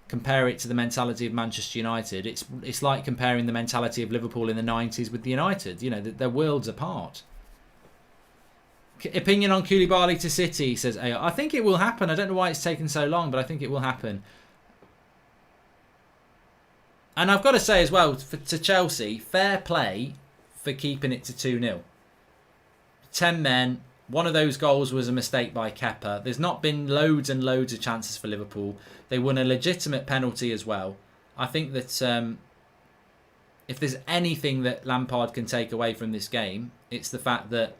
compare it to the mentality of Manchester United, it's like comparing the mentality of Liverpool in the 90s with the United. You know, they're worlds apart. Opinion on Koulibaly to City, says AR. I think it will happen. I don't know why it's taken so long, but I think it will happen. And I've got to say as well, to Chelsea, fair play for keeping it to 2-0. 10 men. One of those goals was a mistake by Kepa. There's not been loads and loads of chances for Liverpool. They won a legitimate penalty as well. I think that if there's anything that Lampard can take away from this game, it's the fact that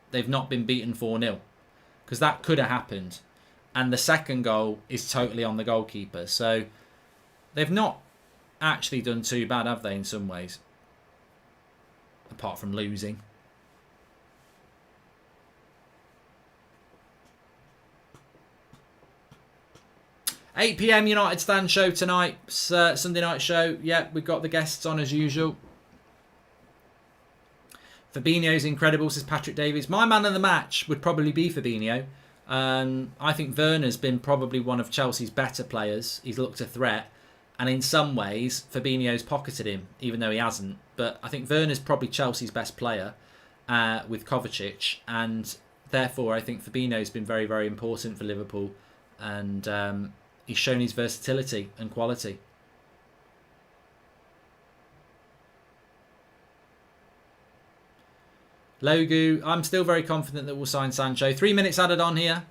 they've not been beaten 4-0. Because that could have happened. And the second goal is totally on the goalkeeper. So they've not actually done too bad, have they, in some ways? Apart from losing. 8 PM United Stand show tonight. Sunday night show. Yeah, we've got the guests on as usual. Fabinho's incredible, says Patrick Davies. My man of the match would probably be Fabinho. I think Werner's been probably one of Chelsea's better players. He's looked a threat. And in some ways, Fabinho's pocketed him, even though he hasn't. But I think Werner's probably Chelsea's best player with Kovacic. And therefore, I think Fabinho's been very, very important for Liverpool. And he's shown his versatility and quality. Logu, I'm still very confident that we'll sign Sancho. 3 minutes added on here.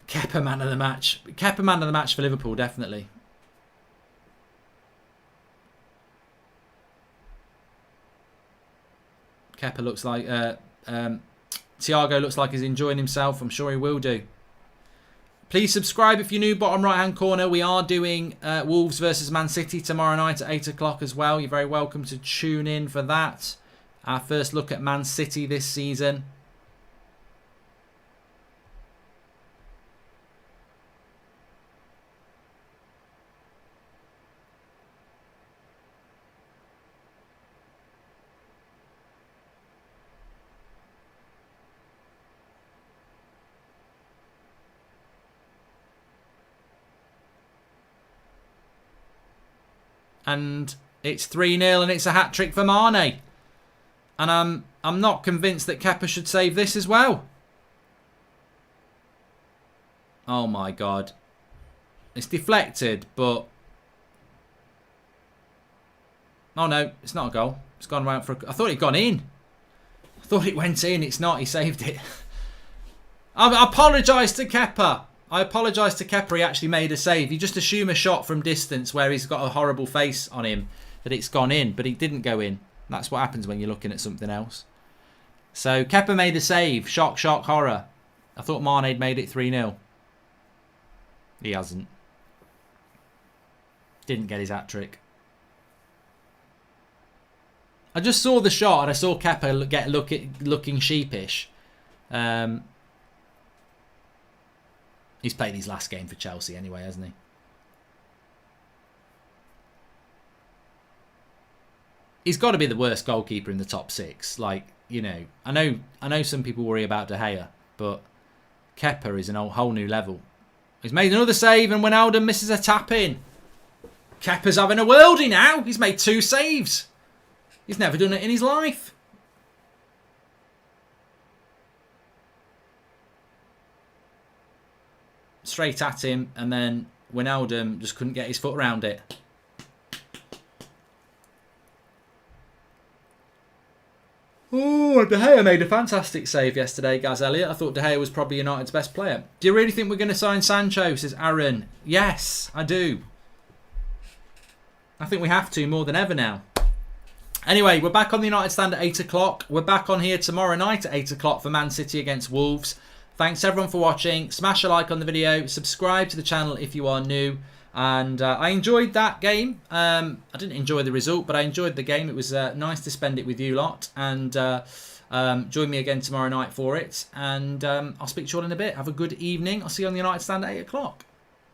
Kepa man of the match. Kepa man of the match for Liverpool, definitely. Kepa looks like... Thiago looks like he's enjoying himself. I'm sure he will do. Please subscribe if you're new. Bottom right hand corner. We are doing Wolves versus Man City tomorrow night at 8 o'clock as well. You're very welcome to tune in for that. Our first look at Man City this season. And it's 3-0 and it's a hat-trick for Mane. And I'm not convinced that Kepa should save this as well. Oh my God. It's deflected, but... Oh no, it's not a goal. It's gone round for I thought it'd gone in. I thought it went in. It's not. He saved it. I apologise to Kepa. I apologise to Kepa. He actually made a save. You just assume a shot from distance where he's got a horrible face on him that it's gone in, but it didn't go in. That's what happens when you're looking at something else. So Kepa made a save. Shock, shock, horror. I thought Mane had made it 3-0. He hasn't. Didn't get his hat-trick. I just saw the shot and I saw Kepa get looking sheepish. He's played his last game for Chelsea anyway, hasn't he? He's got to be the worst goalkeeper in the top 6. Like, you know, I know some people worry about De Gea, but Kepa is a whole new level. He's made another save and Wijnaldum misses a tap-in. Kepa's having a worldie now. He's made 2 saves. He's never done it in his life. Straight at him, and then Wijnaldum just couldn't get his foot around it. Oh, De Gea made a fantastic save yesterday, Gaz Elliott. I thought De Gea was probably United's best player. Do you really think we're going to sign Sancho, says Aaron? Yes, I do. I think we have to more than ever now. Anyway, we're back on the United stand at 8 o'clock. We're back on here tomorrow night at 8 o'clock for Man City against Wolves. Thanks everyone for watching. Smash a like on the video. Subscribe to the channel if you are new. And I enjoyed that game. I didn't enjoy the result, but I enjoyed the game. It was nice to spend it with you lot. And join me again tomorrow night for it. And I'll speak to you all in a bit. Have a good evening. I'll see you on the United stand at 8 o'clock.